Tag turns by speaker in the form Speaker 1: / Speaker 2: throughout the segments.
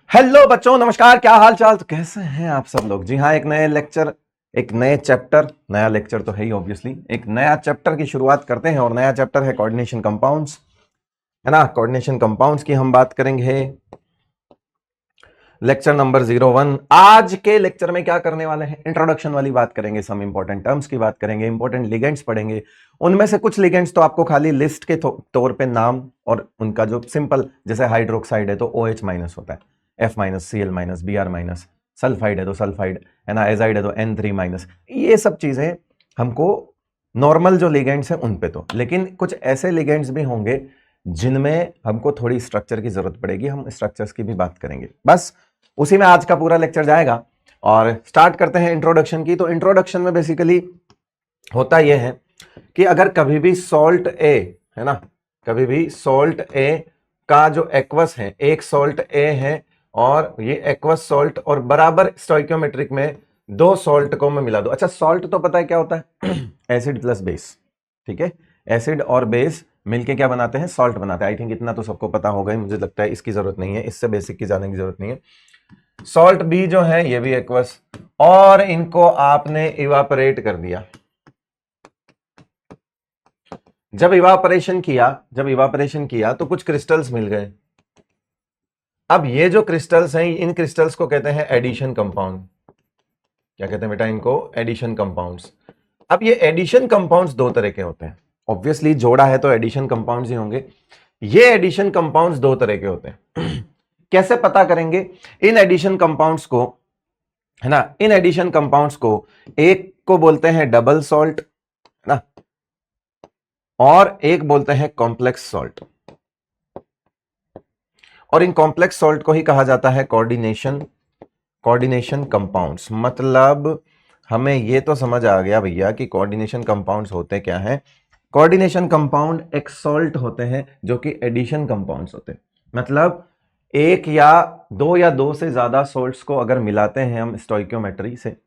Speaker 1: Hello बच्चों, नमस्कार। क्या हाल चाल, तो कैसे हैं आप सब लोग। जी हाँ, एक नए लेक्चर, एक नए चैप्टर, नया लेक्चर तो है ही ऑब्वियसली, एक नया चैप्टर की शुरुआत करते हैं। और नया चैप्टर है कोऑर्डिनेशन कंपाउंड्स, है ना। कोऑर्डिनेशन कंपाउंड्स की हम बात करेंगे, लेक्चर नंबर 01। आज के लेक्चर में क्या करने वाले हैं, इंट्रोडक्शन वाली बात करेंगे, सम इंपॉर्टेंट टर्म्स की बात करेंगे, इंपॉर्टेंट लिगेंड्स पढ़ेंगे। उनमें से कुछ लिगेंड्स तो आपको खाली लिस्ट के तौर पे नाम और उनका जो सिंपल, जैसे हाइड्रोक्साइड है तो OH माइनस होता है, F minus, Cl minus, Br minus. Sulphide है तो सल्फाइड, है ना। एजाइड है तो N3 माइनस। ये सब चीजें हमको नॉर्मल जो लिगेंड्स हैं उन पे तो, लेकिन कुछ ऐसे लिगेंड्स भी होंगे जिनमें हमको थोड़ी स्ट्रक्चर की जरूरत पड़ेगी। हम स्ट्रक्चर्स की भी बात करेंगे, बस उसी में आज का पूरा लेक्चर जाएगा। और स्टार्ट करते हैं इंट्रोडक्शन की। तो इंट्रोडक्शन में बेसिकली होता यह है कि अगर कभी भी सॉल्ट ए, है ना, कभी भी सॉल्ट ए का जो एक्वस है, एक सॉल्ट ए है और ये एक्वस सॉल्ट, और बराबर स्टोइकियोमेट्रिक में दो सॉल्ट को मैं मिला दूं। अच्छा, सॉल्ट तो पता है क्या होता है, एसिड प्लस बेस, ठीक है। एसिड और बेस मिलके क्या बनाते हैं, सॉल्ट बनाते हैं। आई थिंक इतना तो सबको पता होगा ही, मुझे लगता है इसकी जरूरत नहीं है, इससे बेसिक की जाने की जरूरत नहीं है। सॉल्ट बी जो है ये भी एक्वस, और इनको आपने इवापोरेट कर दिया। जब इवापोरेशन किया तो कुछ क्रिस्टल्स मिल गए। अब ये जो क्रिस्टल्स हैं, इन क्रिस्टल्स को कहते हैं एडिशन कंपाउंड। क्या कहते हैं बेटा इनको, एडिशन कंपाउंड्स। अब ये एडिशन कंपाउंड्स दो तरह के होते हैं, ऑब्वियसली जोड़ा है तो एडिशन कंपाउंड्स ही होंगे। ये एडिशन कंपाउंड्स दो तरह के होते हैं। कैसे पता करेंगे इन एडिशन कंपाउंड्स को, है ना। इन एडिशन कंपाउंड्स को, एक को बोलते हैं डबल सॉल्ट, है ना, और एक बोलते हैं कॉम्प्लेक्स सॉल्ट। और इन कॉम्प्लेक्स सॉल्ट को ही कहा जाता है कोऑर्डिनेशन कंपाउंड्स। मतलब हमें यह तो समझ आ गया भैया कि कोऑर्डिनेशन कंपाउंड्स होते क्या हैं। कोऑर्डिनेशन कंपाउंड एक सॉल्ट होते हैं जो कि एडिशन कंपाउंड्स होते हैं। मतलब एक या दो से ज्यादा सॉल्ट्स को अगर मिलाते हैं हम स्टोइकियोमेट्री से,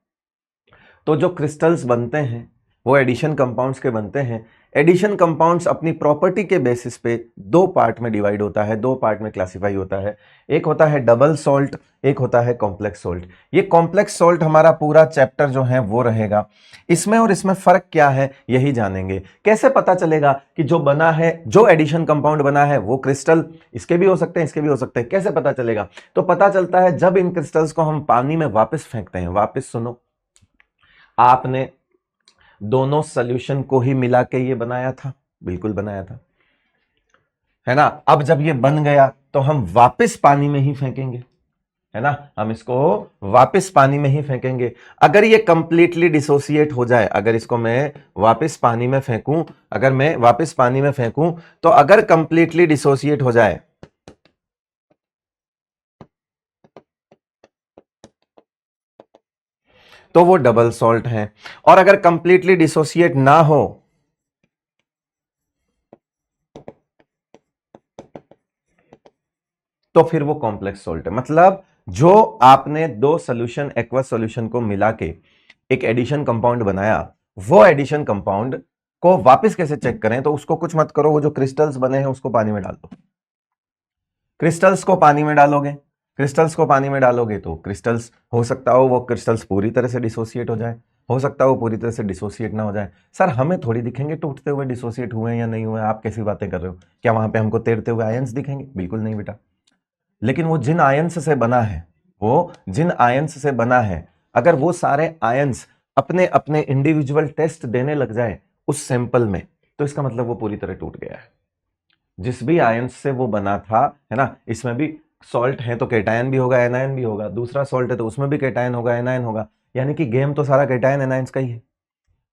Speaker 1: तो जो क्रिस्टल्स बनते हैं वो एडिशन कंपाउंड्स के बनते हैं। एडिशन कंपाउंड्स अपनी प्रॉपर्टी के बेसिस पे दो पार्ट में डिवाइड होता है, दो पार्ट में क्लासिफाई होता है। एक होता है डबल सॉल्ट, एक होता है कॉम्प्लेक्स सॉल्ट। ये कॉम्प्लेक्स सॉल्ट हमारा पूरा चैप्टर जो है वो रहेगा। इसमें और इसमें फर्क क्या है यही जानेंगे। कैसे पता चलेगा कि जो बना है, जो एडिशन कंपाउंड बना है वो क्रिस्टल, इसके भी हो सकते हैं, इसके भी हो सकते हैं। कैसे पता चलेगा, तो पता चलता है जब इन क्रिस्टल्स को हम पानी में वापस फेंकते हैं। वापस सुनो, आपने दोनों सॉल्यूशन को ही मिला के ये बनाया था, बिल्कुल बनाया था, है ना। अब जब ये बन गया तो हम वापस पानी में ही फेंकेंगे, है ना। हम इसको वापस पानी में ही फेंकेंगे। अगर ये कंप्लीटली डिसोसिएट हो जाए, अगर इसको मैं वापस पानी में फेंकूं, अगर मैं वापस पानी में फेंकूं, तो अगर कंप्लीटली डिसोसिएट हो जाए तो वो डबल सॉल्ट है। और अगर कंप्लीटली डिसोसिएट ना हो तो फिर वो कॉम्प्लेक्स सॉल्ट है। मतलब जो आपने दो सॉल्यूशन, एक्वस सॉल्यूशन को मिला के एक एडिशन कंपाउंड बनाया, वो एडिशन कंपाउंड को वापस कैसे चेक करें, तो उसको कुछ मत करो, वो जो क्रिस्टल्स बने हैं उसको पानी में डाल दो। क्रिस्टल्स को पानी में डालोगे, क्रिस्टल्स को पानी में डालोगे तो क्रिस्टल्स, हो सकता हो वो क्रिस्टल्स पूरी तरह से डिसोसिएट हो जाए, हो सकता है वो पूरी तरह से डिसोसिएट ना हो जाए। सर हमें थोड़ी दिखेंगे टूटते हुए, डिसोसिएट हुए या नहीं हुए, आप कैसी बातें कर रहे हो। क्या वहां पे हमको तैरते हुए आयंस दिखेंगे? बिल्कुल नहीं बेटा। लेकिन वो जिन आयंस से बना है, वो जिन आयंस से बना है, अगर वो सारे आयंस अपने अपने इंडिविजुअल टेस्ट देने लग जाए उस सैंपल में, तो इसका मतलब वो पूरी तरह टूट गया है। जिस भी आयंस से वो बना था, है ना, इसमें भी सॉल्ट है तो कैटायन भी होगा, एनायन भी होगा। दूसरा सॉल्ट है तो उसमें भी कैटायन होगा, एनायन होगा। यानी कि गेम तो सारा कैटायन एनायंस का ही है।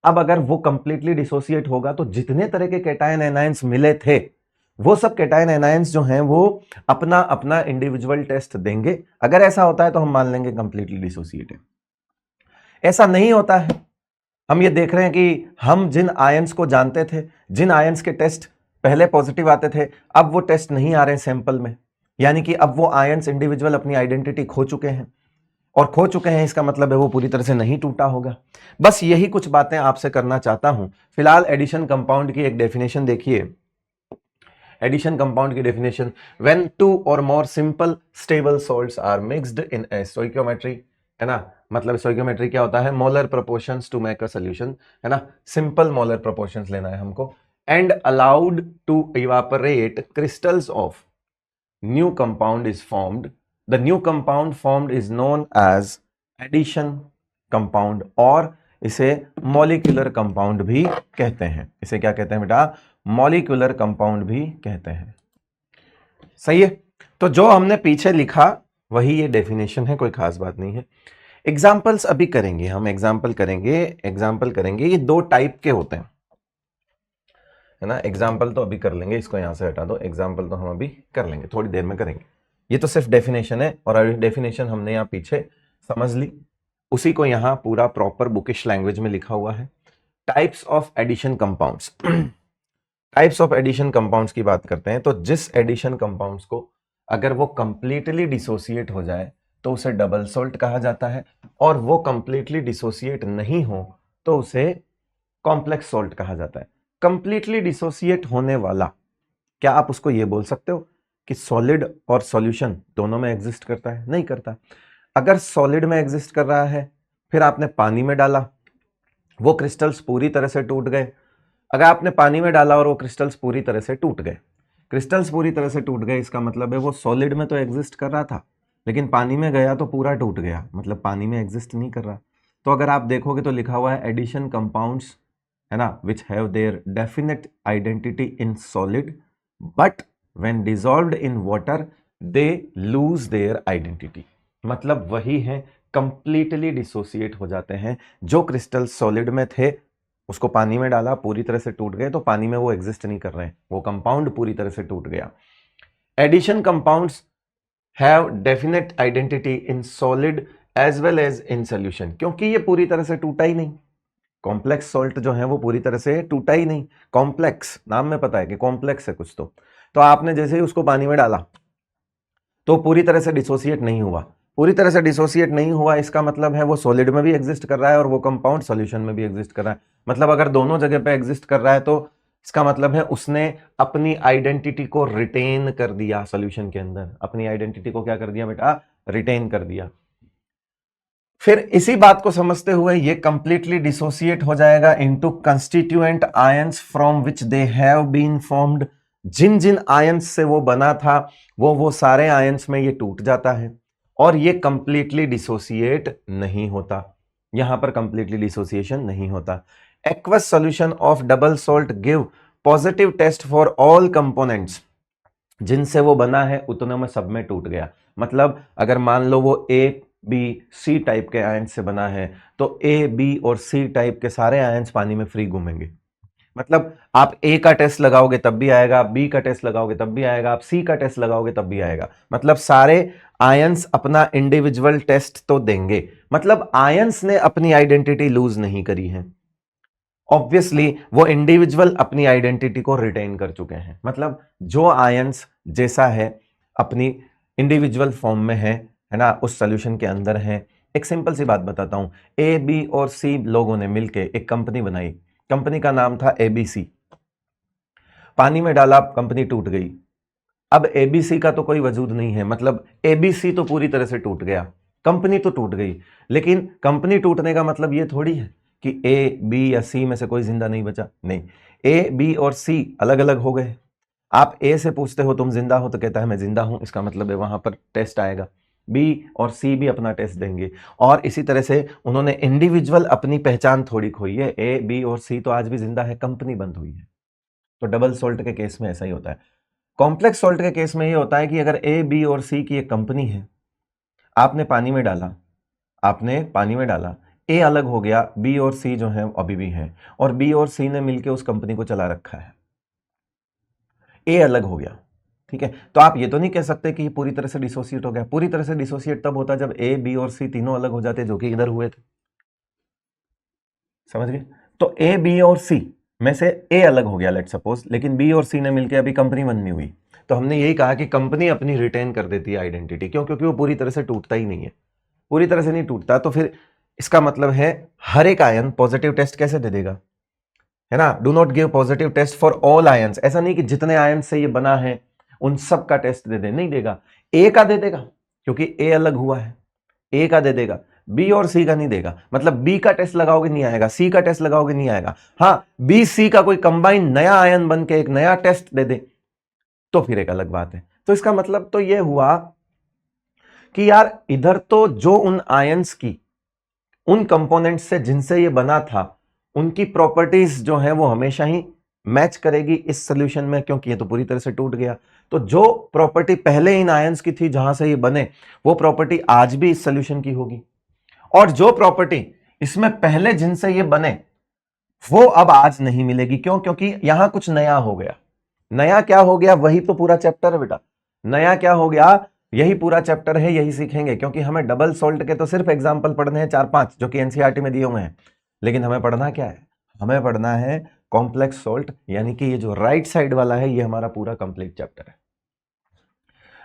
Speaker 1: अब अगर वो कंप्लीटली डिसोसिएट होगा तो जितने तरह के कैटायन एनायंस मिले थे, वो सब कैटायन एनायंस जो हैं वो अपना अपना इंडिविजुअल टेस्ट देंगे। अगर ऐसा होता है तो हम मान लेंगे कंप्लीटली डिसोसिएट है। ऐसा नहीं होता है। हम ये देख रहे हैं कि हम जिन आयंस को जानते थे, जिन आयंस के टेस्ट पहले पॉजिटिव आते थे, अब वो टेस्ट नहीं आ रहे सैंपल में। यानी कि अब वो आयंस इंडिविजुअल अपनी आइडेंटिटी खो चुके हैं, और खो चुके हैं इसका मतलब है वो पूरी तरह से नहीं टूटा होगा। बस यही कुछ बातें आपसे करना चाहता हूं। फिलहाल एडिशन कंपाउंड की एक डेफिनेशन देखिए। एडिशन कंपाउंड की डेफिनेशन, व्हेन टू और more simple stable salts are mixed in a stoichiometry, है ना, मतलब स्टोइकियोमेट्री क्या होता है, molar proportions to make a solution, है ना, सिंपल मोलर प्रोपोर्शंस लेना है हमको, and allowed to evaporate crystals of new compound is formed, the new compound formed is known as addition compound, और इसे मॉलिक्यूलर कंपाउंड भी कहते हैं। इसे क्या कहते हैं बेटा, मॉलिक्यूलर कंपाउंड भी कहते हैं। सही है, तो जो हमने पीछे लिखा वही ये डेफिनेशन है, कोई खास बात नहीं है। एग्जाम्पल्स अभी करेंगे हम, एग्जाम्पल करेंगे। ये दो टाइप के होते हैं, है ना, एग्जाम्पल तो अभी कर लेंगे, इसको यहां से हटा दो, एग्जाम्पल तो हम अभी कर लेंगे, थोड़ी देर में करेंगे। ये तो सिर्फ डेफिनेशन है, और डेफिनेशन हमने यहाँ पीछे समझ ली, उसी को यहां पूरा प्रॉपर बुकिश लैंग्वेज में लिखा हुआ है। Types of addition compounds, types of addition compounds की बात करते हैं, तो जिस एडिशन कंपाउंड्स को अगर वो कंप्लीटली डिसोसिएट हो जाए तो उसे डबल सॉल्ट कहा जाता है, और वो कंप्लीटली डिसोसिएट नहीं हो तो उसे कॉम्प्लेक्स सॉल्ट कहा जाता है। कंप्लीटली डिसोसिएट होने वाला, क्या आप उसको ये बोल सकते हो कि सॉलिड और सॉल्यूशन दोनों में एग्जिस्ट करता है? नहीं करता। अगर सॉलिड में एग्जिस्ट कर रहा है, फिर आपने पानी में डाला, वो क्रिस्टल्स पूरी तरह से टूट गए। अगर आपने पानी में डाला और वो क्रिस्टल्स पूरी तरह से टूट गए, क्रिस्टल्स पूरी तरह से टूट गए, इसका मतलब है वो सॉलिड में तो एग्जिस्ट कर रहा था, लेकिन पानी में गया तो पूरा टूट गया, मतलब पानी में एग्जिस्ट नहीं कर रहा। तो अगर आप देखोगे तो लिखा हुआ है एडिशन कंपाउंड्स, है ना, which have their definite identity in solid but when dissolved in water they lose their identity. मतलब वही है, कंप्लीटली डिसोसिएट हो जाते हैं। जो क्रिस्टल सॉलिड में थे उसको पानी में डाला, पूरी तरह से टूट गए, तो पानी में वो एग्जिस्ट नहीं कर रहे हैं, वो कंपाउंड पूरी तरह से टूट गया। Addition compounds have definite identity in solid as well as in solution, क्योंकि ये पूरी तरह से टूटा ही नहीं। कॉम्प्लेक्स सॉल्ट जो है वो पूरी तरह से टूटा ही नहीं, कॉम्प्लेक्स, नाम में पता है कि कॉम्प्लेक्स है कुछ, तो आपने जैसे ही उसको पानी में डाला तो पूरी तरह से डिसोसिएट नहीं हुआ। पूरी तरह से डिसोसिएट नहीं हुआ, इसका मतलब है वो सॉलिड में भी एग्जिस्ट कर रहा है और वो कंपाउंड सॉल्यूशन में भी एग्जिस्ट कर रहा है। मतलब अगर दोनों जगह पे एग्जिस्ट कर रहा है तो इसका मतलब है उसने अपनी आइडेंटिटी को रिटेन कर दिया सॉल्यूशन के अंदर। अपनी आइडेंटिटी को क्या कर दिया बेटा, रिटेन कर दिया। फिर इसी बात को समझते हुए ये कंप्लीटली डिसोसिएट हो जाएगा into constituent ions from which they have been formed. जिन जिन आयंस से वो बना था वो सारे आयंस में ये टूट जाता है और ये कंप्लीटली डिसोसिएट नहीं होता। यहां पर कंप्लीटली डिसोसिएशन नहीं होता। Aqueous solution of double salt give positive test for all components. जिनसे वो बना है उतनों में सब में टूट गया। मतलब अगर मान लो वो ए बी सी टाइप के आयंस से बना है तो ए बी और सी टाइप के सारे आयंस पानी में फ्री घूमेंगे। मतलब आप ए का टेस्ट लगाओगे तब भी आएगा, बी का टेस्ट लगाओगे तब भी आएगा, आप सी का टेस्ट लगाओगे तब भी आएगा। मतलब सारे आयंस अपना इंडिविजुअल टेस्ट तो देंगे। मतलब आयंस ने अपनी आइडेंटिटी लूज नहीं करी है, ऑब्वियसली वो इंडिविजुअल अपनी आइडेंटिटी को रिटेन कर चुके हैं। मतलब जो आयंस जैसा है अपनी इंडिविजुअल फॉर्म में है ना, उस सॉल्यूशन के अंदर है। एक सिंपल सी बात बताता हूं, ए बी और सी लोगों ने मिलकर एक कंपनी बनाई, कंपनी का नाम था एबीसी। पानी में डाला, कंपनी टूट गई। अब एबीसी का तो कोई वजूद नहीं है, मतलब एबीसी तो पूरी तरह से टूट गया, कंपनी तो टूट गई। लेकिन कंपनी टूटने का मतलब ये थोड़ी है कि ए बी या सी में से कोई जिंदा नहीं बचा, नहीं, ए बी और सी अलग अलग हो गए। आप ए से पूछते हो तुम जिंदा हो तो कहता है मैं जिंदा हूं, इसका मतलब है वहां पर टेस्ट आएगा। बी और सी भी अपना टेस्ट देंगे और इसी तरह से उन्होंने इंडिविजुअल अपनी पहचान थोड़ी खोई है। ए बी और सी तो आज भी जिंदा है, कंपनी बंद हुई है। तो डबल सॉल्ट के केस में ऐसा ही होता है। कॉम्प्लेक्स सॉल्ट के केस में ये होता है कि अगर ए बी और सी की एक कंपनी है, आपने पानी में डाला, ए अलग हो गया, बी और सी जो है अभी भी हैं, और बी और सी ने मिलकर उस कंपनी को चला रखा है। ए अलग हो गया, ठीक है, तो आप ये तो नहीं कह सकते कि ये पूरी तरह से डिसोसिएट हो गया। पूरी तरह से डिसोसिएट तब होता जब ए बी और सी तीनों अलग हो जाते जो कि इधर हुए थे। समझ गए? तो ए बी और सी में से ए अलग हो गया लेट सपोज, लेकिन बी और सी ने मिलकर अभी कंपनी बननी हुई, तो हमने यही कहा कि कंपनी अपनी रिटेन कर देती है आइडेंटिटी। क्यों? क्योंकि वो पूरी तरह से टूटता ही नहीं है, पूरी तरह से नहीं टूटता। तो फिर इसका मतलब है हर एक आयन पॉजिटिव टेस्ट कैसे दे देगा? है ना, do not give positive test for all ions. ऐसा नहीं कि जितने आयंस से ये बना है उन सब का टेस्ट दे दे, नहीं देगा, ए का दे देगा क्योंकि ए अलग हुआ है, ए का दे देगा, बी और सी का नहीं देगा। मतलब बी का टेस्ट लगाओगे नहीं आएगा, सी का टेस्ट लगाओगे नहीं आएगा। हाँ, बी सी का कोई कंबाइन नया आयन बन के एक नया टेस्ट दे दे तो फिर एक अलग बात है। तो इसका मतलब तो यह हुआ कि यार इधर तो जो उन आयंस की, उन कंपोनेंट्स से जिनसे ये बना था, उनकी प्रॉपर्टीज जो है वो हमेशा ही मैच करेगी इस सॉल्यूशन में, क्योंकि ये तो पूरी तरह से टूट गया। तो जो प्रॉपर्टी पहले इन आयंस की थी जहां से ये बने, वो प्रॉपर्टी आज भी इस सॉल्यूशन की होगी, और जो प्रॉपर्टी इसमें पहले जिनसे ये बने वो अब आज नहीं मिलेगी। क्यों? क्योंकि यहां कुछ नया हो गया। नया क्या हो गया? वही तो पूरा चैप्टर है बेटा। नया क्या हो गया? यही पूरा चैप्टर है, यही सीखेंगे, क्योंकि हमें डबल सोल्ट के तो सिर्फ एग्जाम्पल पढ़ने हैं 4-5 जो कि एनसीईआरटी में दिए हुए हैं, लेकिन हमें पढ़ना क्या है? हमें पढ़ना है कॉम्प्लेक्स सोल्ट, यानी कि ये जो राइट साइड वाला है ये हमारा पूरा कंप्लीट चैप्टर है।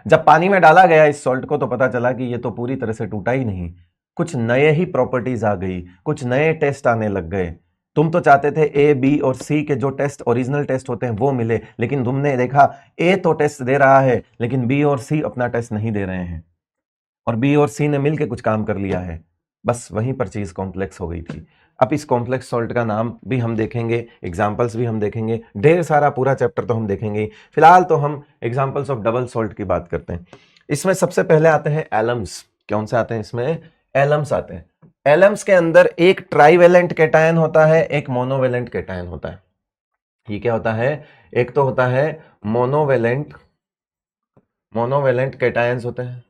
Speaker 1: जब पानी में डाला गया इस सॉल्ट को तो पता चला कि ये तो पूरी तरह से टूटा ही नहीं, कुछ नए ही प्रॉपर्टीज आ गई, कुछ नए टेस्ट आने लग गए। तुम तो चाहते थे ए, बी और सी के जो टेस्ट ओरिजिनल टेस्ट होते हैं वो मिले, लेकिन तुमने देखा ए तो टेस्ट दे रहा है लेकिन बी और सी अपना टेस्ट नहीं दे रहे हैं, और बी और सी ने मिलकर कुछ काम कर लिया है। बस वहीं पर चीज कॉम्प्लेक्स हो गई थी। अब इस कॉम्प्लेक्स सॉल्ट का नाम भी हम देखेंगे, एग्जाम्पल्स भी हम देखेंगे, ढेर सारा पूरा चैप्टर तो हम देखेंगे। फिलहाल तो हम एग्जाम्पल्स ऑफ डबल सॉल्ट की बात करते हैं। इसमें सबसे पहले आते हैं एलम्स। कौन से आते हैं इसमें? एलम्स आते हैं। एलम्स के अंदर एक ट्राइवेलेंट कैटायन होता है, एक मोनोवेलेंट कैटायन होता है। ये क्या होता है? एक तो होता है मोनोवेलेंट कैटायंस होते हैं,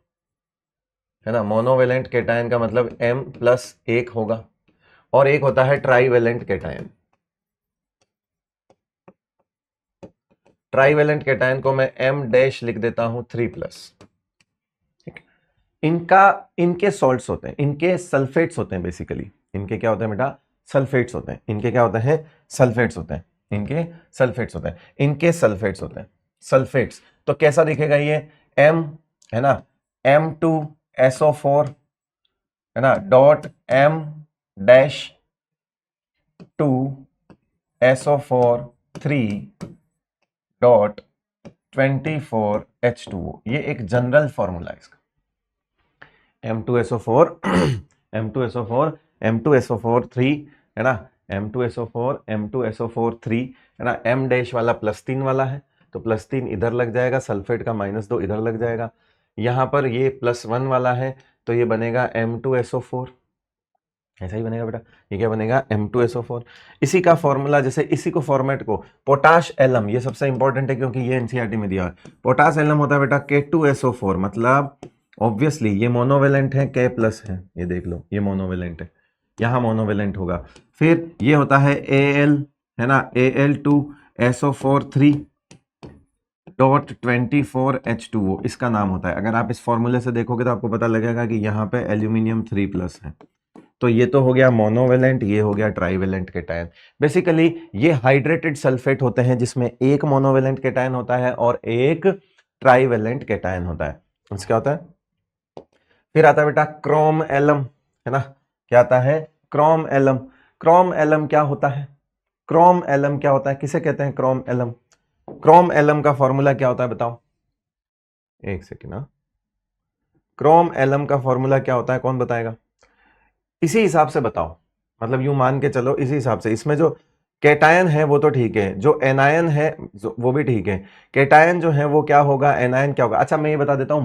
Speaker 1: है ना। मोनोवेलेंट कैटायन का मतलब M+1 होगा, और एक होता है ट्राइवेलेंट कैटायन। ट्राइवेलेंट कैटायन को मैं M- लिख देता हूं 3+। इनके सॉल्ट्स होते हैं, इनके सल्फेट्स होते हैं बेसिकली। इनके क्या होते हैं बेटा? सल्फेट्स होते हैं। इनके क्या होते हैं? सल्फेट्स होते हैं। इनके सल्फेट्स होते हैं। इनके सल्फेट्स होते हैं, सल्फेट्स। तो कैसा दिखेगा ये? M, है ना, M2SO4, है ना, .M-2SO4 3.24H2O। ये एक जनरल फॉर्मूला है इसका। M2SO4 M2SO4 M2SO4 3, है ना, M2SO4 3, है ना। M- वाला +3 वाला है तो +3 इधर लग जाएगा, सल्फेट का -2 इधर लग जाएगा। यहां पर ये +1 वाला है तो ये बनेगा M2SO4, ऐसा ही बनेगा बेटा। ये क्या बनेगा? M2SO4। इसी का फॉर्मूला, जैसे इसी को फॉर्मेट को पोटाश एलम, ये सबसे इंपॉर्टेंट है क्योंकि ये एनसीईआरटी में दिया है। पोटाश एलम होता है बेटा K2SO4, मतलब ऑब्वियसली ये मोनोवेलेंट है, K+ है, ये देख लो ये मोनोवेलेंट है, यहां मोनोवेलेंट होगा। फिर ये होता है Al, है ना, Al2SO4 3.24H2O, इसका नाम होता है। अगर आप इस फॉर्मूले से देखोगे तो आपको पता लगेगा कि यहाँ पे एल्यूमिनियम 3+ है। तो ये तो हो गया मोनोवेलेंट, ये हो गया ट्राइवेलेंट कैटायन। बेसिकली ये हाइड्रेटेड सल्फेट होते हैं जिसमें एक मोनोवेलेंट कैटायन होता है और एक ट्राइवेलेंट कैटायन होता है। इसका क्या होता है? फिर आता है बेटा क्रोम एलम, है ना। क्या आता है? Chrome alum. क्रोम एलम क्या होता है? क्रोम एलम क्या होता है? किसे कहते हैं क्रोम एलम? क्रोम एलम का फॉर्मूला क्या होता है बताओ? एक सेकेंड ना। क्रोम एलम का फॉर्मूला क्या होता है, कौन बताएगा? इसी हिसाब से बताओ, मतलब यूं मान के चलो इसी हिसाब से। इसमें जो कैटायन है वो तो ठीक है, जो एनायन है वो भी ठीक है। कैटायन जो है वो क्या होगा, एनायन क्या होगा? अच्छा मैं ये बता देता हूं,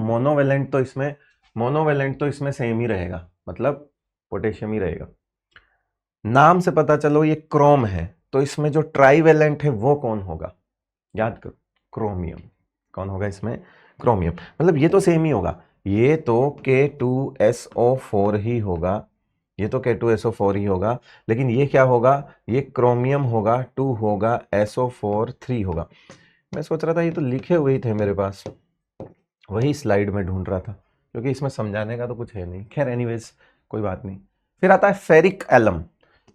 Speaker 1: मोनोवेलेंट तो इसमें सेम ही रहेगा, मतलब पोटेशियम ही रहेगा। नाम से पता चलो ये क्रोम है, तो इसमें जो ट्राइवेलेंट है वो कौन होगा? याद करो, क्रोमियम। कौन होगा इसमें? क्रोमियम। मतलब ये तो सेम ही होगा, ये तो K2SO4 ही होगा, ये तो K2SO4 ही होगा, लेकिन ये क्या होगा? ये क्रोमियम होगा, 2 होगा, SO4 3 होगा। मैं सोच रहा था ये तो लिखे हुए ही थे मेरे पास, वही स्लाइड में ढूंढ रहा था, क्योंकि इसमें समझाने का तो कुछ है नहीं। खैर एनीवेज कोई बात नहीं। फिर आता है फेरिक एलम।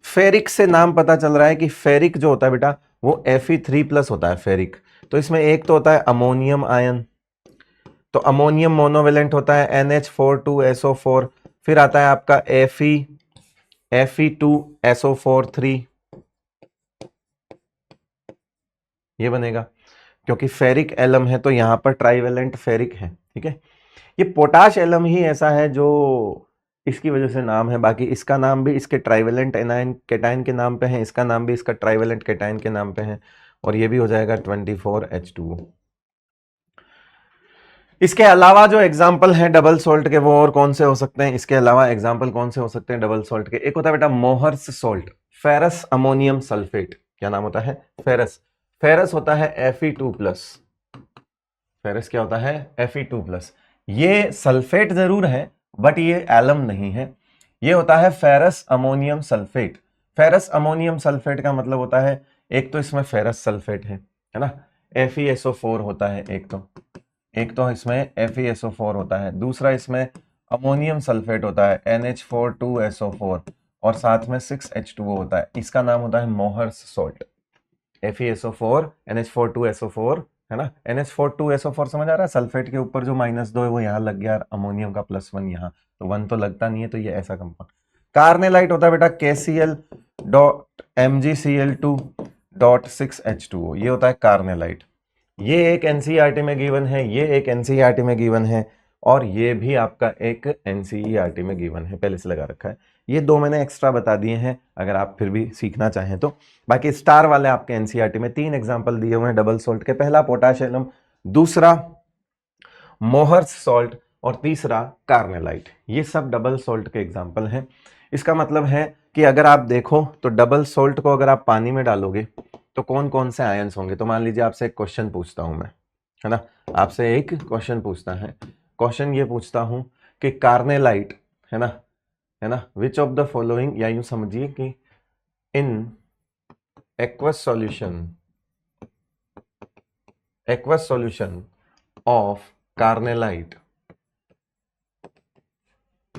Speaker 1: फेरिक से नाम पता चल रहा है कि फेरिक जो होता है बेटा वो Fe3+ होता है, फेरिक। तो इसमें एक तो होता है अमोनियम आयन, तो अमोनियम मोनोवेलेंट होता है NH42SO4। फिर आता है आपका Fe2SO4 3, ये बनेगा, क्योंकि फेरिक एलम है तो यहां पर ट्राइवेलेंट फेरिक है, ठीक है। ये पोटाश एलम ही ऐसा है जो इसकी वजह से नाम है, बाकी इसका नाम भी इसके ट्राइवेलेंट एनायन कैटायन के नाम पे है, इसका नाम भी इसका ट्राइवेलेंट कैटायन के नाम पे है, और ये भी हो जाएगा 24H2O। इसके अलावा जो एग्जाम्पल हैं डबल सोल्ट के वो और कौन से हो सकते हैं, इसके अलावा एग्जाम्पल कौन से हो सकते हैं डबल सोल्ट के, एक होता है बेटा Mohr's salt, ferrous ammonium sulphate. क्या नाम होता है? फेरस। फेरस होता है Fe2+। फेरस क्या होता है? Fe2+। ये सल्फेट जरूर है बट ये एलम नहीं है, ये होता है ferrous ammonium sulphate. Ferrous ammonium sulphate का मतलब होता है एक तो इसमें फेरस सल्फेट है ना, FeSO4 होता है एक तो इसमें FeSO4 होता है, दूसरा इसमें अमोनियम सल्फेट होता है NH4 2SO4 और साथ में 6H2O होता है, इसका नाम होता है Mohr's salt. FeSO4 NH4 2SO4 है ना, NH4 2SO4 समझ आ रहा है, सल्फेट के ऊपर जो -2 है वो यहाँ लग गया, अमोनियम का +1 यहाँ, तो 1 तो लगता नहीं है, तो ये ऐसा कंपाउंड। कार्नेलाइट होता है बेटा KCl.MgCl2.6H2O, ये होता है कार्नेलाइट। ये एक एनसीईआरटी में गिवन है, ये एक एनसीईआरटी में गिवन है, और ये भी आपका एक एनसीईआरटी में गिवन है, पहले से लगा रखा है। ये दो मैंने एक्स्ट्रा बता दिए हैं अगर आप फिर भी सीखना चाहें तो, बाकी स्टार वाले आपके एनसीईआरटी में 3 एग्जांपल दिए हुए हैं डबल सॉल्ट के, पहला पोटाश एलम, दूसरा मोहर्स सॉल्ट और तीसरा कार्नेलाइट। ये सब डबल सॉल्ट के एग्जांपल हैं। इसका मतलब है कि अगर आप देखो तो डबल सॉल्ट को अगर आप पानी में डालोगे तो कौन कौन से आयंस होंगे, तो मान लीजिए आपसे एक क्वेश्चन पूछता हूं मैं, है ना, आपसे एक क्वेश्चन पूछता है, क्वेश्चन ये पूछता हूं कि कार्नेलाइट है ना, विच ऑफ द फॉलोइंग, या यूं समझिए कि in aqueous solution of carnallite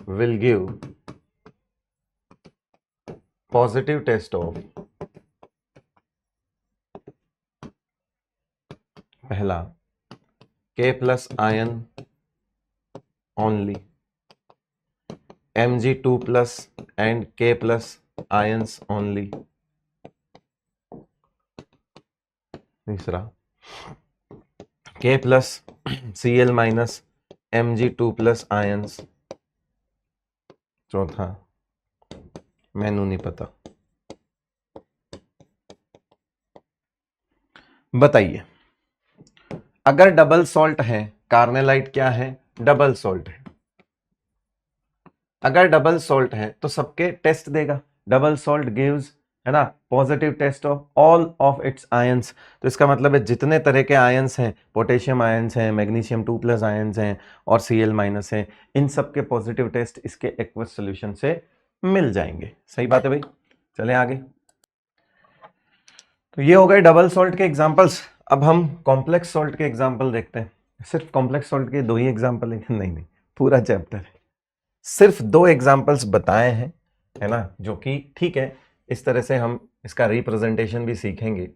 Speaker 1: will give positive test of, पहला K+ ion only, Mg2+ and K+ ions only, तीसरा K+ Cl- Mg2+ ions, चौथा मैनू नहीं पता। बताइए, अगर डबल सॉल्ट है, कार्नेलाइट क्या है? डबल सॉल्ट है। अगर डबल सॉल्ट है तो सबके टेस्ट देगा, डबल सॉल्ट गिव्स, है ना, positive test of all of its ions. तो इसका मतलब है जितने तरह के आयंस हैं, पोटेशियम आयंस हैं, मैग्नीशियम 2+ आयंस हैं और Cl- हैं, इन सब के पॉजिटिव टेस्ट इसके एक्वस सॉल्यूशन से मिल जाएंगे। सही बात है भाई, चलें आगे। तो ये हो गए डबल सॉल्ट के एग्जांपल्स। अब हम कॉम्प्लेक्स सॉल्ट के एग्जांपल देखते हैं। सिर्फ कॉम्प्लेक्स सॉल्ट के 2 ही एग्जांपल है? नहीं, पूरा चैप्टर है, सिर्फ 2 एग्जांपल्स बताए हैं, है ना, जो कि ठीक है, इस तरह से हम इसका रिप्रेजेंटेशन भी सीखेंगे, है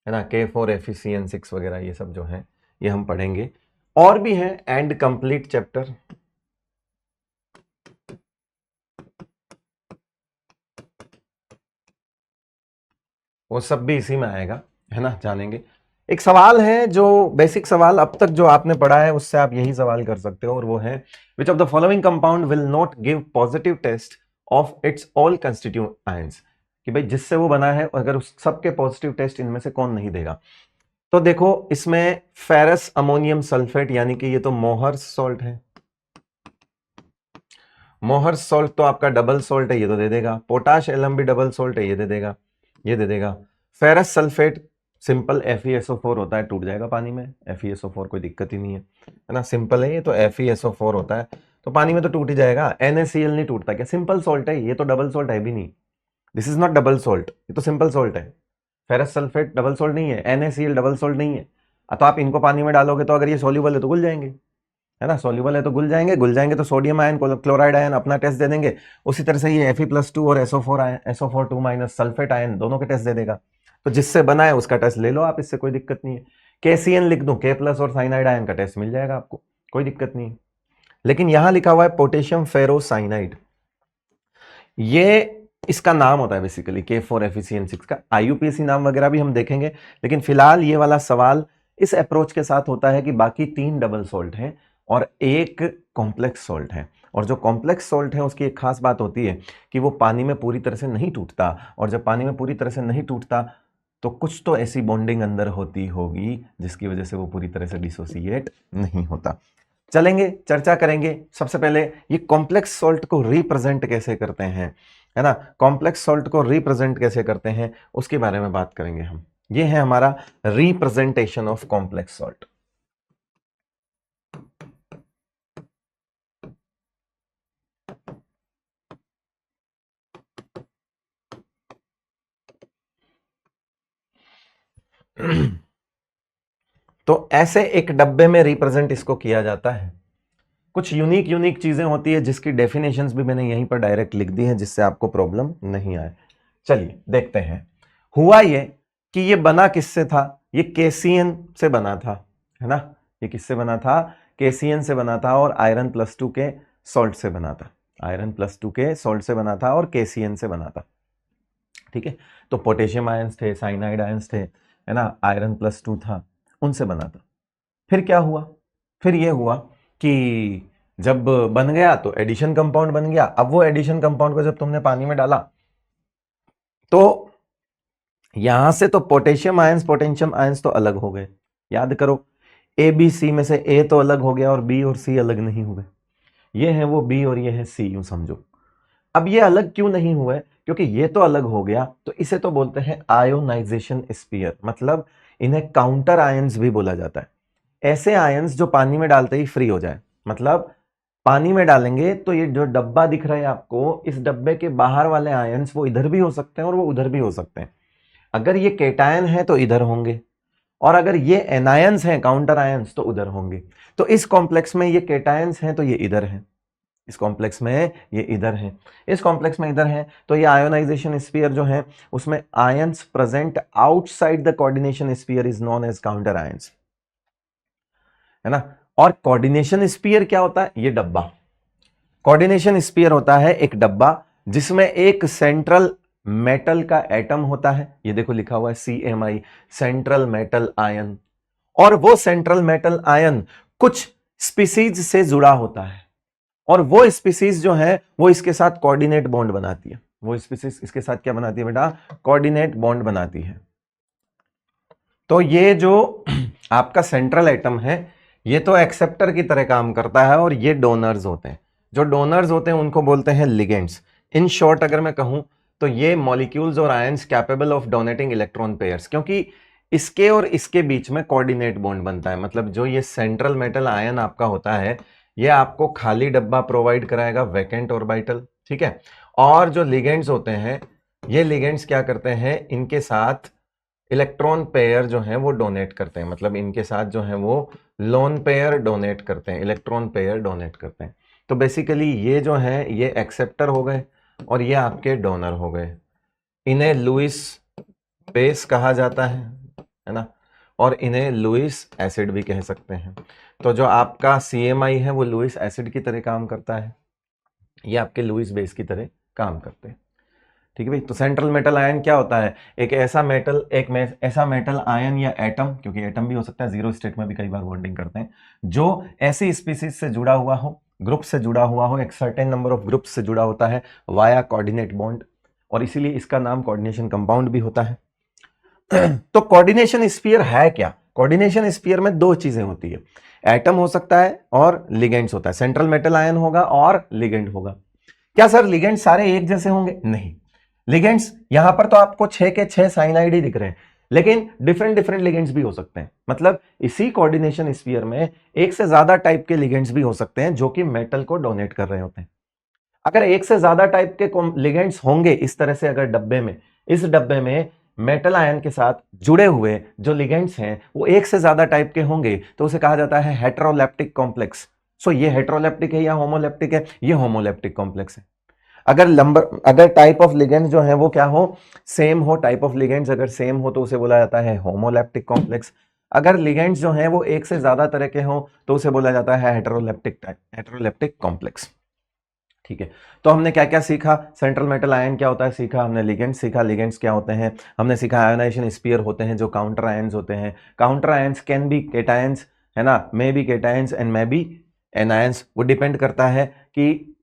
Speaker 1: ना, K4FeCN6 वगैरह ये सब जो है ये हम पढ़ेंगे, और भी है एंड कंप्लीट चैप्टर, वो सब भी इसी में आएगा, है ना, जानेंगे। एक सवाल है जो बेसिक सवाल अब तक जो आपने पढ़ा है उससे आप यही सवाल कर सकते हो, और वो है which of the following compound will not give positive test of its all constituent ions, कि भाई जिससे वो बना है अगर उस सबके पॉजिटिव टेस्ट इनमें से कौन नहीं देगा। तो देखो इसमें फेरस अमोनियम सल्फेट यानी कि ये तो मोहर्स सॉल्ट है, मोहर्स सॉल्ट तो आपका डबल सॉल्ट है, ये तो दे देगा। पोटाश एलम भी डबल सॉल्ट है, ये दे देगा, ये दे देगा। फेरस सल्फेट सिंपल FeSO4 होता है, टूट जाएगा पानी में, FeSO4 कोई दिक्कत ही नहीं है ना, सिंपल है ये तो, FeSO4 होता है तो पानी में तो टूट ही जाएगा। NaCl नहीं टूटता क्या? सिंपल सॉल्ट है ये तो, डबल सॉल्ट है भी नहीं, this is not double salt, ये तो सिंपल सॉल्ट है। फेरस सल्फेट डबल सॉल्ट नहीं है, NaCl डबल सॉल्ट नहीं है। तो आप इनको पानी में डालोगे तो अगर ये सोल्यूबल है तो घुल जाएंगे, है ना, सोल्यूबल है तो घुल जाएंगे तो सोडियम आयन क्लोराइड आयन अपना टेस्ट दे देंगे, उसी तरह से ये Fe+2 और SO4 ion, SO4 2- sulphate ion दोनों के टेस्ट दे देगा। तो जिससे बना है उसका टेस्ट ले लो आप, इससे कोई दिक्कत नहीं है। KCN लिख दूं, K+ और साइनाइड आयन का टेस्ट मिल जाएगा आपको, कोई दिक्कत नहीं है। लेकिन यहां लिखा हुआ है पोटेशियम फेरोसाइनाइड, ये इसका नाम होता है बेसिकली K4FeCN6 का। IUPAC नाम वगैरह भी हम देखेंगे, लेकिन फिलहाल ये वाला सवाल इस अप्रोच के साथ होता है कि बाकी 3 डबल सॉल्ट हैं और एक कॉम्प्लेक्स सॉल्ट है, और जो कॉम्प्लेक्स सॉल्ट है उसकी एक खास बात होती है कि वो पानी में पूरी तरह से नहीं टूटता, और जब पानी में पूरी तरह से नहीं टूटता तो कुछ तो ऐसी बॉन्डिंग अंदर होती होगी जिसकी वजह से वो पूरी तरह से डिसोसिएट नहीं होता। चलेंगे, चर्चा करेंगे। सबसे पहले ये कॉम्प्लेक्स सॉल्ट को रिप्रेजेंट कैसे करते हैं, है ना, कॉम्प्लेक्स सॉल्ट को रिप्रेजेंट कैसे करते हैं उसके बारे में बात करेंगे हम। ये है हमारा रिप्रेजेंटेशन ऑफ कॉम्प्लेक्स सॉल्ट। तो ऐसे एक डब्बे में रिप्रेजेंट इसको किया जाता है। कुछ यूनिक चीजें होती है जिसकी डेफिनेशंस भी मैंने यहीं पर डायरेक्ट लिख दी है जिससे आपको प्रॉब्लम नहीं आए। चलिए देखते हैं। हुआ ये कि ये बना किससे था, ये KCN से बना था, है ना, ये किससे बना था, KCN से बना था और आयरन +2 के सॉल्ट से बना था, आयरन +2 के सॉल्ट से बना था और KCN से बना था। ठीक है, तो पोटेशियम आयंस थे, साइनाइड आयंस थे, है ना, आयरन +2 था, उनसे बना था। फिर क्या हुआ, फिर ये हुआ कि जब बन गया तो एडिशन कंपाउंड बन गया। अब वो एडिशन कंपाउंड को जब तुमने पानी में डाला तो यहां से तो पोटेशियम आयंस तो अलग हो गए। याद करो, ABC में से A तो अलग हो गया और B और C अलग नहीं हुए। ये है वो B और ये है C, यूं समझो। अब ये अलग क्यों नहीं हुए, क्योंकि ये तो अलग हो गया, तो इसे तो बोलते हैं आयोनाइजेशन स्पीयर, मतलब इन्हें काउंटर आयंस भी बोला जाता है। ऐसे आयंस जो पानी में डालते ही फ्री हो जाए, मतलब पानी में डालेंगे तो ये जो डब्बा दिख रहा है आपको, इस डब्बे के बाहर वाले आयंस वो इधर भी हो सकते हैं और वो उधर भी हो सकते हैं। अगर ये केटायन है तो इधर होंगे, और अगर ये एनायंस हैं, काउंटर आयंस, तो उधर होंगे। तो इस कॉम्प्लेक्स में ये केटायंस हैं तो ये इधर है, इस कॉम्प्लेक्स में ये इधर है, इस कॉम्प्लेक्स में इधर है। तो ये आयोनाइजेशन स्फीयर जो है उसमें ions present outside the coordination sphere is known as counter ions, है ना। और कोऑर्डिनेशन स्फीयर क्या होता है, ये डब्बा। कोऑर्डिनेशन स्फीयर होता है एक डब्बा जिसमें एक सेंट्रल मेटल का एटम होता है, ये देखो लिखा हुआ है CMI, सेंट्रल मेटल आयन, और वो सेंट्रल मेटल आयन कुछ स्पीसीज से जुड़ा होता है, और वो स्पीसीज जो है वो इसके साथ कोऑर्डिनेट बॉन्ड बनाती है। वो स्पीसीज इसके साथ क्या बनाती है बेटा, कोऑर्डिनेट बॉन्ड बनाती है। तो ये जो आपका सेंट्रल एटम है ये तो एक्सेप्टर की तरह काम करता है, और ये डोनर्स होते हैं। जो डोनर्स होते हैं उनको बोलते हैं लिगेंड्स। इन शॉर्ट अगर मैं कहूं तो ये मॉलिक्यूल्स और ions capable of donating electron pairs, क्योंकि इसके और इसके बीच में कोऑर्डिनेट बॉन्ड बनता है। मतलब जो ये सेंट्रल मेटल आयन आपका होता है ये आपको खाली डब्बा प्रोवाइड कराएगा, वैकेंट ऑर्बिटल, ठीक है। और जो लिगेंड्स होते हैं, ये लिगेंड्स क्या करते हैं, इनके साथ इलेक्ट्रॉन पेयर जो है वो डोनेट करते हैं, मतलब इनके साथ जो है वो लोन पेयर डोनेट करते हैं, इलेक्ट्रॉन पेयर डोनेट करते हैं। तो बेसिकली ये जो है ये एक्सेप्टर हो गए और ये आपके डोनर हो गए। इन्हें लुईस बेस कहा जाता है ना, और इन्हें लुईस एसिड भी कह सकते हैं। तो जो आपका CMI है वो लुईस एसिड की तरह काम करता है, ये आपके लुईस बेस की तरह काम करते हैं। ठीक है भाई। तो सेंट्रल मेटल आयन क्या होता है, एक ऐसा मेटल आयन या एटम, क्योंकि एटम भी हो सकता है, जीरो स्टेट में भी कई बार बॉन्डिंग करते हैं, जो ऐसी स्पीसीज से जुड़ा हुआ हो, ग्रुप से जुड़ा हुआ हो, एक सर्टेन नंबर ऑफ ग्रुप से जुड़ा होता है वाया कोऑर्डिनेट बॉन्ड, और इसीलिए इसका नाम कोऑर्डिनेशन कंपाउंड भी होता है। तो कोऑर्डिनेशन स्फीयर है क्या, कोऑर्डिनेशन स्फीयर में दो चीजें होती है, एटम हो सकता है और लिगेंड्स होता है। सेंट्रल मेटल आयन होगा और लिगेंड होगा। क्या सर लिगेंड सारे एक जैसे होंगे, नहीं। लिगेंड्स यहां पर तो आपको 6 के 6 साइनाइड ही दिख रहे हैं, लेकिन डिफरेंट लिगेंड्स भी हो सकते हैं। मतलब इसी कोऑर्डिनेशन स्फीयर में एक से ज्यादा टाइप के लिगेंड्स भी हो सकते हैं जो कि मेटल को डोनेट कर रहे होते हैं। अगर एक से ज्यादा टाइप के लिगेंड्स होंगे इस तरह से, अगर डब्बे में, इस डब्बे में मेटल आयन के साथ जुड़े हुए जो लिगेंड्स हैं वो एक से ज्यादा टाइप के होंगे, तो उसे कहा जाता है हेटेरोलेप्टिक कॉम्प्लेक्स। सो ये हेटेरोलेप्टिक है या होमोलेप्टिक है, ये होमोलेप्टिक कॉम्प्लेक्स है। अगर टाइप ऑफ लिगेंड्स जो है वो क्या हो, सेम हो, टाइप ऑफ लिगेंड्स अगर सेम हो तो उसे बोला जाता है होमोलेप्टिक कॉम्प्लेक्स। अगर लिगेंड्स जो है वो एक से ज्यादा तरह के हो तो उसे बोला जाता है हेटेरोलेप्टिक कॉम्प्लेक्स। ठीक है, तो हमने क्या क्या सीखा, सेंट्रल मेटल आयन क्या होता है सीखा, हमने लिगेंड सीखा, लिगेंड्स क्या होते हैं, हमने सीखा आयोनाइजेशन स्फीयर होते हैं जो काउंटर आयंस होते हैं, counter ions can be cations, है ना, may be cations and may be anions, वो डिपेंड करता है कि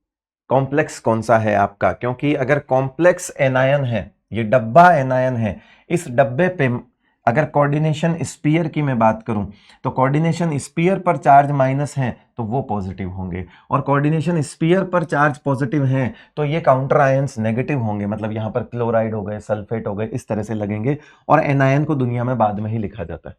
Speaker 1: कॉम्प्लेक्स कौन सा है आपका, क्योंकि अगर कॉम्प्लेक्स एनायन है, ये डब्बा एनायन है, इस डब्बे पे अगर कोऑर्डिनेशन स्फीयर की मैं बात करूं तो कोऑर्डिनेशन स्फीयर पर चार्ज माइनस है तो वो पॉजिटिव होंगे, और कोऑर्डिनेशन स्फीयर पर चार्ज पॉजिटिव है तो ये काउंटर आयंस नेगेटिव होंगे, मतलब यहां पर क्लोराइड हो गए, सल्फेट हो गए, इस तरह से लगेंगे, और एनायन को दुनिया में बाद में ही लिखा जाता है।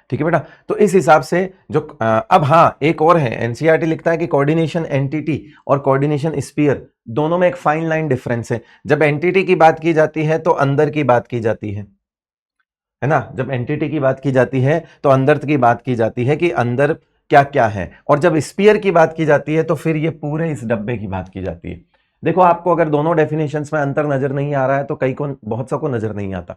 Speaker 1: ठीक है बेटा, तो इस हिसाब से जो अब हाँ एक और है, एनसीईआरटी लिखता है कि कोऑर्डिनेशन एंटिटी और कोऑर्डिनेशन स्फीयर दोनों में एक फाइन लाइन डिफरेंस है। जब एंटिटी की बात की जाती है तो अंदर की बात की जाती है ना, जब एंटिटी की बात की जाती है तो अंदर की बात की जाती है कि अंदर क्या क्या है, और जब स्फीयर की बात की जाती है तो फिर ये पूरे इस डब्बे की बात की जाती है। देखो आपको अगर दोनों डेफिनेशंस में अंतर नजर नहीं आ रहा है तो कई को, बहुत सा को नजर नहीं आता,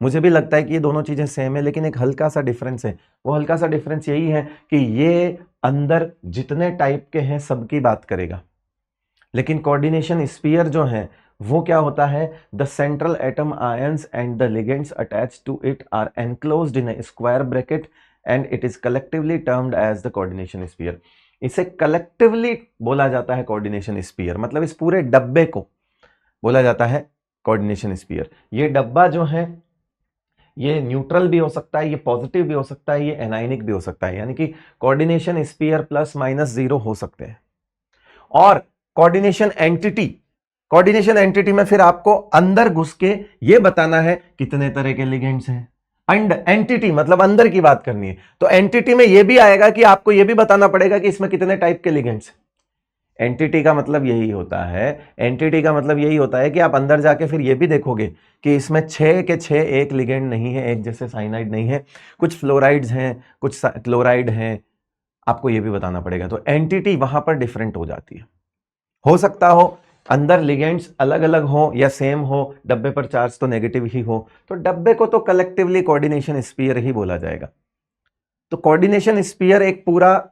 Speaker 1: मुझे भी लगता है कि ये दोनों चीजें सेम है, लेकिन एक हल्का सा डिफरेंस है। वो हल्का सा डिफरेंस यही है कि ये अंदर जितने टाइप के हैं सबकी बात करेगा, लेकिन कोऑर्डिनेशन स्फीयर जो है वो क्या होता है, the central atom ions and the ligands attached to it are enclosed in a square bracket and it is collectively termed as the coordination sphere. इसे कलेक्टिवली बोला जाता है कोऑर्डिनेशन स्फीयर, मतलब इस पूरे डब्बे को बोला जाता है कोऑर्डिनेशन स्फीयर। ये डब्बा जो है ये न्यूट्रल भी हो सकता है, ये पॉजिटिव भी हो सकता है, ये एनाइनिक भी हो सकता है, यानी कि coordination sphere plus minus zero हो सकते हैं। और कोऑर्डिनेशन एंटिटी में फिर आपको अंदर घुस के ये बताना है कितने तरह के लिगेंड्स हैं, एंड एंटिटी मतलब अंदर की बात करनी है, तो एंटिटी में यह भी आएगा कि आपको यह भी बताना पड़ेगा कि इसमें कितने टाइप के लिगेंड्स हैं। एंटिटी का मतलब यही होता है, एंटिटी का मतलब यही होता है कि आप अंदर जाके फिर ये भी देखोगे कि इसमें 6 के 6 एक लिगेंड नहीं है, एक जैसे साइनाइड नहीं है, कुछ फ्लोराइड्स हैं, कुछ क्लोराइड हैं, आपको ये भी बताना पड़ेगा। तो एंटिटी वहां पर डिफरेंट हो जाती है। हो सकता हो अंदर लिगेंड्स अलग अलग हो या सेम हो, डब्बे पर चार्ज तो नेगेटिव ही हो, तो डब्बे को तो कलेक्टिवली कोऑर्डिनेशन स्फीयर ही बोला जाएगा। तो कोऑर्डिनेशन स्फीयर एक पूरा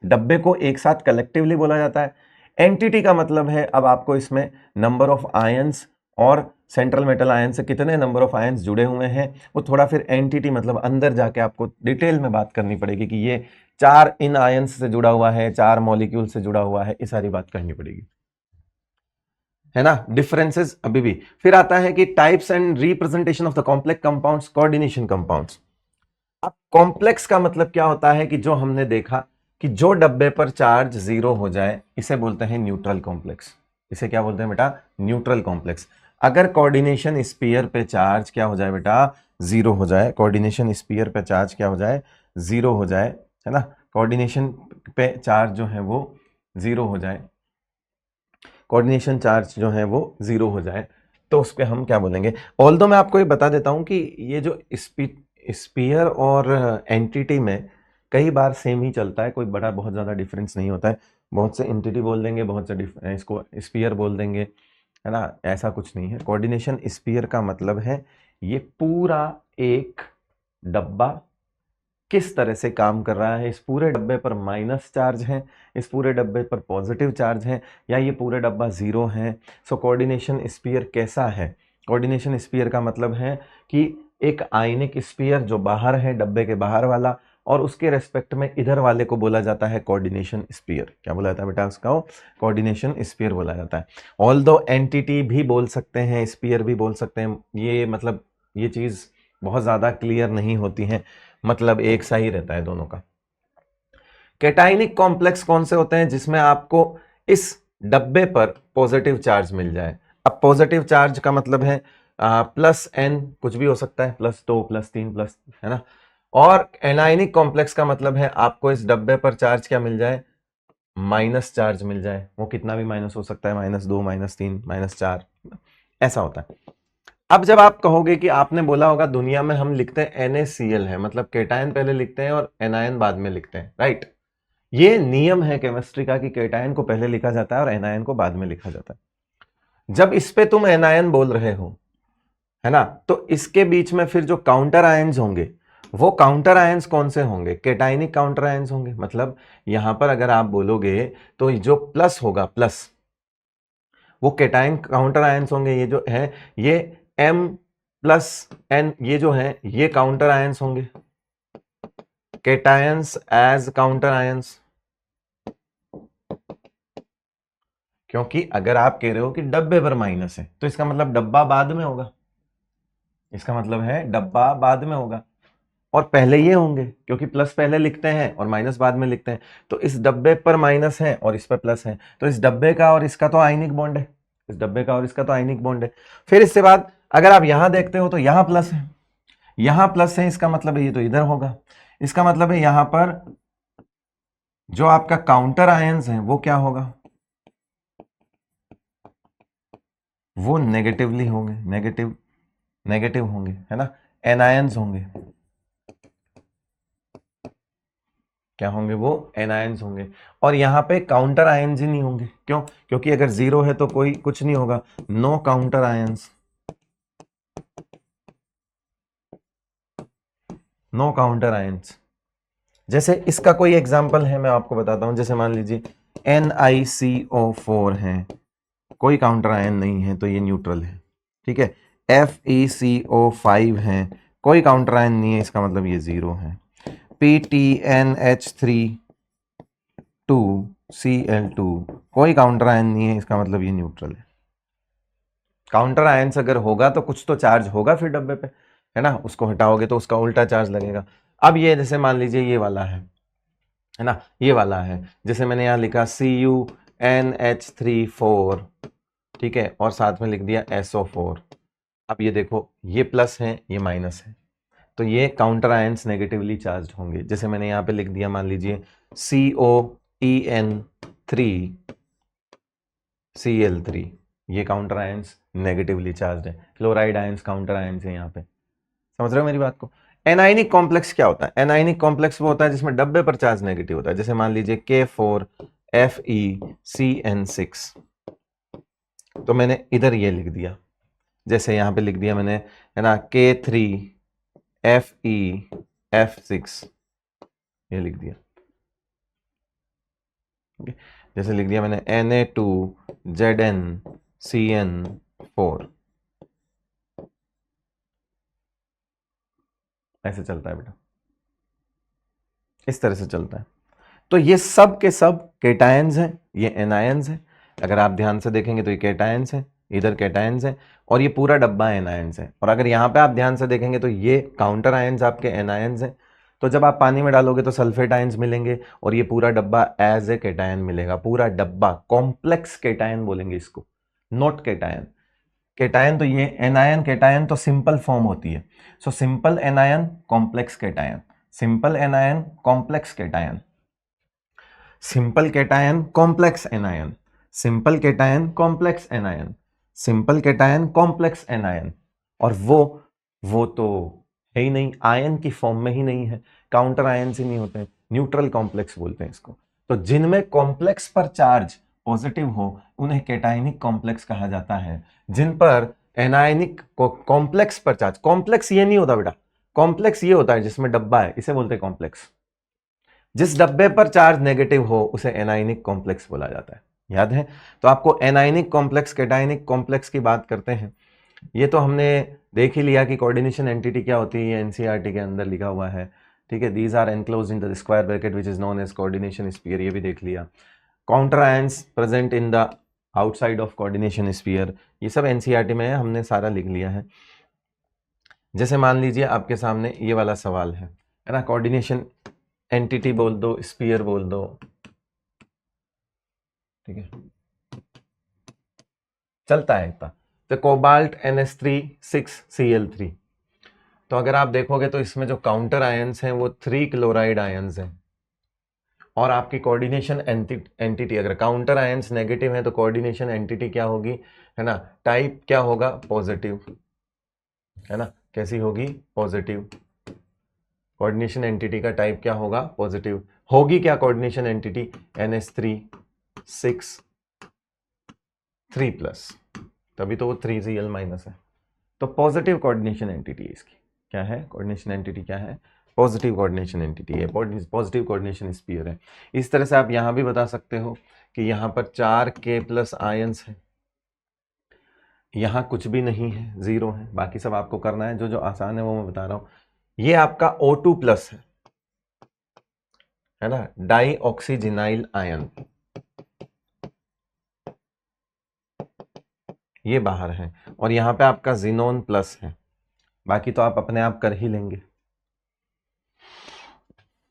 Speaker 1: डब्बे को एक साथ कलेक्टिवली बोला जाता है। एंटिटी का मतलब है अब आपको इसमें नंबर ऑफ आयंस और सेंट्रल मेटल आयन से कितने नंबर ऑफ आयंस जुड़े हुए हैं, वो थोड़ा फिर एंटिटी मतलब अंदर जाके आपको डिटेल में बात करनी पड़ेगी कि ये 4 इन आयंस से जुड़ा हुआ है, 4 मॉलिक्यूल से जुड़ा हुआ है, ये सारी बात करनी पड़ेगी, है ना। डिफरेंसेस अभी भी। फिर आता है कि types and representation of the complex compounds, coordination compounds. अब कॉम्प्लेक्स का मतलब क्या होता है कि जो हमने देखा कि जो डब्बे पर चार्ज जीरो हो जाए इसे बोलते हैं न्यूट्रल कॉम्प्लेक्स। इसे क्या बोलते हैं बेटा, न्यूट्रल कॉम्प्लेक्स। अगर कोऑर्डिनेशन स्फीयर पे चार्ज क्या हो जाए बेटा, जीरो हो जाए, कोऑर्डिनेशन स्फीयर पे चार्ज क्या हो जाए, जीरो हो जाए, है ना, कोऑर्डिनेशन पे चार्ज जो है वो जीरो हो जाए, कोऑर्डिनेशन चार्ज जो है वो जीरो हो जाए, तो उस पर हम क्या बोलेंगे। ऑल्दो मैं आपको ये बता देता हूं कि ये जो स्पीयर और एंटिटी में कई बार सेम ही चलता है, कोई बड़ा बहुत ज़्यादा डिफरेंस नहीं होता है। बहुत से एंटिटी बोल देंगे, बहुत से इसको स्पीयर बोल देंगे, है ना, ऐसा कुछ नहीं है। कोऑर्डिनेशन स्पीयर का मतलब है ये पूरा एक डब्बा किस तरह से काम कर रहा है, इस पूरे डब्बे पर माइनस चार्ज है, इस पूरे डब्बे पर पॉजिटिव चार्ज है, या ये पूरे डब्बा जीरो है। सो कोऑर्डिनेशन स्फीयर कैसा है, कोऑर्डिनेशन स्फीयर का मतलब है कि एक आयनिक स्फीयर जो बाहर है, डब्बे के बाहर वाला, और उसके रेस्पेक्ट में इधर वाले को बोला जाता है कोऑर्डिनेशन स्फीयर। क्या बोला जाता है बेटा उसका, कोऑर्डिनेशन स्फीयर बोला जाता है। ऑल्दो एंटिटी भी बोल सकते हैं, स्फीयर भी बोल सकते हैं, ये मतलब ये चीज बहुत ज्यादा क्लियर नहीं होती है, मतलब एक सा ही रहता है दोनों का। कैटाइनिक कॉम्प्लेक्स कौन से होते हैं, जिसमें आपको इस डब्बे पर पॉजिटिव चार्ज मिल जाए। अब पॉजिटिव चार्ज का मतलब है प्लस एन, कुछ भी हो सकता है, +2 +3 प्लस, है ना। और एनाइनिक कॉम्प्लेक्स का मतलब है आपको इस डब्बे पर चार्ज क्या मिल जाए, माइनस चार्ज मिल जाए, वो कितना भी माइनस हो सकता है, -2 -3 -4, ऐसा होता है। अब जब आप कहोगे कि आपने बोला होगा दुनिया में हम लिखते हैं NaCl है, मतलब केटायन पहले लिखते हैं और एनायन बाद में लिखते हैं, राइट। ये नियम है केमिस्ट्री का कि केटायन को पहले लिखा जाता है और एनायन को बाद में लिखा जाता है। जब इस पे तुम एनायन बोल रहे हो, है ना, तो इसके बीच में फिर जो काउंटर आयन्स होंगे वो काउंटर आयंस कौन से होंगे? केटाइनिक काउंटर आयंस होंगे। मतलब यहां पर अगर आप बोलोगे तो जो प्लस होगा, प्लस, वो केटाइन काउंटर आयंस होंगे। ये जो है ये M प्लस N, ये जो है ये काउंटर आयंस होंगे, केटायंस एज काउंटर आयंस। क्योंकि अगर आप कह रहे हो कि डब्बे पर माइनस है तो इसका मतलब डब्बा बाद में होगा, इसका मतलब है डब्बा बाद में होगा, और पहले ये होंगे क्योंकि प्लस पहले लिखते हैं और माइनस बाद में लिखते हैं। तो इस डब्बे पर माइनस है और इस पर प्लस है, तो इस डब्बे का और इसका तो आयनिक बॉन्ड है, इस डब्बे का और इसका तो आयनिक बॉन्ड है। फिर इसके बाद अगर आप यहां देखते हो तो यहां प्लस है, यहां प्लस है, इसका मतलब है ये तो इधर होगा। इसका मतलब है यहां पर जो आपका काउंटर आयंस है वो क्या होगा? वो नेगेटिवली होंगे, नेगेटिव नेगेटिव होंगे, है ना, एनायंस होंगे। क्या होंगे? वो एनायंस होंगे। और यहां पे काउंटर आयंस ही नहीं होंगे। क्यों? क्योंकि अगर जीरो है तो कोई कुछ नहीं होगा, no counter ions, no counter ions. जैसे इसका कोई एग्जांपल है, मैं आपको बताता हूं। जैसे मान लीजिए NiCO4 है, कोई काउंटर आयन नहीं है तो ये न्यूट्रल है, ठीक है। FeCO5 है, कोई काउंटर आयन नहीं है, इसका मतलब ये जीरो है। PTNH3 2Cl2, कोई काउंटर आयन नहीं है, इसका मतलब ये न्यूट्रल है। काउंटर आयंस अगर होगा तो कुछ तो चार्ज होगा फिर डब्बे पे, है ना, उसको हटाओगे तो उसका उल्टा चार्ज लगेगा। अब ये जैसे मान लीजिए ये वाला है ना, ये वाला है, जैसे मैंने यहां लिखा CuNH3 4, ठीक है, और साथ में लिख दिया SO4। अब ये देखो, ये प्लस है, ये माइनस है, तो ये काउंटर आयंस नेगेटिवली चार्ज होंगे। जैसे मैंने यहां पे लिख दिया, मान लीजिए COEN3Cl3, ये काउंटर आयंस नेगेटिवली चार्ज है। क्लोराइड आयंस काउंटर आयंस है यहाँ पे। समझ रहे हो मेरी बात को? एनाइनिक कॉम्प्लेक्स क्या होता है? एनाइनिक कॉम्प्लेक्स वो होता है जिसमें डब्बे पर चार्ज नेगेटिव होता है। जैसे मान लीजिए K4FeCN6, तो मैंने इधर ये लिख दिया, जैसे यहां पे लिख दिया मैंने, है ना, K3FeF6, ये लिख दिया। जैसे लिख दिया मैंने Na2ZnCN4, ऐसे चलता है बेटा, इस तरह से चलता है। तो ये सब के सब केटायंस हैं, ये एनायंस हैं। अगर आप ध्यान से देखेंगे तो ये केटायंस हैं, इधर केटायंस हैं, और ये पूरा डब्बा एनायंस है। और अगर यहां पे आप ध्यान से देखेंगे तो ये काउंटर आयंस आपके एनायंस हैं। तो जब आप पानी में डालोगे तो सल्फेट आयंस मिलेंगे और ये पूरा डब्बा एज ए केटायन मिलेगा। पूरा डब्बा कॉम्प्लेक्स केटायन बोलेंगे इसको, नॉट केटायन। केटायन तो ये एनायन, केटायन तो सिंपल फॉर्म होती है। So simple anion, complex cation, simple anion, complex cation, simple cation, complex anion, simple cation, complex anion, simple cation, complex anion. और वो तो है ही नहीं, आयन की फॉर्म में ही नहीं है, काउंटर आयन ही नहीं होते हैं, न्यूट्रल कॉम्प्लेक्स बोलते हैं इसको। तो जिनमें कॉम्प्लेक्स पर चार्ज पॉजिटिव हो उन्हें केटायनिक कॉम्प्लेक्स कहा जाता है। जिन पर एनायनिक कॉम्प्लेक्स पर चार्ज, कॉम्प्लेक्स ये नहीं होता बेटा, कॉम्प्लेक्स ये होता है जिसमें डब्बा है, इसे बोलते हैं कॉम्प्लेक्स। जिस डब्बे पर चार्ज नेगेटिव हो उसे एनायनिक कॉम्प्लेक्स बोला जाता है। याद है? तो आपको एनायनिक कॉम्प्लेक्स, केटायनिक कॉम्प्लेक्स की बात करते हैं। ये तो हमने देख ही लिया कि कोऑर्डिनेशन एंटिटी क्या होती है, ये एनसीईआरटी के अंदर लिखा हुआ है, ठीक है। These are enclosed in the square bracket which is known as coordination sphere, ये भी देख लिया। Counter ions present in the outside of coordination sphere, ये सब एनसीईआरटी में है, हमने सारा लिख लिया है। जैसे मान लीजिए आपके सामने ये वाला सवाल है ना, कोऑर्डिनेशन एंटिटी बोल दो, स्फीयर बोल दो, ठीक है, चलता है इतना। तो कोबाल्ट NH3 6Cl3, तो अगर आप देखोगे तो इसमें जो काउंटर आयंस हैं वो 3 क्लोराइड आयंस हैं। और आपकी कोऑर्डिनेशन एंटिटी, अगर काउंटर आयंस नेगेटिव है तो कोऑर्डिनेशन एंटिटी क्या होगी, है ना, टाइप क्या होगा, पॉजिटिव, है ना, कैसी होगी, पॉजिटिव। कोऑर्डिनेशन एंटिटी का टाइप क्या होगा, पॉजिटिव होगी। क्या कोऑर्डिनेशन एंटिटी, NH3 6 3+, तभी तो वो 3Cl- है। तो पॉजिटिव कोऑर्डिनेशन एंटिटी है इसकी। क्या है कोऑर्डिनेशन एंटिटी, क्या है, पॉजिटिव कोऑर्डिनेशन एंटिटी है, पॉजिटिव कोऑर्डिनेशन स्फीयर है। इस तरह से आप यहां भी बता सकते हो कि यहां पर 4K+ आयंस है, यहां कुछ भी नहीं है, 0 है, बाकी सब आपको करना है, जो जो आसान है वो मैं बता रहा हूं। ये आपका O2+ है ना, डाई ऑक्सीजिनाइल आयन, ये बाहर है, और यहां पे आपका जिनोन प्लस है, बाकी तो आप अपने आप कर ही लेंगे।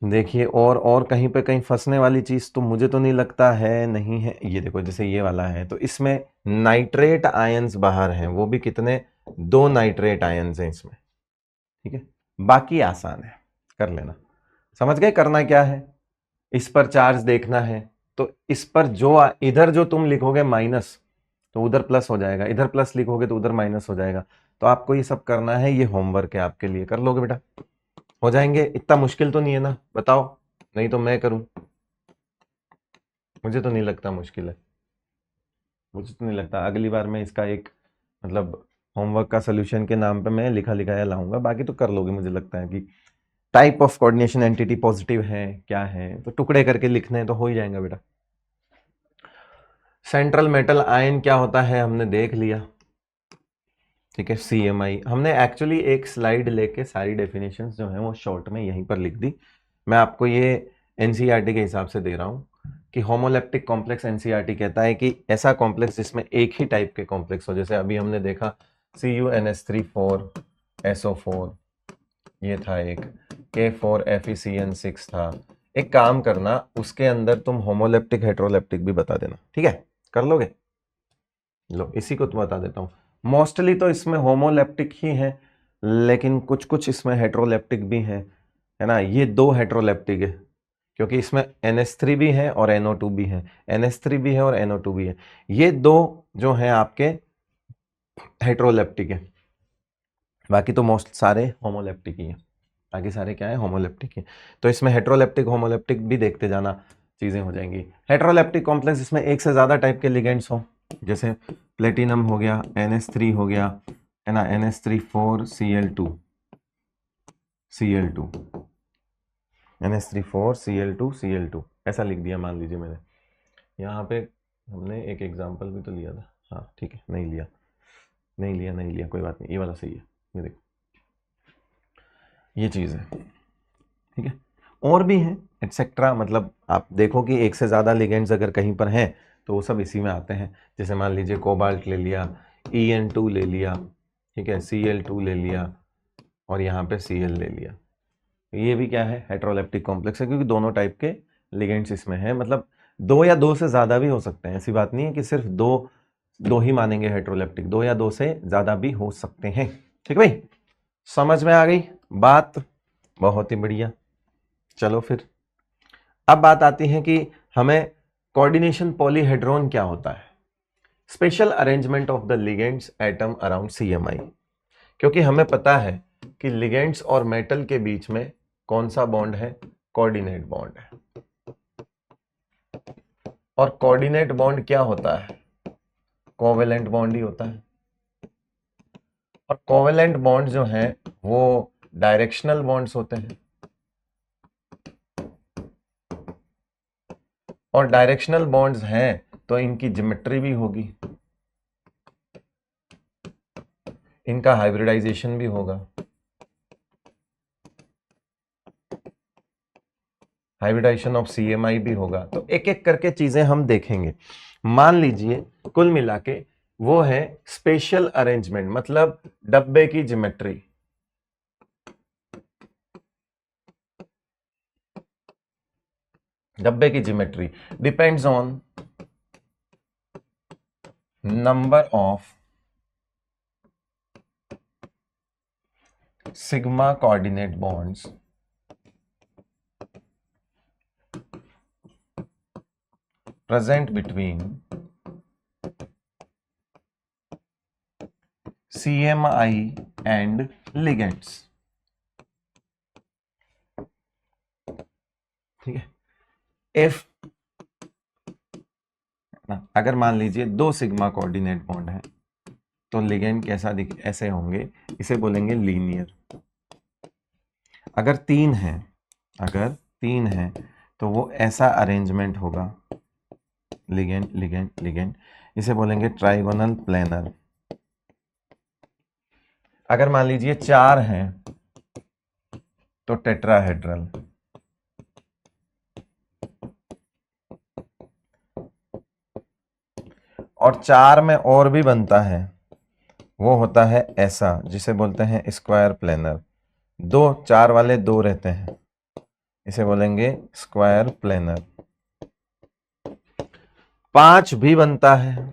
Speaker 1: देखिए और कहीं पे कहीं फंसने वाली चीज तो मुझे तो नहीं लगता है, नहीं है। ये देखो जैसे ये वाला है तो इसमें नाइट्रेट आयंस बाहर हैं, वो भी कितने, 2 नाइट्रेट आयंस हैं इसमें, ठीक है। बाकी आसान है, कर लेना। समझ गए करना क्या है, इस पर चार्ज देखना है, तो इस पर जो इधर जो तुम लिखोगे माइनस तो उधर प्लस हो जाएगा, इधर प्लस लिखोगे तो उधर माइनस हो जाएगा। तो आपको ये सब करना है, ये होमवर्क है आपके लिए, कर लोगे बेटा, हो जाएंगे। इतना मुश्किल तो नहीं है ना, बताओ, नहीं तो मैं करूं, मुझे तो नहीं लगता मुश्किल है, मुझे तो नहीं लगता। अगली बार मैं इसका एक मतलब होमवर्क का सोल्यूशन के नाम पे मैं लिखा लिखाया लाऊंगा, बाकी तो कर लोगे। मुझे लगता है कि type of coordination entity positive है क्या है, तो टुकड़े करके लिखने हैं तो हो ही जाएगा बेटा। सेंट्रल मेटल आयन क्या होता है हमने देख लिया, ठीक है। CMI हमने एक्चुअली एक स्लाइड लेके सारी डेफिनेशंस जो हैं वो शॉर्ट में यहीं पर लिख दी। मैं आपको ये NCERT के हिसाब से दे रहा हूँ कि होमोलेप्टिक कॉम्प्लेक्स, NCERT कहता है कि ऐसा कॉम्प्लेक्स जिसमें एक ही टाइप के कॉम्प्लेक्स हो, जैसे अभी हमने देखा CuNH3,4SO4, ये था एक, K4FeCN6 था। एक काम करना, उसके अंदर तुम होमोलेप्टिक हेट्रोलेप्टिक भी बता देना, ठीक है, कर लोगे। लो इसी को तो बता देता हूँ, मोस्टली तो इसमें होमोलेप्टिक ही है, लेकिन कुछ कुछ इसमें हेट्रोलेप्टिक भी है ना। ये 2 हेट्रोलेप्टिक है, क्योंकि इसमें NH3 भी है और NO2 भी है, NH3 भी है और NO2 भी है। ये 2 जो हैं आपके हेट्रोलेप्टिक है, बाकी तो मोस्ट सारे होमोलेप्टिक ही है, बाकी सारे क्या है, होमोलेप्टिक है। तो इसमें हेट्रोलेप्टिक होमोलेप्टिक भी देखते जाना, चीजें हो जाएंगी। हेट्रोलेप्टिक कॉम्प्लेक्स इसमें एक से ज्यादा टाइप के लिगेंड्स हो, जैसे प्लेटिनम हो गया, NH3 हो गया, है ना, NH3,4Cl2, Cl2, NH3,4Cl2, ऐसा लिख दिया मान लीजिए मैंने। यहाँ पे हमने एक एग्जाम्पल भी तो लिया था, हाँ ठीक है, नहीं लिया, कोई बात नहीं, ये वाला सही है, ये देखो, ये चीज़ है, ठीक है। और भी हैं एटसेट्रा, मतलब आप देखो कि एक से ज़्यादा लिगेंड्स अगर कहीं पर हैं तो वो सब इसी में आते हैं। जैसे मान लीजिए कोबाल्ट ले लिया, En2 ले लिया, ठीक है, Cl2 ले लिया, और यहाँ पे Cl ले लिया, ये भी क्या है, हेट्रोलेप्टिक कॉम्प्लेक्स है, क्योंकि दोनों टाइप के लिगेंड्स इसमें हैं। मतलब 2 या 2 से ज़्यादा भी हो सकते हैं, ऐसी बात नहीं है कि सिर्फ दो ही मानेंगे हेट्रोलेप्टिक, 2 या 2 से ज़्यादा भी हो सकते हैं, ठीक भाई, समझ में आ गई बात, बहुत ही बढ़िया। चलो फिर अब बात आती है कि हमें कोऑर्डिनेशन पॉलीहेड्रॉन क्या होता है, special arrangement of the ligands atom around CMI। क्योंकि हमें पता है कि लिगेंड्स और मेटल के बीच में कौन सा बॉन्ड है, कोऑर्डिनेट बॉन्ड है। और कोऑर्डिनेट बॉन्ड क्या होता है, कोवेलेंट बॉन्ड ही होता है। और कोवेलेंट बॉन्ड जो हैं वो डायरेक्शनल बॉन्ड्स होते हैं, और डायरेक्शनल बॉन्ड्स हैं तो इनकी ज्योमेट्री भी होगी, इनका हाइब्रिडाइजेशन भी होगा, हाइब्रिडाइजेशन ऑफ CMI भी होगा। तो एक एक करके चीजें हम देखेंगे। मान लीजिए कुल मिला के वो है स्पेशल अरेंजमेंट, मतलब डब्बे की ज्योमेट्री, डब्बे की geometry depends on number of sigma coordinate bonds present between CMI and ligands, ठीक है। इफ अगर मान लीजिए 2 सिग्मा कोऑर्डिनेट बॉन्ड है तो लिगेंड कैसा दिख, ऐसे होंगे, इसे बोलेंगे लीनियर। अगर 3 है, अगर 3 है तो वो ऐसा अरेंजमेंट होगा, लिगेंड लिगेंड लिगेंड, इसे बोलेंगे ट्राइगोनल प्लेनर। अगर मान लीजिए 4 हैं तो टेट्राहेड्रल। और 4 में और भी बनता है, वो होता है ऐसा, जिसे बोलते हैं स्क्वायर प्लेनर। 4 वाले 2 रहते हैं, इसे बोलेंगे स्क्वायर प्लेनर। 5 भी बनता है,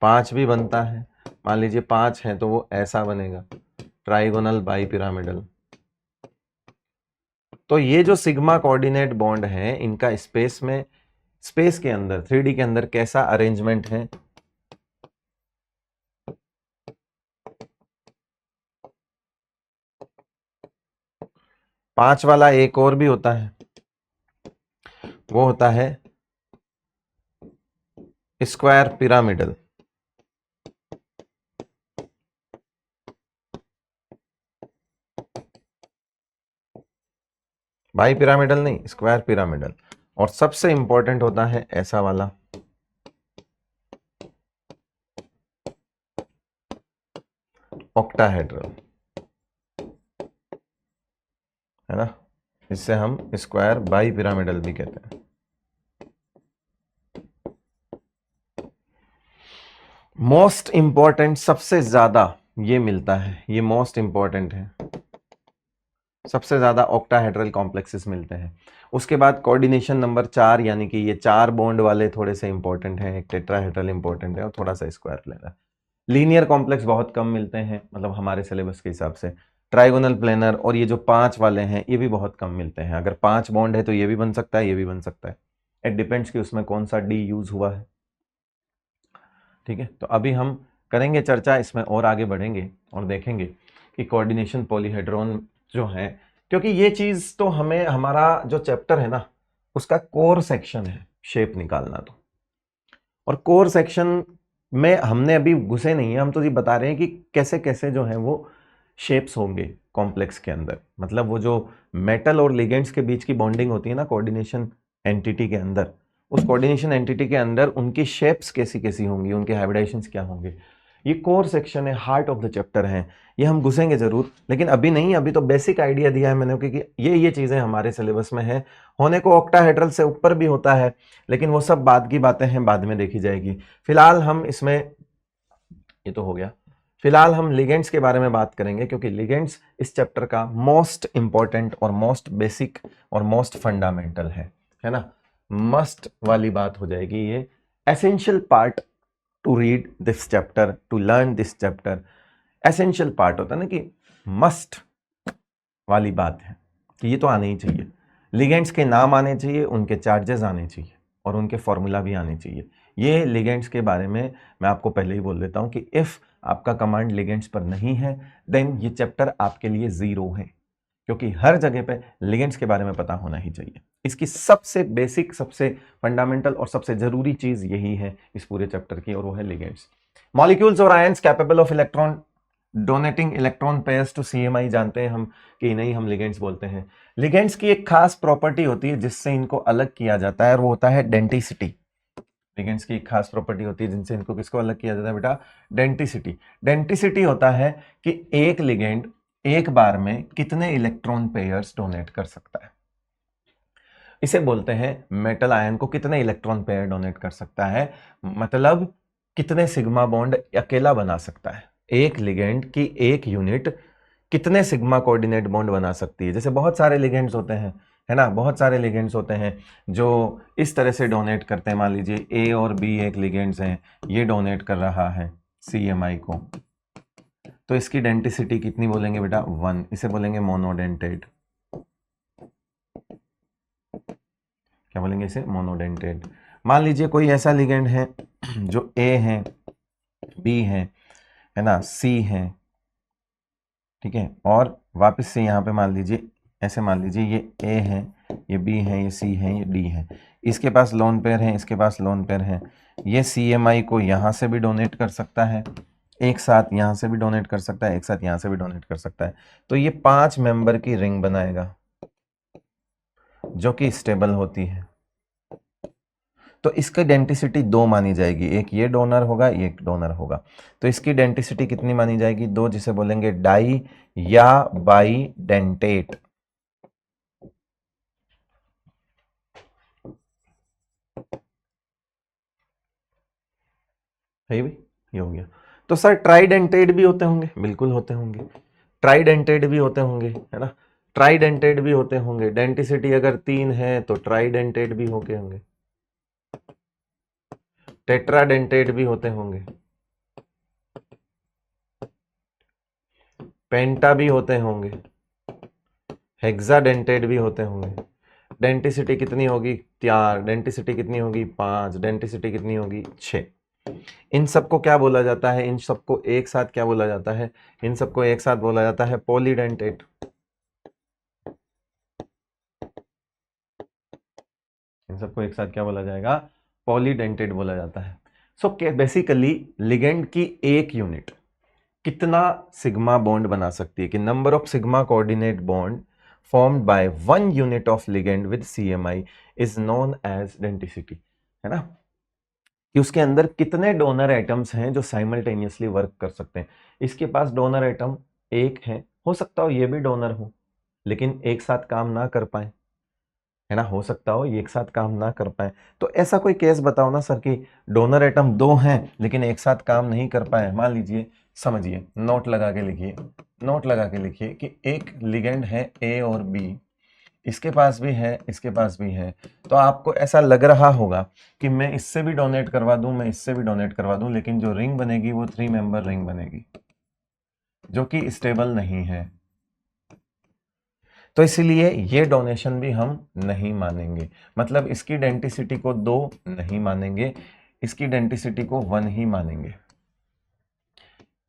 Speaker 1: 5 भी बनता है। मान लीजिए 5 है तो वो ऐसा बनेगा, ट्राइगोनल बाई पिरामिडल। तो ये जो सिग्मा कोऑर्डिनेट बॉन्ड है, इनका स्पेस के अंदर 3D के अंदर कैसा अरेंजमेंट है? पांच वाला एक और भी होता है, वो होता है स्क्वायर पिरामिडल। बाई पिरामिडल नहीं, स्क्वायर पिरामिडल। और सबसे इंपॉर्टेंट होता है ऐसा वाला, ऑक्टाहेड्रल, है ना। इससे हम स्क्वायर बाई पिरामिडल भी कहते हैं। मोस्ट इंपॉर्टेंट, सबसे ज्यादा ये मिलता है, ये मोस्ट इंपॉर्टेंट है, सबसे ज्यादा ऑक्टाहेड्रल कॉम्प्लेक्सेस मिलते हैं। उसके बाद कोऑर्डिनेशन नंबर 4, यानी कि ये 4 बॉन्ड वाले थोड़े से इंपॉर्टेंट हैं, एक टेट्राहेड्रल इंपॉर्टेंट है और थोड़ा सा स्क्वायर प्लेनर। लीनियर कॉम्प्लेक्स बहुत कम मिलते हैं, मतलब हमारे सिलेबस के हिसाब से। ट्राइगोनल प्लेनर और ये जो 5 वाले हैं ये भी बहुत कम मिलते हैं। अगर 5 बॉन्ड है तो ये भी बन सकता है, ये भी बन सकता है, इट डिपेंड्स कि उसमें कौन सा डी यूज हुआ है। ठीक है, तो अभी हम करेंगे चर्चा इसमें और आगे बढ़ेंगे और देखेंगे कि कोऑर्डिनेशन पॉलीहेड्रॉन जो है, क्योंकि ये चीज तो हमें, हमारा जो चैप्टर है ना उसका कोर सेक्शन है शेप निकालना। तो और कोर सेक्शन में हमने अभी घुसे नहीं है, हम तो ये बता रहे हैं कि कैसे कैसे जो है वो शेप्स होंगे कॉम्प्लेक्स के अंदर। मतलब वो जो मेटल और लिगेंड्स के बीच की बॉन्डिंग होती है ना कोऑर्डिनेशन एंटिटी के अंदर, उस कोऑर्डिनेशन एंटिटी के अंदर उनकी शेप्स कैसी कैसी होंगी, उनके हाइब्रिडाइजेशंस क्या होंगे, ये कोर सेक्शन है, हार्ट ऑफ द चैप्टर है। ये हम घुसेंगे जरूर, लेकिन अभी नहीं, अभी तो बेसिक आइडिया दिया है मैंने, क्योंकि ये चीजें हमारे सिलेबस में है। होने को ऑक्टाहेड्रल से ऊपर भी होता है, लेकिन वो सब बाद की बातें हैं, बाद में देखी जाएगी। फिलहाल हम इसमें, ये तो हो गया, फिलहाल हम लिगेंड्स के बारे में बात करेंगे, क्योंकि लिगेंड्स इस चैप्टर का मोस्ट इंपॉर्टेंट और मोस्ट बेसिक और मोस्ट फंडामेंटल है ना। मस्ट वाली बात हो जाएगी, ये essential part to read this chapter, to learn this chapter. Essential part होता है ना, कि मस्ट वाली बात है कि ये तो आने ही चाहिए। लिगेंड्स के नाम आने चाहिए, उनके चार्जेस आने चाहिए और उनके फॉर्मूला भी आने चाहिए। ये लिगेंड्स के बारे में मैं आपको पहले ही बोल देता हूं कि इफ आपका कमांड लिगेंड्स पर नहीं है देन ये चैप्टर आपके लिए 0 है, क्योंकि हर जगह पे लिगेंड्स के बारे में पता होना ही चाहिए। इसकी सबसे बेसिक, सबसे फंडामेंटल और सबसे जरूरी चीज यही है इस पूरे चैप्टर की, और वो है लिगेंड्स। मॉलिक्यूल्स और ions capable of electron donating electron pairs to CMI जानते हैं हम कि नहीं, हम लिगेंड्स बोलते हैं। लिगेंड्स की एक खास प्रॉपर्टी होती है जिससे इनको अलग किया जाता है, और वो होता है डेंटिसिटी। लिगेंड्स की एक खास प्रॉपर्टी होती है जिनसे इनको किसको अलग किया जाता है बेटा? डेंटिसिटी। डेंटिसिटी होता है कि एक लिगेंड एक बार में कितने इलेक्ट्रॉन पेयर्स डोनेट कर सकता है। इसे बोलते हैं मेटल आयन को कितने इलेक्ट्रॉन पेयर डोनेट कर सकता है, मतलब कितने सिग्मा बॉन्ड अकेला बना सकता है। एक लिगेंड की एक यूनिट कितने सिग्मा कोऑर्डिनेट बॉन्ड बना सकती है। जैसे बहुत सारे लिगेंड्स होते हैं, है ना, बहुत सारे लिगेंड्स होते हैं जो इस तरह से डोनेट करते हैं। मान लीजिए A और B एक लिगेंड्स हैं, ये डोनेट कर रहा है CMI को, तो इसकी डेंटिसिटी कितनी बोलेंगे बेटा? 1। इसे बोलेंगे मोनोडेंटेट। क्या बोलेंगे इसे? मोनोडेंटेट। मान लीजिए कोई ऐसा लिगेंड है जो A है, B है ना, C है, ठीक है, और वापस से यहाँ पे मान लीजिए, ऐसे मान लीजिए ये A है, ये B है, ये C है, ये D है। इसके पास लोन पेयर है, इसके पास लोन पेयर है। ये CMI को यहाँ से भी डोनेट कर सकता है एक साथ यहां से भी डोनेट कर सकता है, एक साथ यहां से भी डोनेट कर सकता है। तो ये 5 मेंबर की रिंग बनाएगा जो कि स्टेबल होती है। तो इसकी डेंसिटी 2 मानी जाएगी, एक ये डोनर होगा, एक डोनर होगा। तो इसकी डेंसिटी कितनी मानी जाएगी? 2, जिसे बोलेंगे डाई या बाई डेंटेट। है भाई, ये हो गया। तो सर ट्राइडेंटेड भी होते होंगे? बिल्कुल होते होंगे, ट्राइडेंटेड भी होते होंगे, है ना, ट्राइडेंटेड भी होते होंगे। डेंसिटी अगर 3 है तो ट्राइडेंटेड भी होके होंगे, टेट्राडेंटेड भी होते होंगे, पेंटा भी होते होंगे, हेक्साडेंटेड भी होते होंगे। डेंसिटी कितनी होगी? 4। डेंसिटी कितनी होगी? 5। डेंसिटी कितनी होगी? 6। इन सबको क्या बोला जाता है? इन सबको एक साथ क्या बोला जाता है? इन सबको एक साथ बोला जाता है पॉलीडेंटेट। इन सबको एक साथ क्या बोला जाएगा? पॉलीडेंटेट बोला जाता है। सो बेसिकली लिगेंड की एक यूनिट कितना सिग्मा बॉन्ड बना सकती है, कि number of sigma coordinate bond formed by 1 unit of ligand with CMI is known as denticity, है ना, कि उसके अंदर कितने डोनर एटम्स हैं जो साइमल्टेनियसली वर्क कर सकते हैं। इसके पास डोनर एटम एक है, हो सकता हो ये भी डोनर हो लेकिन एक साथ काम ना कर पाए, है ना, हो सकता हो ये एक साथ काम ना कर पाए। तो ऐसा कोई केस बताओ ना सर कि डोनर एटम 2 हैं लेकिन एक साथ काम नहीं कर पाए। मान लीजिए, समझिए, नोट लगा के लिखिए, नोट लगा के लिखिए कि एक लिगेंड है A और B, इसके पास भी है, इसके पास भी है। तो आपको ऐसा लग रहा होगा कि मैं इससे भी डोनेट करवा दूं, मैं इससे भी डोनेट करवा दूं, लेकिन जो रिंग बनेगी वो 3 मेंबर रिंग बनेगी जो कि स्टेबल नहीं है। तो इसीलिए ये डोनेशन भी हम नहीं मानेंगे, मतलब इसकी डेंसिटी को 2 नहीं मानेंगे, इसकी डेंसिटी को 1 ही मानेंगे।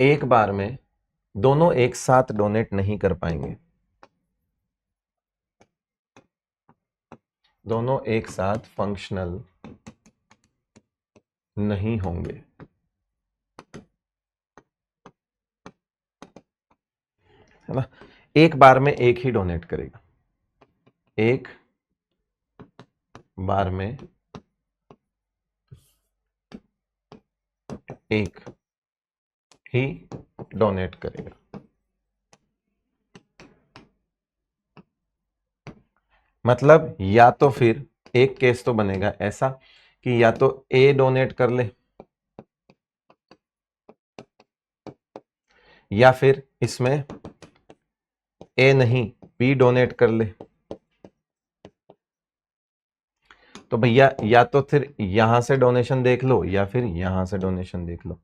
Speaker 1: एक बार में दोनों एक साथ डोनेट नहीं कर पाएंगे, दोनों एक साथ फंक्शनल नहीं होंगे, है ना। एक बार में एक ही डोनेट करेगा, एक बार में एक ही डोनेट करेगा। मतलब या तो फिर एक केस तो बनेगा ऐसा कि या तो ए डोनेट कर ले या फिर इसमें ए नहीं बी डोनेट कर ले। तो भैया या तो फिर यहां से डोनेशन देख लो या फिर यहां से डोनेशन देख लो,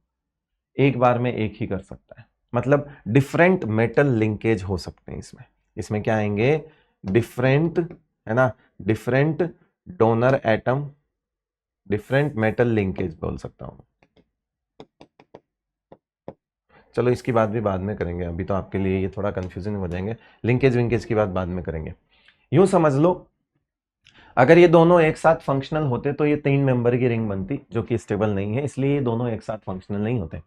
Speaker 1: एक बार में एक ही कर सकता है। मतलब डिफरेंट मेटल लिंकेज हो सकते हैं इसमें, इसमें क्या आएंगे? डिफरेंट, है ना, different donor atom, different metal linkage बोल सकता हूं। चलो इसकी बात भी बाद में करेंगे, अभी तो आपके लिए ये थोड़ा कंफ्यूजन हो जाएंगे। लिंकेज विंकेज की बात बाद में करेंगे। यूं समझ लो, अगर ये दोनों एक साथ फंक्शनल होते तो ये 3 मेंबर की रिंग बनती जो कि स्टेबल नहीं है, इसलिए ये दोनों एक साथ फंक्शनल नहीं होते।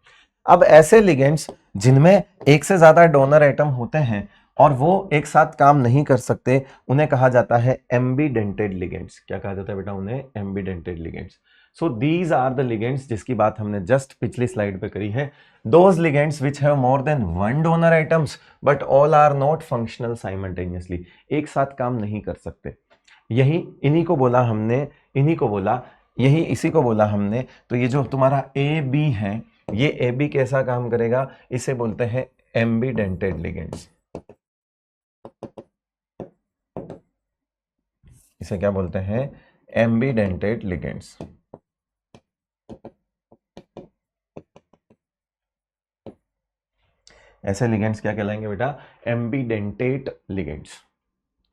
Speaker 1: अब ऐसे लिगेंड्स जिनमें एक से ज्यादा डोनर एटम होते हैं और वो एक साथ काम नहीं कर सकते, उन्हें कहा जाता है एम्बीडेंटेड लिगेंड्स। क्या कहा जाता है बेटा? उन्हें ambidentate ligands. So these are the ligands जिसकी बात हमने जस्ट पिछली स्लाइड पे करी है। Those ligands which have more than 1 donor atoms but all are not functional simultaneously, एक साथ काम नहीं कर सकते। यही इन्हीं को बोला हमने, इन्हीं को बोला, यही इसी को बोला हमने। तो ये जो तुम्हारा ए बी है, ये ए बी कैसा काम करेगा? इसे बोलते हैं एम्बीडेंटेड लिगेंड्स। इसे क्या बोलते हैं? एम्बीडेंटेड लिगेंड्स। ऐसे लिगेंड्स क्या कहलाएंगे बेटा? एम्बीडेंटेड लिगेंड्स।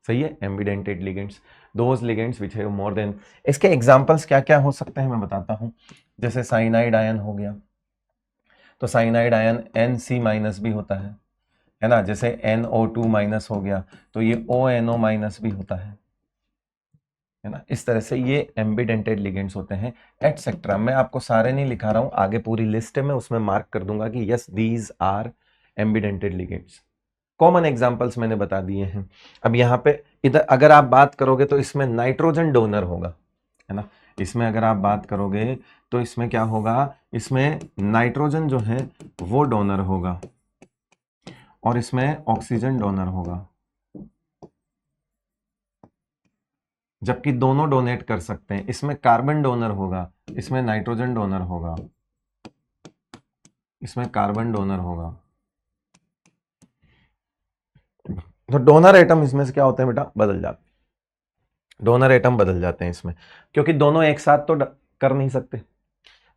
Speaker 1: सही है, एम्बीडेंटेड ligands, those ligands which have more then. इसके एग्जांपल्स क्या क्या हो सकते हैं मैं बताता हूं। जैसे साइनाइड आयन हो गया, तो साइनाइड आयन NC माइनस भी होता है ना। जैसे NO2 माइनस हो गया तो ये ONO माइनस भी होता है। है ना। इस तरह से ये एम्बिडेंटेड लिगेंड्स होते हैं एटसेट्रा। मैं आपको सारे नहीं लिखा रहा हूं, आगे पूरी लिस्ट है, मैं उसमें मार्क कर दूंगा कि yes these are ambidentate ligands. Common examples मैंने बता दिए हैं। अब यहां पे इधर अगर आप बात करोगे तो इसमें नाइट्रोजन डोनर होगा, है ना। इसमें अगर आप बात करोगे तो इसमें क्या होगा, इसमें नाइट्रोजन जो है वो डोनर होगा और इसमें ऑक्सीजन डोनर होगा, जबकि दोनों डोनेट कर सकते हैं। इसमें कार्बन डोनर होगा, इसमें नाइट्रोजन डोनर होगा, इसमें कार्बन डोनर होगा। तो डोनर एटम इसमें से क्या होते हैं बेटा, बदल जाते हैं। डोनर एटम बदल जाते हैं इसमें, क्योंकि दोनों एक साथ तो कर नहीं सकते,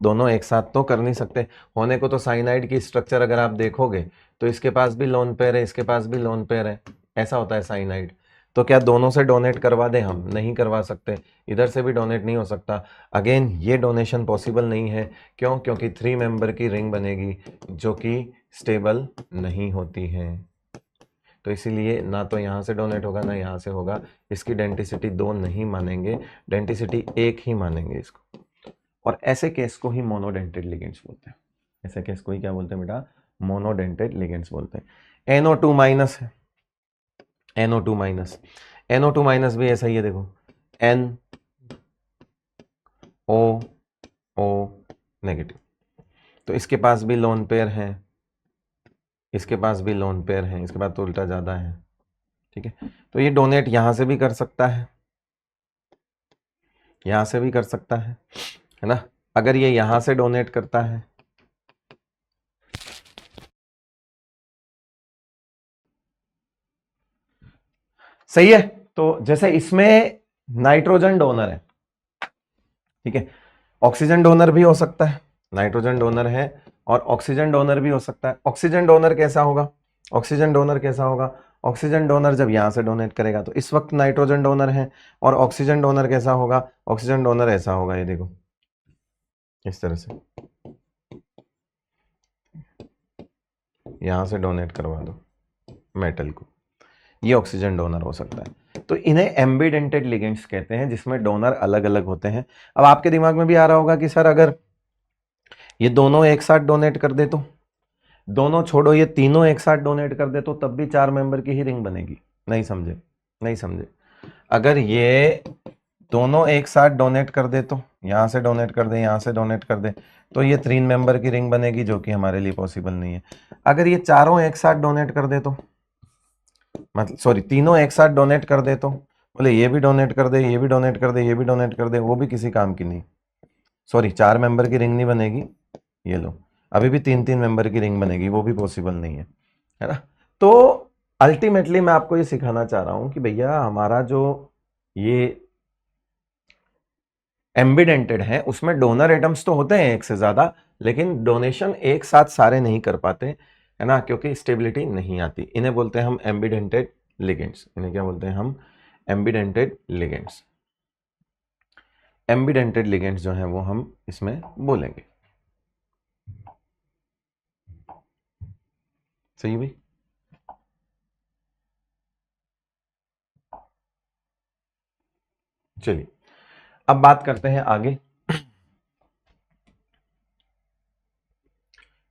Speaker 1: दोनों एक साथ तो कर नहीं सकते। होने को तो साइनाइड की स्ट्रक्चर अगर आप देखोगे तो इसके पास भी लोन पेयर है, इसके पास भी लोन पेयर है, ऐसा होता है साइनाइड। तो क्या दोनों से डोनेट करवा दें हम, नहीं करवा सकते। इधर से भी डोनेट नहीं हो सकता। अगेन ये डोनेशन पॉसिबल नहीं है, क्यों, क्योंकि 3 मेंबर की रिंग बनेगी जो कि स्टेबल नहीं होती है। तो इसीलिए ना तो यहां से डोनेट होगा ना यहां से होगा। इसकी डेंटिसिटी 2 नहीं मानेंगे, डेंटिसिटी 1 ही मानेंगे इसको। और ऐसे केस को ही मोनोडेंटेड लिगेंड्स बोलते हैं। ऐसे केस को ही क्या बोलते हैं बेटा, मोनोडेंटेड लिगेंड्स बोलते हैं। NO2 माइनस है, NO2 माइनस, NO2 माइनस भी ऐसा ही है, देखो NO नेगेटिव। तो इसके पास भी लोन पेयर है, इसके पास भी लोन पेयर है, इसके बाद तो उल्टा ज्यादा है, ठीक है। तो ये डोनेट यहां से भी कर सकता है, यहां से भी कर सकता है ना। अगर ये यहां से डोनेट करता है, सही है। तो जैसे इसमें नाइट्रोजन डोनर है, ठीक है, ऑक्सीजन डोनर भी हो सकता है, नाइट्रोजन डोनर है और ऑक्सीजन डोनर भी हो सकता है। ऑक्सीजन डोनर कैसा होगा, ऑक्सीजन डोनर कैसा होगा, ऑक्सीजन डोनर जब यहां से डोनेट करेगा तो इस वक्त नाइट्रोजन डोनर है। और ऑक्सीजन डोनर कैसा होगा, ऑक्सीजन डोनर ऐसा होगा, ये देखो इस तरह से, यहां से डोनेट करवा दो मेटल को, ये ऑक्सीजन डोनर हो सकता है। तो इन्हें एम्बिडेंटेड लिगेंड्स कहते हैं, जिसमें डोनर अलग अलग होते हैं। अब आपके दिमाग में भी आ रहा होगा कि सर अगर ये दोनों एक साथ डोनेट कर दे तो, दोनों छोड़ो ये तीनों एक साथ डोनेट कर दे तो तब भी 4 मेंबर की ही रिंग बनेगी। नहीं समझे, नहीं समझे। अगर ये दोनों एक साथ डोनेट कर दे तो, यहां से डोनेट कर दे, यहां से डोनेट कर दे, तो ये 3 मेंबर की रिंग बनेगी, जो कि हमारे लिए पॉसिबल नहीं है। अगर ये चारों एक साथ डोनेट कर दे तो, मतलब सॉरी तीनों एक साथ डोनेट कर दे तो, बोले ये भी डोनेट कर दे, ये भी डोनेट कर दे, ये भी डोनेट कर दे, वो भी किसी काम की नहीं। सॉरी 4 मेंबर की रिंग नहीं बनेगी, ये लो, अभी भी 3-3 मेंबर की रिंग बनेगी, वो भी पॉसिबल नहीं है ना। तो अल्टीमेटली मैं आपको ये सिखाना चाह रहा हूं कि भैया हमारा जो ये एम्बिडेंटेड है उसमें डोनर एटम्स तो होते हैं एक से ज्यादा, लेकिन डोनेशन एक साथ सारे नहीं कर पाते, है ना, क्योंकि स्टेबिलिटी नहीं आती। इन्हें बोलते हैं हम एम्बिडेंटेड लिगेंड्स। इन्हें क्या बोलते हैं हम, एम्बिडेंटेड लिगेंड्स। एम्बिडेंटेड लिगेंड्स जो हैं वो हम इसमें बोलेंगे। सही भाई। चलिए अब बात करते हैं आगे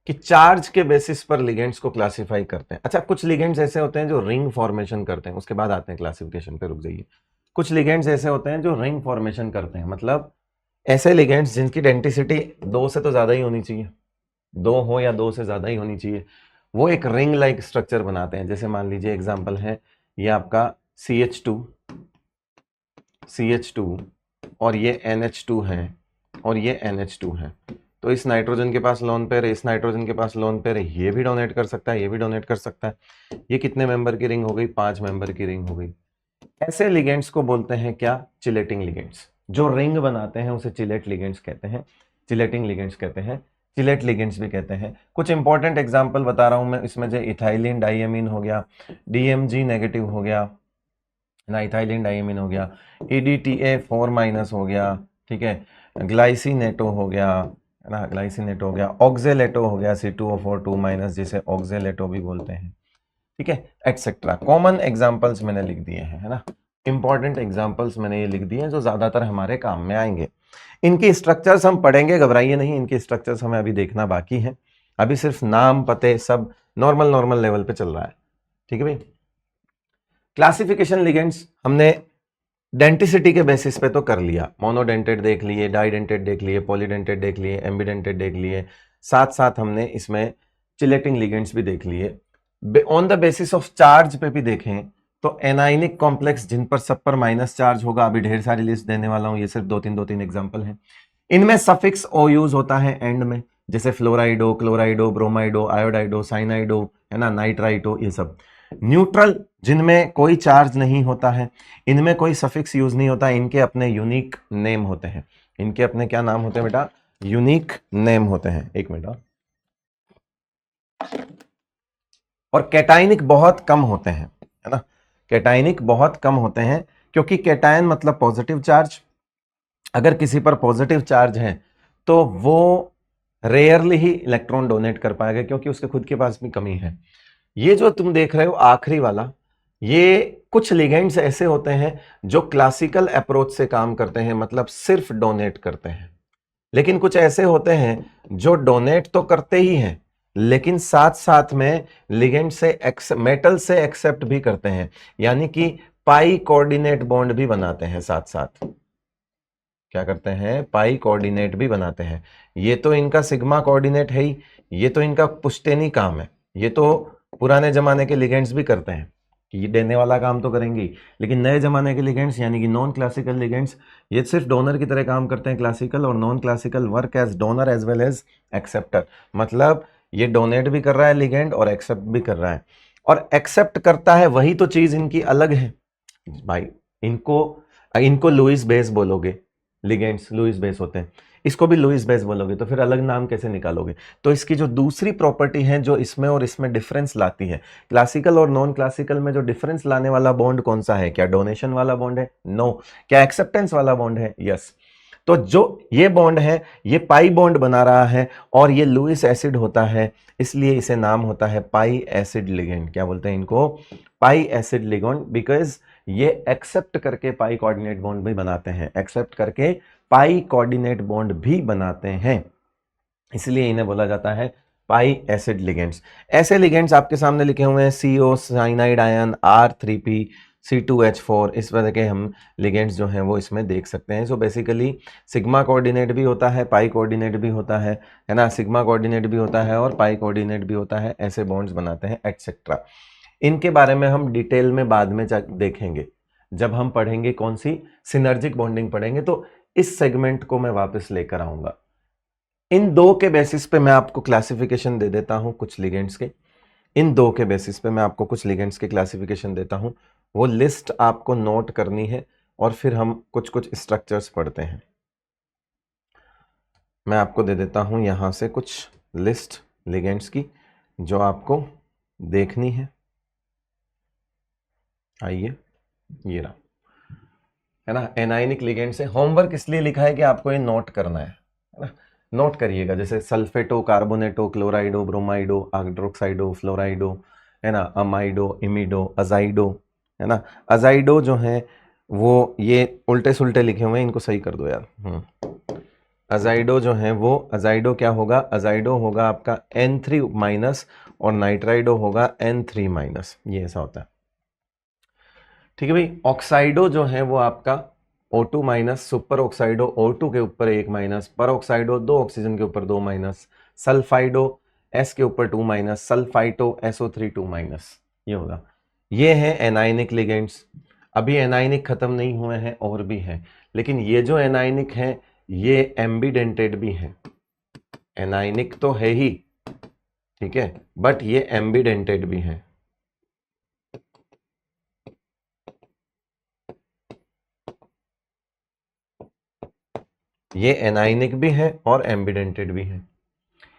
Speaker 1: कि चार्ज के बेसिस पर लिगेंड्स को क्लासिफाई करते हैं। अच्छा, कुछ लिगेंड्स ऐसे होते हैं जो रिंग फॉर्मेशन करते हैं, उसके बाद आते हैं क्लासिफिकेशन पे, रुक जाइए। कुछ लिगेंड्स ऐसे होते हैं जो रिंग फॉर्मेशन करते हैं, मतलब ऐसे लिगेंड्स जिनकी डेंटिसिटी 2 से तो ज्यादा ही होनी चाहिए, 2 हो या 2 से ज्यादा ही होनी चाहिए, वो एक रिंग लाइक स्ट्रक्चर बनाते हैं। जैसे मान लीजिए एग्जांपल है ये आपका CH2 और ये NH2 है और ये NH2 है। तो इस नाइट्रोजन के पास लोन पेयर है, इस नाइट्रोजन के पास लोन पेयर है, ये भी डोनेट कर सकता है, ये भी डोनेट कर सकता है। ये कितने मेंबर की रिंग हो गई, 5 मेंबर की रिंग हो गई। ऐसे लिगेंड्स को बोलते हैं क्या, चिलेटिंग लिगेंड्स। जो रिंग बनाते हैं उसे चिलेट लिगेंड्स कहते हैं, चिलेटिंग लिगेंड्स कहते हैं, चिलेट लिगेंड्स भी कहते हैं। कुछ इंपॉर्टेंट एग्जांपल बता रहा हूं मैं इसमें, जो इथाइलिन डाइएमीन हो गया, DMG नेगेटिव हो गया ना, इथाइलिन डाइएमीन हो गया, EDTA4- हो गया, ठीक है, ग्लाइसिनेटो हो गया, है ना, ग्लाइसिनेटो हो गया, ऑक्जेलेटो हो गया, C2O4 जिसे ऑक्जेलेटो भी बोलते हैं, ठीक है, एटसेट्रा। कॉमन एग्जांपल्स मैंने लिख दिए हैं, है ना। इंपॉर्टेंट एग्जांपल्स मैंने ये लिख दिए हैं जो ज्यादातर हमारे काम में आएंगे। इनकी स्ट्रक्चर्स हम पढ़ेंगे, घबराइए नहीं, इनकी स्ट्रक्चर्स हमें अभी देखना बाकी है। अभी सिर्फ नाम पते सब नॉर्मल नॉर्मल लेवल पे चल रहा है। ठीक है भाई। क्लासिफिकेशन लिगेंड्स हमने डेंटिसिटी के बेसिस पे तो कर लिया, मोनोडेंटेड देख लिए, डाइडेंटेड देख लिए, पॉलीडेंटेड देख लिए, एम्बीडेंटेड देख लिए, साथ साथ हमने इसमें चिलेटिंग लिगेंड्स भी देख लिए। On the basis of charge पे भी देखें तो एनाइनिक कॉम्प्लेक्स जिन पर सब पर माइनस चार्ज होगा, अभी ढेर सारी लिस्ट देने वाला हूं, ये सिर्फ दो तीन एग्जांपल हैं। इनमें सफिक्स ओ यूज होता है एंड में, जैसे फ्लोराइडो, क्लोराइडो, ब्रोमाइडो, आयोडाइडो, साइनाइडो, है ना, नाइट्राइटो, ये सब। न्यूट्रल जिनमें कोई चार्ज नहीं होता है, इनमें कोई सफिक्स यूज नहीं होता, इनके अपने यूनिक नेम होते हैं। इनके अपने क्या नाम होते हैं बेटा? यूनिक नेम होते हैं। एक मिनट। और कैटाइनिक बहुत कम होते हैं, है ना, कैटाइनिक बहुत कम होते हैं, क्योंकि कैटायन मतलब पॉजिटिव चार्ज। अगर किसी पर पॉजिटिव चार्ज है तो वो रेयरली ही इलेक्ट्रॉन डोनेट कर पाएगा, क्योंकि उसके खुद के पास भी कमी है। ये जो तुम देख रहे हो आखिरी वाला, ये कुछ लिगेंड्स ऐसे होते हैं जो क्लासिकल अप्रोच से काम करते हैं, मतलब सिर्फ डोनेट करते हैं। लेकिन कुछ ऐसे होते हैं जो डोनेट तो करते ही हैं, लेकिन साथ साथ में लिगेंड से मेटल से एक्सेप्ट भी करते हैं, यानी कि पाई कोऑर्डिनेट बॉन्ड भी बनाते हैं साथ साथ। क्या करते हैं? पाई कोऑर्डिनेट भी बनाते हैं। ये तो इनका सिग्मा कोऑर्डिनेट है ही, ये तो इनका पुश्तैनी काम है। ये तो पुराने जमाने के लिगेंड्स भी करते हैं कि ये देने वाला काम तो करेंगे ही, लेकिन नए जमाने के लिगेंड्स यानी कि नॉन क्लासिकल लिगेंड्स, ये सिर्फ डोनर की तरह काम करते हैं। क्लासिकल और non classical work as donor as well as acceptor, मतलब ये डोनेट भी कर रहा है लिगेंड और एक्सेप्ट भी कर रहा है। और एक्सेप्ट करता है वही तो चीज इनकी अलग है भाई। इनको इनको लुइस बेस बोलोगे, लिगेंड्स लुइस बेस होते हैं, इसको भी लुइस बेस बोलोगे, तो फिर अलग नाम कैसे निकालोगे? तो इसकी जो दूसरी प्रॉपर्टी है जो इसमें और इसमें डिफरेंस लाती है, क्लासिकल और नॉन क्लासिकल में जो डिफरेंस लाने वाला बॉन्ड कौन सा है? क्या डोनेशन वाला बॉन्ड है? नो। क्या एक्सेप्टेंस वाला बॉन्ड है? यस। तो जो ये बॉन्ड है, ये पाई बॉन्ड बना रहा है और ये लुइस एसिड होता है, इसलिए इसे नाम होता है पाई एसिड लिगेंड। क्या बोलते हैं इनको? पाई एसिड लिगेंड, बिकॉज ये एक्सेप्ट करके पाई कोऑर्डिनेट बॉन्ड भी बनाते हैं, एक्सेप्ट करके पाई कोऑर्डिनेट बॉन्ड भी बनाते हैं, इसलिए इन्हें बोला जाता है पाई एसिड लिगेंड्स। ऐसे लिगेंड्स आपके सामने लिखे हुए हैं, CO cyanide ion, R3P, C2H4, इस तरह के हम लिगेंड्स जो हैं वो इसमें देख सकते हैं। सो बेसिकली सिग्मा कोऑर्डिनेट भी होता है, पाई कोऑर्डिनेट भी होता है ना, सिग्मा कोऑर्डिनेट भी होता है और पाई कोऑर्डिनेट भी होता है, ऐसे बॉन्ड्स बनाते हैं एटसेट्रा। इनके बारे में हम डिटेल में बाद में देखेंगे, जब हम पढ़ेंगे कौन सी सिनर्जिक बॉन्डिंग पढ़ेंगे, तो इस सेगमेंट को मैं वापस लेकर आऊंगा। इन दो के बेसिस पे मैं आपको क्लासिफिकेशन दे देता हूं कुछ लिगेंड्स के, इन दो के बेसिस पे मैं आपको कुछ लिगेंड्स के क्लासिफिकेशन देता हूं, वो लिस्ट आपको नोट करनी है और फिर हम कुछ कुछ स्ट्रक्चर्स पढ़ते हैं। मैं आपको दे देता हूं यहां से कुछ लिस्ट लिगेंड्स की जो आपको देखनी है। आइए, ये रहा, है ना, एनाइनिक लिगेंड से। होमवर्क इसलिए लिखा है कि आपको ये नोट करना है ना, नोट करिएगा, जैसे सल्फेटो, कार्बोनेटो, क्लोराइडो, ब्रोमाइडो, हाइड्रोक्साइडो, फ्लोराइडो, है ना, अमाइडो, इमिडो, अजाइडो, है ना। अजाइडो जो है वो ये उल्टे सुल्टे लिखे हुए हैं, इनको सही कर दो यार। अजाइडो जो है वो, अजाइडो क्या होगा? अजाइडो होगा आपका N3 माइनस और नाइट्राइडो होगा N3 माइनस, ये ऐसा होता है। ठीक है भाई। ऑक्साइडो जो है वो आपका O2 माइनस, सुपर ऑक्साइडो O2 के ऊपर 1 माइनस, पर ऑक्साइडो 2 ऑक्सीजन के ऊपर 2 माइनस, सल्फाइडो S के ऊपर 2 माइनस, सल्फाइटो SO3 2 माइनस, ये होगा। ये है एनाइनिक लिगेंड्स। अभी एनाइनिक खत्म नहीं हुए हैं, और भी हैं, लेकिन ये जो एनाइनिक हैं ये एम्बीडेंटेड भी हैं। एनाइनिक तो है ही, ठीक है, बट ये एम्बीडेंटेड भी हैं। ये एनाइनिक भी है और एम्बीडेंटेड भी है।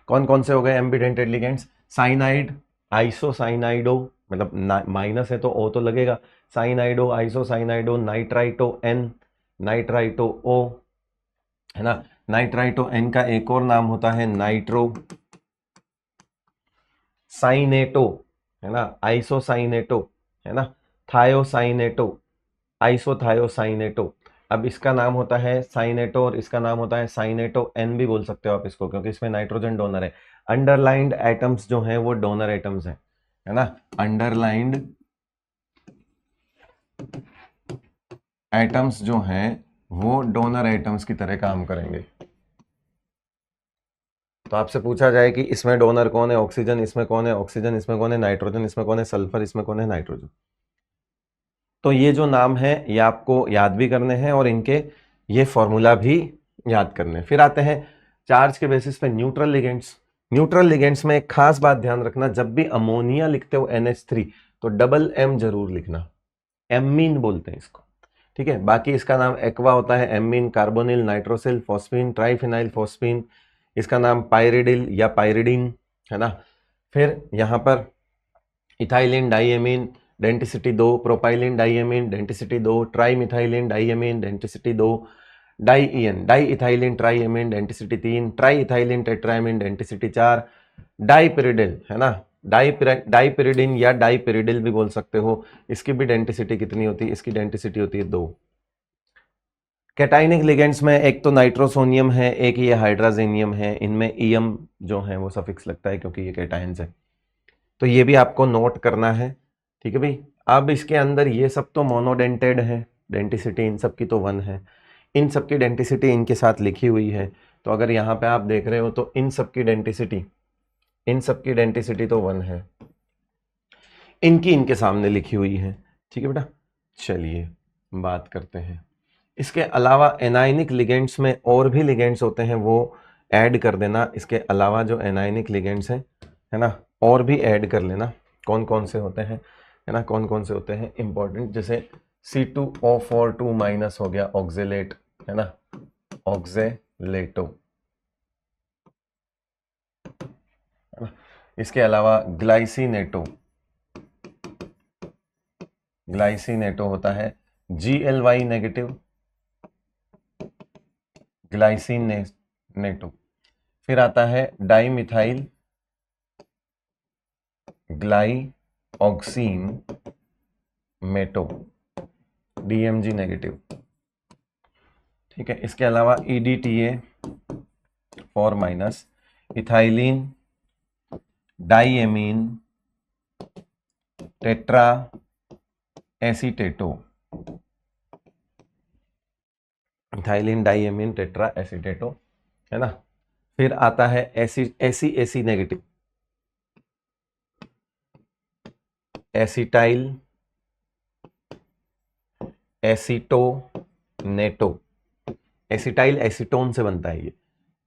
Speaker 1: कौन कौन से हो गए एम्बीडेंटेड लिगेंड्स? साइनाइड, आइसोसाइनाइडो, मतलब माइनस है तो O तो लगेगा, साइनाइडो, आइसोसाइनाइडो, नाइट्राइटो N, नाइट्राइटो O, है ना। नाइट्राइटो N का एक और नाम होता है नाइट्रो साइनेटो, है ना, आइसोसाइनेटो, है ना, थायोसाइनेटो, आइसोथायोसाइनेटो। अब इसका नाम होता है साइनेटो और इसका नाम होता है साइनेटो एन भी बोल सकते हो आप इसको, क्योंकि इसमें नाइट्रोजन डोनर है। अंडरलाइंड एटम्स जो हैं वो डोनर एटम्स हैं, है ना। अंडरलाइंड एटम्स जो हैं वो डोनर एटम्स की तरह काम करेंगे। तो आपसे पूछा जाए कि इसमें डोनर कौन है, ऑक्सीजन, इसमें कौन है ऑक्सीजन, इसमें कौन है नाइट्रोजन, इसमें कौन है सल्फर, इसमें कौन है नाइट्रोजन। तो ये जो नाम है ये आपको याद भी करने हैं और इनके ये फॉर्मूला भी याद करने हैं। फिर आते हैं चार्ज के बेसिस पे न्यूट्रल लिगेंड्स। न्यूट्रल लिगेंड्स में एक खास बात ध्यान रखना, जब भी अमोनिया लिखते हो NH3 तो डबल M जरूर लिखना, एमीन बोलते हैं इसको, ठीक है। बाकी इसका नाम एक्वा होता है, amine, carbonyl, nitrosyl, phosphine, triphenyl phosphine, इसका नाम पायरिडिल या पायरिडीन, है ना। फिर यहां पर ethylene diamine denticity 2, propylene diamine denticity 2, trimethylene diamine denticity 2, dien di ethylene triamine denticity 3, tri ethylene tetramine denticity 4, dipyridyl, है ना, डाइपिरिडिन या डाइपिरिडिल भी बोल सकते हो। इसकी भी डेंटिसिटी कितनी होती है, इसकी डेंटिसिटी होती है 2। कैटाइनिक लिगेंड्स में एक तो नाइट्रोसोनियम है, एक ये हाइड्राजेनियम है, इनमें ईएम जो है वो सफिक्स लगता है क्योंकि ये कैटाइंस है, तो ये भी आपको नोट करना है, ठीक है भाई। अब इसके अंदर ये सब तो मोनोडेंटेड है, डेंटिसिटी इन सब की तो 1 है, इन सब की डेंटिसिटी इनके साथ लिखी हुई है। तो अगर यहाँ पे आप देख रहे हो तो इन सब की डेंटिसिटी तो 1 है, इनकी इनके सामने लिखी हुई है, ठीक है बेटा। चलिए बात करते हैं, इसके अलावा एनायनिक लिगेंड्स में और भी लिगेंड्स होते हैं वो ऐड कर देना। इसके अलावा जो एनायनिक लिगेंड्स हैं, है ना, और भी ऐड कर लेना। कौन कौन से होते हैं, है ना, कौन कौन से होते हैं इंपॉर्टेंट, जैसे C2O4 2- हो गया ऑक्जेलेट, है ना, ऑक्जेलेटो, है ना। इसके अलावा ग्लाइसिनेटो होता है GLY नेगेटिव, ग्लाइसिनेटो। फिर आता है dimethyl glyoximato, DMG negative, ठीक है। इसके अलावा EDTA 4- ethylene diamine tetra acetato, ethylene diamine tetra acetato, है ना। फिर आता है AC negative, acetyl acetonato, acetyl acetone से बनता है ये,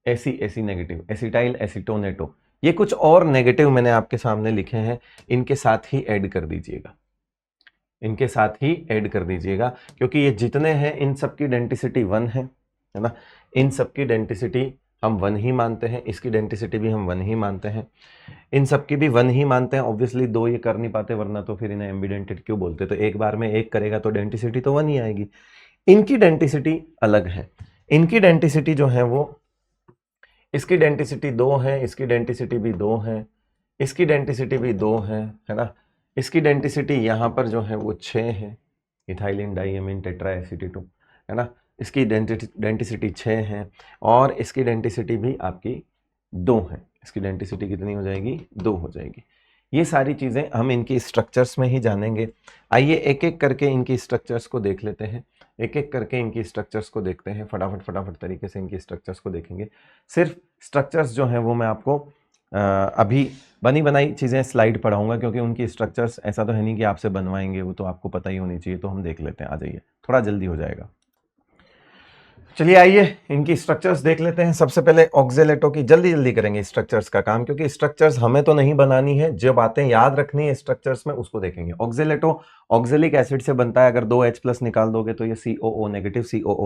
Speaker 1: एसी नेगेटिव, एसिटाइल एसीटोनेटो। ये कुछ और नेगेटिव मैंने आपके सामने लिखे हैं, इनके साथ ही ऐड कर दीजिएगा, इनके साथ ही ऐड कर दीजिएगा, क्योंकि ये जितने हैं इन सब की डेंटिसिटी 1 है ना। इन सब की डेंटिसिटी हम 1 ही मानते हैं, इसकी डेंटिसिटी भी हम 1 ही मानते हैं, इन सब की भी 1 ही मानते हैं। ऑब्वियसली 2 ये कर नहीं पाते, वरना तो फिर इन्हें एम्बिडेंटेड क्यों बोलते। तो एक बार में एक करेगा तो डेंटिसिटी तो 1 ही आएगी। इनकी डेंटिसिटी अलग है, इनकी डेंटिसिटी जो है वो, इसकी डेंटिसिटी 2 है, इसकी डेंटिसिटी भी 2 है, इसकी डेंटिसिटी भी 2 है ना। इसकी डेंटिसिटी यहाँ पर जो है वो 6 है, इथाइलिन डाइएमीन टेट्रा एसीटेटो, है ना। इसकी डेंटिसिटी 6 है और इसकी डेंटिसिटी भी आपकी 2 है। इसकी डेंटिसिटी कितनी हो जाएगी, 2 हो जाएगी। ये सारी चीज़ें हम इनकी स्ट्रक्चर्स में ही जानेंगे। आइए एक एक करके इनकी स्ट्रक्चर्स को देख लेते हैं, एक एक करके इनकी स्ट्रक्चर्स को देखते हैं, फटाफट तरीके से इनकी स्ट्रक्चर्स को देखेंगे। सिर्फ स्ट्रक्चर्स जो हैं वो मैं आपको अभी बनी बनाई चीज़ें स्लाइड पढ़ाऊंगा, क्योंकि उनकी स्ट्रक्चर्स ऐसा तो है नहीं कि आपसे बनवाएंगे, वो तो आपको पता ही होनी चाहिए। तो हम देख लेते हैं, आ जाइए, थोड़ा जल्दी हो जाएगा। चलिए आइए इनकी स्ट्रक्चर्स देख लेते हैं। सबसे पहले ऑक्जेलेटो की जल्दी करेंगे स्ट्रक्चर्स का काम, क्योंकि स्ट्रक्चर्स हमें तो नहीं बनानी है, जो बातें याद रखनी है स्ट्रक्चर्स में उसको देखेंगे। ऑक्जेलेटो ऑक्जेलिक एसिड से बनता है, अगर 2H+ निकाल दोगे तो ये COO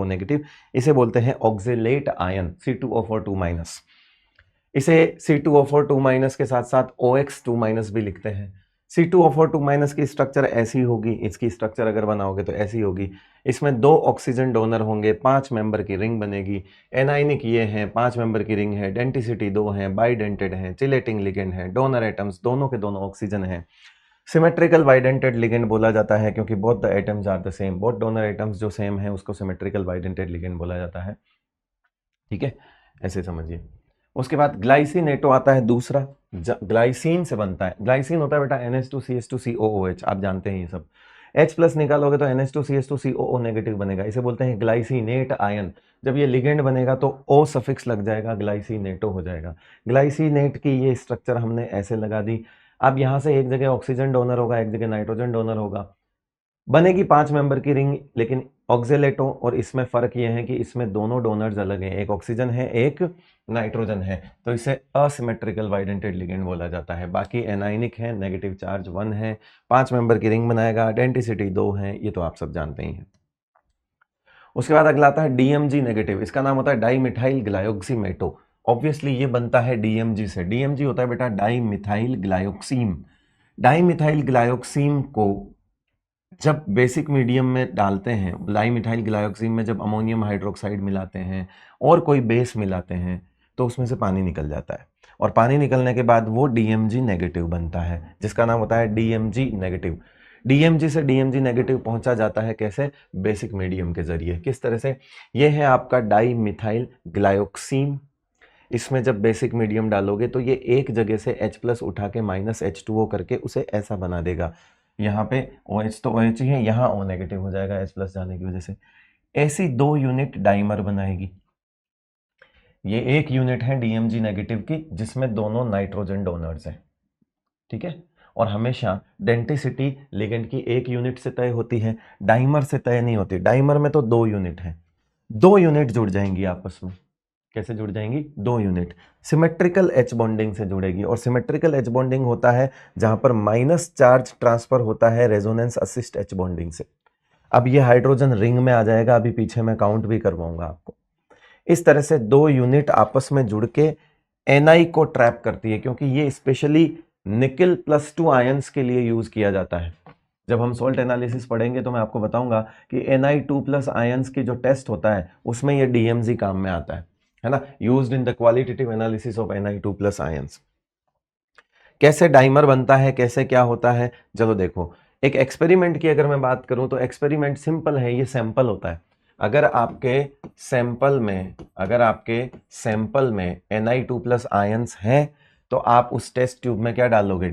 Speaker 1: नेगेटिव, इसे बोलते हैं ऑक्जेलेट आयन, C2O4 2-। इसे C2O4 2- के साथ साथ OX2- भी लिखते हैं। C2O4 2- की स्ट्रक्चर ऐसी होगी, इसकी स्ट्रक्चर अगर बनाओगे तो ऐसी होगी। इसमें 2 ऑक्सीजन डोनर होंगे, 5 मेंबर की रिंग बनेगी। एनाइनिक ये है, 5 मेंबर की रिंग है, डेंटिसिटी 2 है, बाइडेंटेड है, चिलेटिंग लिगेंड है, डोनर एटम्स दोनों के दोनों ऑक्सीजन है। सिमेट्रिकल बाइडेंटेड लिगेंड बोला जाता है क्योंकि both the atoms are the same, both donor atoms जो सेम है उसको सिमेट्रिकल बाइडेंटेड लिगेंड बोला जाता है। ठीक है, ऐसे समझिए। उसके बाद ग्लाइसिनेटो आता है दूसरा, ग्लाइसिन से बनता है। ग्लाइसिन होता है बेटा NH2CH2COOH, आप जानते हैं ये सब। H प्लस निकालोगे तो NH2CH2COO नेगेटिव बनेगा, इसे बोलते हैं ग्लाइसिनेट आयन। जब ये लिगेंड बनेगा तो O सफिक्स लग जाएगा, ग्लाइसिनेटो हो जाएगा। ग्लाइसिनेट की ये स्ट्रक्चर हमने ऐसे लगा दी। अब यहां से एक जगह ऑक्सीजन डोनर होगा, एक जगह नाइट्रोजन डोनर होगा, बनेगी 5 मेंबर की रिंग। लेकिन ऑक्जेलेटो और इसमें फर्क यह है कि इसमें दोनों डोनर्स अलग हैं, एक ऑक्सीजन है एक नाइट्रोजन है, तो इसे असिमेट्रिकल बाइडेंटेड लिगेंड बोला जाता है। बाकी एनाइनिक है, नेगेटिव चार्ज 1 है, 5 मेंबर की रिंग बनाएगा, आइडेंटिसिटी 2 है, ये तो आप सब जानते ही हैं। उसके बाद अगला आता है DMG नेगेटिव, इसका नाम होता है डाई मिथाइल ग्लायोक्सीमेटो। ऑब्वियसली ये बनता है DMG से। DMG होता है बेटा डाई मिथाइल ग्लायोक्सीम। डाई मिथाइल ग्लायोक्सीम को जब बेसिक मीडियम में डालते हैं, डाई मिथाइल ग्लायोक्सीन में जब अमोनियम हाइड्रोक्साइड मिलाते हैं और कोई बेस मिलाते हैं तो उसमें से पानी निकल जाता है, और पानी निकलने के बाद वो DMG नेगेटिव बनता है, जिसका नाम होता है DMG नेगेटिव। DMG से DMG नेगेटिव पहुंचा जाता है कैसे? बेसिक मीडियम के जरिए। किस तरह से? ये है आपका डाई मिथाइल ग्लायोक्सीन। इसमें जब बेसिक मीडियम डालोगे तो ये एक जगह से H प्लस उठा के माइनस H2O करके उसे ऐसा बना देगा। यहाँ पे OH तो OH ही है, यहाँ O नेगेटिव हो जाएगा H प्लस जाने की वजह से। ऐसी 2 यूनिट डाइमर बनाएगी। ये एक यूनिट है DMG नेगेटिव की जिसमें दोनों नाइट्रोजन डोनर्स हैं। ठीक है, और हमेशा डेंटिसिटी लिगेंड की एक यूनिट से तय होती है, डाइमर से तय नहीं होती। डाइमर में तो 2 यूनिट है, 2 यूनिट जुड़ जाएंगी आपस में। कैसे जुड़ जाएंगी? 2 यूनिट सिमेट्रिकल H बॉन्डिंग से जुड़ेगी, और सिमेट्रिकल H बॉन्डिंग होता है जहां पर माइनस चार्ज ट्रांसफर होता है रेजोनेंस असिस्ट H बॉन्डिंग से। अब ये हाइड्रोजन रिंग में आ जाएगा, अभी पीछे मैं काउंट भी करवाऊंगा आपको। इस तरह से 2 यूनिट आपस में जुड़ के Ni को ट्रैप करती है, क्योंकि ये स्पेशली निकल +2 आयंस के लिए यूज किया जाता है। जब हम सोल्ट एनालिसिस पढ़ेंगे तो मैं आपको बताऊंगा कि Ni2+ आयंस की जो टेस्ट होता है उसमें ये DMG काम में आता है ना, used in the qualitative analysis of Ni2+ ions. कैसे डाइमर बनता है, कैसे क्या होता है, चलो देखो। एक एक्सपेरिमेंट की अगर मैं बात करूं तो एक्सपेरिमेंट सिंपल है, ये सैंपल होता है। अगर आपके सैंपल में Ni2+ आयंस हैं तो आप उस टेस्ट ट्यूब में क्या डालोगे?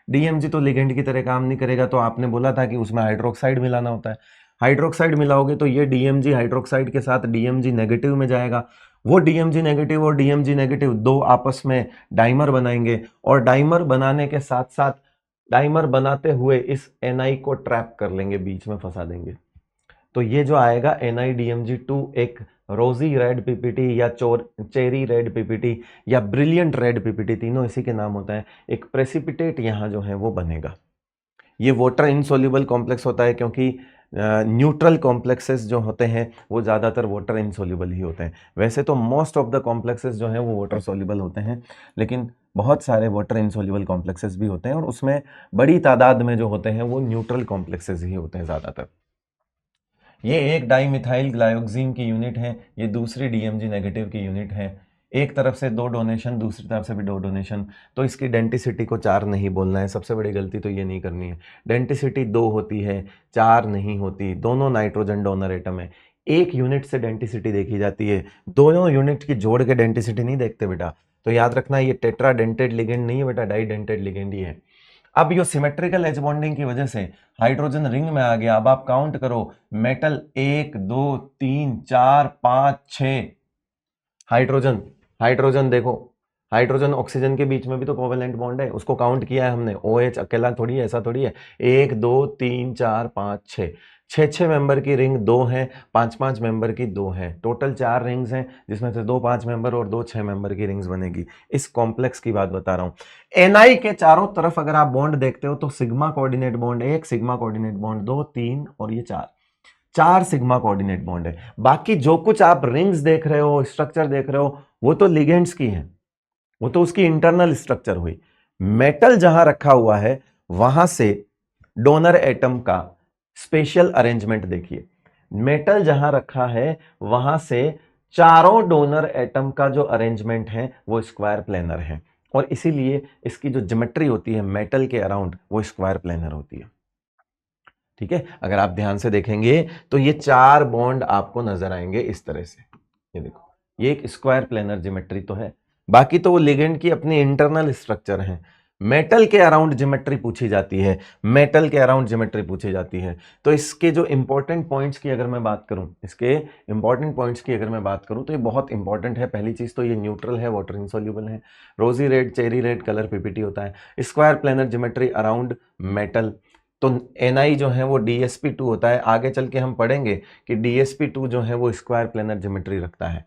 Speaker 1: DMG तो लिगेंड की तरह काम नहीं करेगा, तो आपने बोला था कि उसमें हाइड्रोक्साइड मिलाना होता है। हाइड्रोक्साइड मिलाओगे तो ये DMG हाइड्रोक्साइड के साथ DMG नेगेटिव में जाएगा, वो DMG नेगेटिव और DMG नेगेटिव 2 आपस में डाइमर बनाएंगे, और डाइमर बनाने के साथ साथ डाइमर बनाते हुए इस Ni को ट्रैप कर लेंगे, बीच में फंसा देंगे। तो ये जो आएगा NiDMG2 एक रोजी रेड पीपीटी या चेरी रेड पीपीटी या ब्रिलियंट रेड पीपीटी, तीनों इसी के नाम होता है। एक प्रेसिपिटेट यहाँ जो है वो बनेगा। ये वाटर इनसोल्यूबल कॉम्प्लेक्स होता है, क्योंकि न्यूट्रल कॉम्प्लेक्सेस जो होते हैं वो ज़्यादातर वाटर इनसोल्यूबल ही होते हैं। वैसे तो मोस्ट ऑफ द कॉम्प्लेक्सेस जो हैं वो वाटर सोल्यूबल होते हैं, लेकिन बहुत सारे वाटर इनसोल्यूबल कॉम्प्लेक्सेस भी होते हैं, और उसमें बड़ी तादाद में जो होते हैं वो न्यूट्रल कॉम्प्लेक्सेस ही होते हैं ज़्यादातर। ये एक डाईमिथाइल ग्लायोक्सीन की यूनिट है, ये दूसरी DMG नेगेटिव की यूनिट है। एक तरफ से 2 डोनेशन, दूसरी तरफ से भी 2 डोनेशन, तो इसकी डेंटिसिटी को 4 नहीं बोलना है। सबसे बड़ी गलती तो ये नहीं करनी है। डेंटिसिटी 2 होती है, 4 नहीं होती। दोनों नाइट्रोजन डोनर एटम है, एक यूनिट से डेंटिसिटी देखी जाती है, दोनों यूनिट की जोड़ के डेंटिसिटी नहीं देखते बेटा। तो याद रखना, ये टेट्रा डेंटेड लिगेंड नहीं है बेटा, डाई डेंटेड लिगेंड ही है। अब ये सिमेट्रिकल एच बॉन्डिंग की वजह से हाइड्रोजन रिंग में आ गया। अब आप काउंट करो, मेटल 1 2 3 4 5 6 हाइड्रोजन। हाइड्रोजन देखो, हाइड्रोजन ऑक्सीजन के बीच में भी तो कोवेलेंट बॉन्ड है, उसको काउंट किया है हमने। OH अकेला थोड़ी है, ऐसा थोड़ी है। 1 2 3 4 5 6 6 मेंबर की रिंग 2 है, 5 मेंबर की 2 है, टोटल 4 रिंग्स हैं, जिसमें से 2 5 मेंबर और 2 6 मेंबर की रिंग्स बनेगी। इस कॉम्प्लेक्स की बात बता रहा हूं। Ni के चारों तरफ अगर आप बॉन्ड देखते हो तो sigma coordinate bond 1, sigma coordinate bond 2, 3 और ये 4 सिग्मा कोऑर्डिनेट बॉन्ड है। बाकी जो कुछ आप रिंग्स देख रहे हो, स्ट्रक्चर देख रहे हो, वो तो लिगेंड्स की है, वो तो उसकी इंटरनल स्ट्रक्चर हुई। मेटल जहां रखा हुआ है वहां से डोनर एटम का स्पेशल अरेंजमेंट देखिए। मेटल जहां रखा है वहां से चारों डोनर एटम का जो अरेंजमेंट है वो स्क्वायर प्लेनर है। और इसीलिए इसकी जो ज्योमेट्री होती है मेटल के अराउंड वो स्क्वायर प्लेनर होती है। ठीक है, अगर आप ध्यान से देखेंगे तो ये 4 बॉन्ड आपको नजर आएंगे इस तरह से। ये देखो, ये एक स्क्वायर प्लेनर ज्योमेट्री तो है, बाकी तो वो लिगेंड की अपनी इंटरनल स्ट्रक्चर है। मेटल के अराउंड ज्योमेट्री पूछी जाती है, मेटल के अराउंड ज्योमेट्री पूछी जाती है। तो इसके जो इंपॉर्टेंट पॉइंट्स की अगर मैं बात करूं, इसके इंपॉर्टेंट पॉइंट्स की अगर मैं बात करूं तो ये बहुत इंपॉर्टेंट है। पहली चीज तो ये न्यूट्रल है, वाटर इनसॉल्युबल है, रोजी red cherry red colour PPT होता है। Square planar geometry around metal, तो Ni जो है वो DsP2 होता है। आगे चल के हम पढ़ेंगे कि DsP2 जो है वो स्क्वायर प्लेनर ज्योमेट्री रखता है।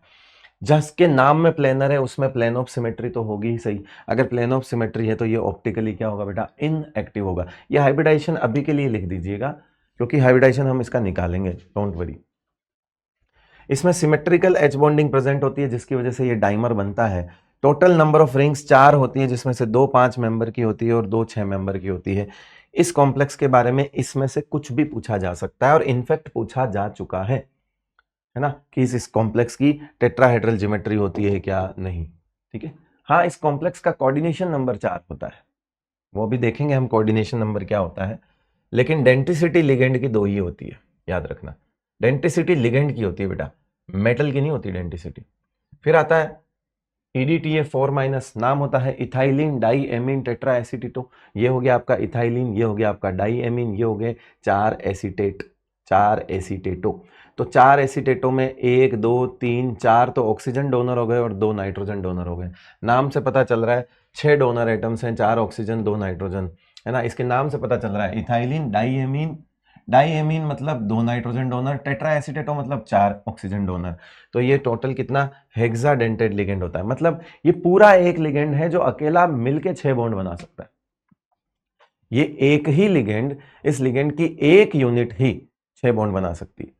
Speaker 1: जिसके नाम में प्लेनर है उसमें प्लेन ऑफ सिमेट्री तो होगी ही सही। अगर प्लेन ऑफ सिमेट्री है तो ये ऑप्टिकली क्या होगा बेटा, इनएक्टिव होगा। ये हाइब्रिडाइजेशन अभी के लिए लिख दीजिएगा, क्योंकि हाइब्रिडाइजेशन हम इसका निकालेंगे, डोंट वरी। इसमें सिमेट्रिकल एच बॉन्डिंग प्रेजेंट होती है, जिसकी वजह से ये डाइमर बनता है। टोटल नंबर ऑफ रिंग्स 4 होती है, जिसमें से 2 5 मेंबर की होती है और 2 6 मेंबर की होती है। इस कॉम्प्लेक्स के बारे में इसमें से कुछ भी पूछा जा सकता है, और इनफैक्ट पूछा जा चुका है ना, कि इस कॉम्प्लेक्स की टेट्राहेड्रल ज्योमेट्री होती है क्या, नहीं। ठीक है, हाँ, इस कॉम्प्लेक्स का कोऑर्डिनेशन नंबर 4 होता है, वो भी देखेंगे हम कोऑर्डिनेशन नंबर क्या होता है। लेकिन डेंटिसिटी लिगेंड की 2 ही होती है, याद रखना। डेंटिसिटी लिगेंड की होती है बेटा, मेटल की नहीं होती डेंटिसिटी। फिर आता है EDTA4-, नाम होता है इथाइलिन डाई एमीन टेट्रा एसीटेटो। ये हो गया आपका इथाइलिन, ये हो गया आपका डाई एमीन, ये हो गए 4 एसीटेट, 4 एसीटेटो। तो 4 एसीटेटो में 1 2 3 4 तो ऑक्सीजन डोनर हो गए और 2 नाइट्रोजन डोनर हो गए। नाम से पता चल रहा है 6 डोनर एटम्स हैं, 4 ऑक्सीजन 2 नाइट्रोजन, है ना। इसके नाम से पता चल रहा है इथाइलिन डाईएमीन, डाईएमीन मतलब 2 नाइट्रोजन डोनर, टेट्रा एसीटेटो मतलब 4 ऑक्सीजन डोनर। तो ये टोटल कितना हेक्साडेंटेड लिगेंड होता है। मतलब ये पूरा एक लिगेंड है जो अकेला मिलके 6 बॉन्ड बना सकता है। ये एक ही लिगेंड, इस लिगेंड की एक यूनिट ही 6 बॉन्ड बना सकती है।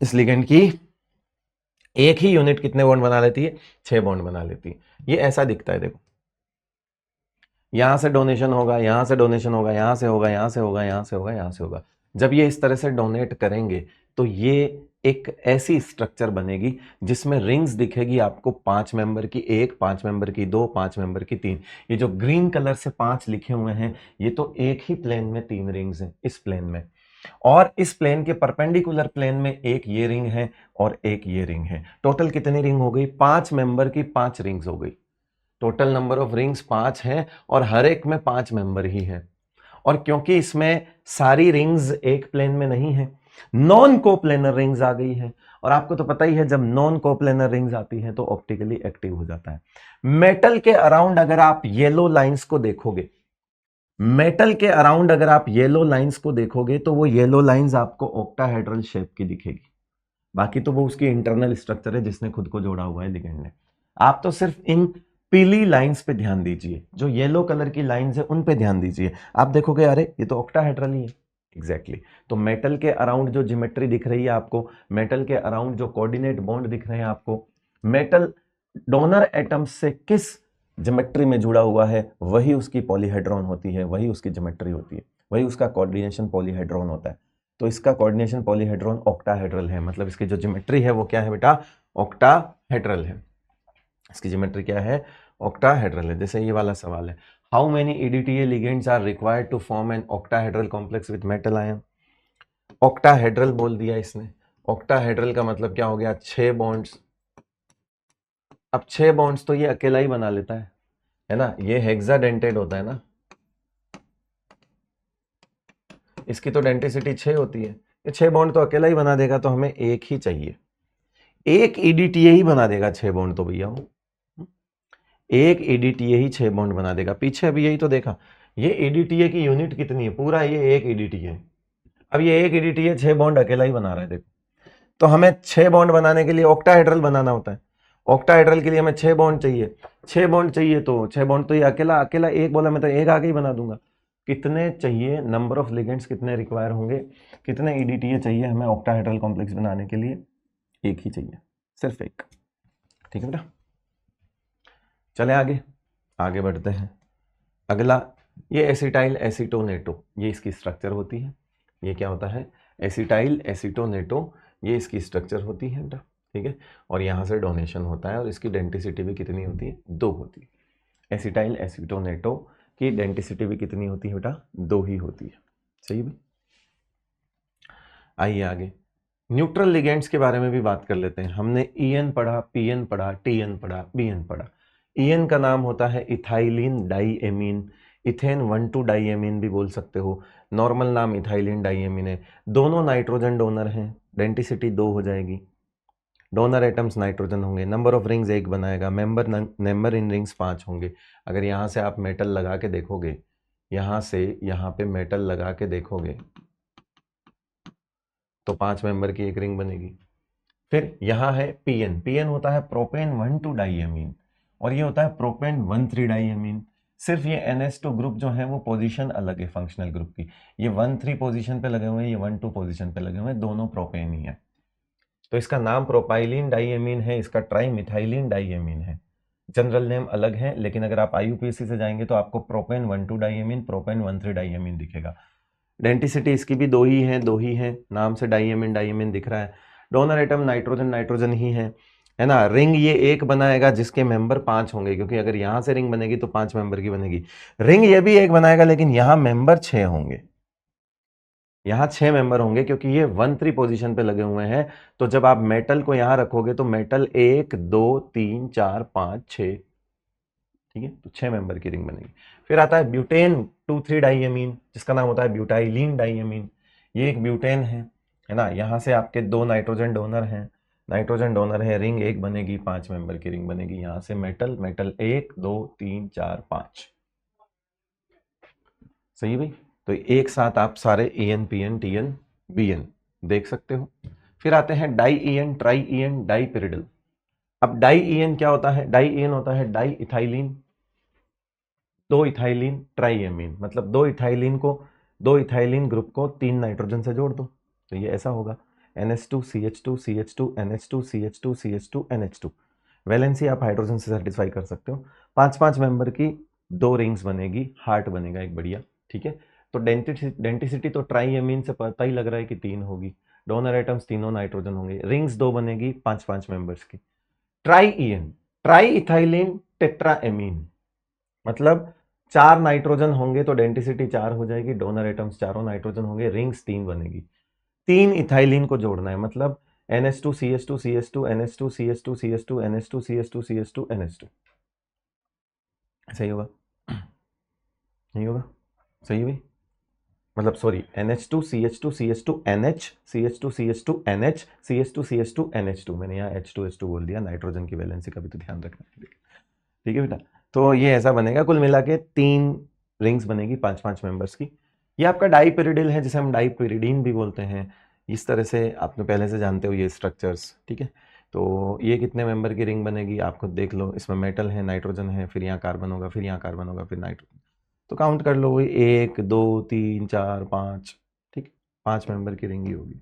Speaker 1: इस लिगेंड की एक ही यूनिट कितने बॉन्ड बना लेती है, 6 बॉन्ड बना लेती है। ये ऐसा दिखता है, देखो, यहां से डोनेशन होगा, यहां से डोनेशन होगा, यहां से होगा, यहां से होगा, यहां से होगा, यहां से होगा। जब ये इस तरह से डोनेट करेंगे तो ये एक ऐसी स्ट्रक्चर बनेगी जिसमें रिंग्स दिखेगी आपको 5 मेंबर की 1, 5 मेंबर की 2, 5 मेंबर की 3। ये जो ग्रीन कलर से 5 लिखे हुए हैं, ये तो एक ही प्लेन में 3 रिंग्स हैं, इस प्लेन में। और इस प्लेन के परपेंडिकुलर प्लेन में एक ये रिंग है और एक ये रिंग है। टोटल कितनी रिंग हो गई, 5 मेंबर की 5 रिंग्स हो गई। टोटल नंबर ऑफ रिंग्स 5 हैं और हर एक में 5 मेंबर ही हैं। और क्योंकि इसमें सारी रिंग्स एक प्लेन में नहीं है, नॉन कोप्लेनर रिंग्स आ गई है। और आपको तो पता ही है जब नॉन कोप्लेनर रिंग्स आती है तो ऑप्टिकली एक्टिव हो जाता है। मेटल के अराउंड अगर आप येलो लाइंस को देखोगे, मेटल के अराउंड अगर आप येलो लाइंस को देखोगे तो वो येलो लाइंस आपको ऑक्टाहेड्रल शेप की दिखेगी। बाकी तो वो उसकी इंटरनल स्ट्रक्चर है जिसने खुद को जोड़ा हुआ है लिगेंड ने। आप तो सिर्फ इन पीली लाइंस पे ध्यान दीजिए, जो येलो कलर की लाइंस है उन पे ध्यान दीजिए। आप देखोगे अरे ये तो ऑक्टाहेड्रल ही है। एग्जैक्टली तो मेटल के अराउंड जो ज्योमेट्री दिख रही है आपको, मेटल के अराउंड जो कोऑर्डिनेट बॉन्ड दिख रहे हैं आपको, मेटल डोनर एटम्स से किस ज्योमेट्री में जुड़ा हुआ है वही उसकी पॉलीहेड्रॉन होती है, वही उसकी ज्योमेट्री होती है, वही उसका कोऑर्डिनेशन पॉलीहेड्रॉन होता है। तो इसका कोऑर्डिनेशन पॉलीहेड्रॉन ऑक्टाहेड्रल है, मतलब इसकी जो ज्योमेट्री है वो क्या है बेटा, ऑक्टाहेड्रल है। इसकी ज्योमेट्री क्या है, ऑक्टाहेड्रल है। जैसे ये वाला सवाल है, how many EDTA ligands are required to form an octahedral complex with metal ion. Octahedral बोल दिया इसने। ऑक्टाहेड्रल का मतलब क्या हो गया, 6 बॉन्ड्स। अब 6 बॉन्ड्स तो ये अकेला ही बना लेता है ना। ये हेक्साडेंटेड होता है ना, इसकी तो डेंटिसिटी 6 होती है, ये 6 बॉन्ड तो अकेला ही बना देगा, तो हमें एक ही चाहिए। एक EDTA ही बना देगा 6 बॉन्ड तो भैया, एक EDTA ही 6 बॉन्ड बना देगा। पीछे अभी यही तो देखा, ये EDTA की यूनिट कितनी है, पूरा ये एक EDTA। अब ये एक EDTA 6 बॉन्ड अकेला ही बना रहा है, देखो। तो हमें 6 बॉन्ड बनाने के लिए ऑक्टाहेड्रल बनाना होता है। ऑक्टाहेड्रल के लिए हमें 6 बॉन्ड चाहिए, 6 बॉन्ड चाहिए, तो 6 बॉन्ड तो ये अकेला अकेला एक बोला, मैं तो एक आगे ही बना दूंगा। कितने चाहिए, नंबर ऑफ लिगेंड्स कितने रिक्वायर होंगे, कितने EDTA चाहिए हमें ऑक्टाहेड्रल कॉम्प्लेक्स बनाने के लिए, एक ही चाहिए, सिर्फ एक। ठीक है बेटा, चले आगे, आगे बढ़ते हैं। अगला, ये एसिटाइल एसीटोनेटो, ये इसकी स्ट्रक्चर होती है। ये क्या होता है, एसिटाइल एसीटोनेटो, ये इसकी स्ट्रक्चर होती है बेटा। ठीक है, और यहाँ से डोनेशन होता है और इसकी डेंटिसिटी भी कितनी होती है, 2 होती है। एसिटाइल एसीटोनेटो की डेंसिटी भी कितनी होती है बेटा, 2 ही होती है। सही भाई। आइए आगे न्यूट्रल लिगेंड्स के बारे में भी बात कर लेते हैं। हमने EN पढ़ा, PN पढ़ा, TN पढ़ा, BN पढ़ा। EN का नाम होता है इथाइलिन डाइएमीन, इथेन 1,2 डाइएमीन भी बोल सकते हो, नॉर्मल नाम इथाइलिन डाइएमीन है। दोनों नाइट्रोजन डोनर हैं, डेंसिटी 2 हो जाएगी, डोनर एटम्स नाइट्रोजन होंगे, नंबर ऑफ रिंग्स 1 बनाएगा, नंबर इन रिंग्स 5 होंगे। अगर यहाँ से आप मेटल लगा के देखोगे, यहाँ से यहाँ पे मेटल लगा के देखोगे तो 5 मेंबर की एक रिंग बनेगी। फिर यहाँ है PN, PN होता है प्रोपेन 1,2 डाइएमीन और ये होता है प्रोपेन 1,3 डाइएमीन। सिर्फ ये NH2 ग्रुप जो है वो पोजीशन अलग है फंक्शनल ग्रुप की, ये 1,3 पोजीशन पे लगे हुए हैं, ये 1,2 पोजीशन पे लगे हुए हैं, दोनों प्रोपेन ही है। तो इसका नाम प्रोपाइलिन डाइएमीन है, इसका ट्राइमिथाइलिन डाइएमीन है। जनरल नेम अलग है, लेकिन अगर आप IUPAC से जाएंगे तो आपको प्रोपेन 1,2 डाइएमीन, प्रोपेन 1,3 डाइएमीन दिखेगा। डेंसिटी इसकी भी 2 ही है, नाम से डाइएमीन डाइएमीन दिख रहा है। डोनर एटम नाइट्रोजन ही है ना। रिंग ये एक बनाएगा जिसके मेंबर 5 होंगे, क्योंकि अगर यहां से रिंग बनेगी तो 5 मेंबर की बनेगी। रिंग ये भी एक बनाएगा लेकिन यहां मेंबर 6 होंगे, यहां 6 मेंबर होंगे क्योंकि ये 1,3 पोजीशन पे लगे हुए हैं। तो जब आप मेटल को यहां रखोगे तो मेटल 1 2 3 4 5 6, ठीक है, तो 6 मेंबर की रिंग बनेगी। फिर आता है ब्यूटेन 2,3 डाइएमीन, जिसका नाम होता है ब्यूटाइलिन डाइएमीन। ये एक ब्यूटेन है ना। यहां से आपके 2 नाइट्रोजन डोनर हैं, नाइट्रोजन डोनर है, रिंग 1 बनेगी, 5 मेंबर की रिंग बनेगी। यहां से मेटल 1 2 3 4 5, सही भाई। तो एक साथ आप सारे EN PN TN BN देख सकते हो। फिर आते हैं di EN, tri EN, di pyridyl. अब डाई EN क्या होता है? डाई EN होता है डाई इथाइलिन, 2 इथाइलिन ट्राइएमीन, मतलब 2 इथाइलिन ग्रुप को 3 नाइट्रोजन से जोड़ दो तो ये ऐसा होगा NH2 CH2 CH2 NH2 CH2 CH2 NH2। Valency आप हाइड्रोजन से सेटिस्फाई कर सकते हो। 5 मेंबर की 2 रिंग्स बनेगी, हार्ट बनेगा एक बढ़िया, ठीक है। तो डेंसिटी तो ट्राइएमीन से पता ही लग रहा है कि 3 होगी, डोनर एटम्स तीनों नाइट्रोजन होंगे, रिंग्स 2 बनेगी 5 मेंबर्स की। Try EN, try ethylene tetraammine, मतलब 4 नाइट्रोजन होंगे तो डेंसिटी 4 हो जाएगी, डोनर एटम्स चारों नाइट्रोजन होंगे, रिंग्स 3 बनेगी। 3 इथाइलिन को जोड़ना है, मतलब NH2 CH2 CH2 NH2 CH2 CH2 NH2 CH2 CH2 NH2, सही होगा? नहीं होगा? सही भाई, मतलब sorry, NH2 CH2 CH2 NH CH2 CH2 NH CH2 CH2 NH2, मैंने यहाँ H2 बोल दिया, नाइट्रोजन की वैलेंसी का भी तो ध्यान रखना, ठीक है बेटा। तो ये ऐसा बनेगा, कुल मिला के 3 रिंग्स बनेगी 5 मेंबर्स की। ये आपका डाइपिरिडिल है, जिसे हम डाइपिरिडीन भी बोलते हैं। इस तरह से आपने पहले से जानते हो ये स्ट्रक्चर्स, ठीक है। तो ये कितने मेंबर की रिंग बनेगी आप खुद देख लो, इसमें मेटल है, नाइट्रोजन है, फिर यहाँ कार्बन होगा, फिर यहाँ कार्बन होगा, फिर नाइट्रोजन, तो काउंट कर लो, 1 2 3 4 5, ठीक, 5 मेंबर की रिंग ही होगी।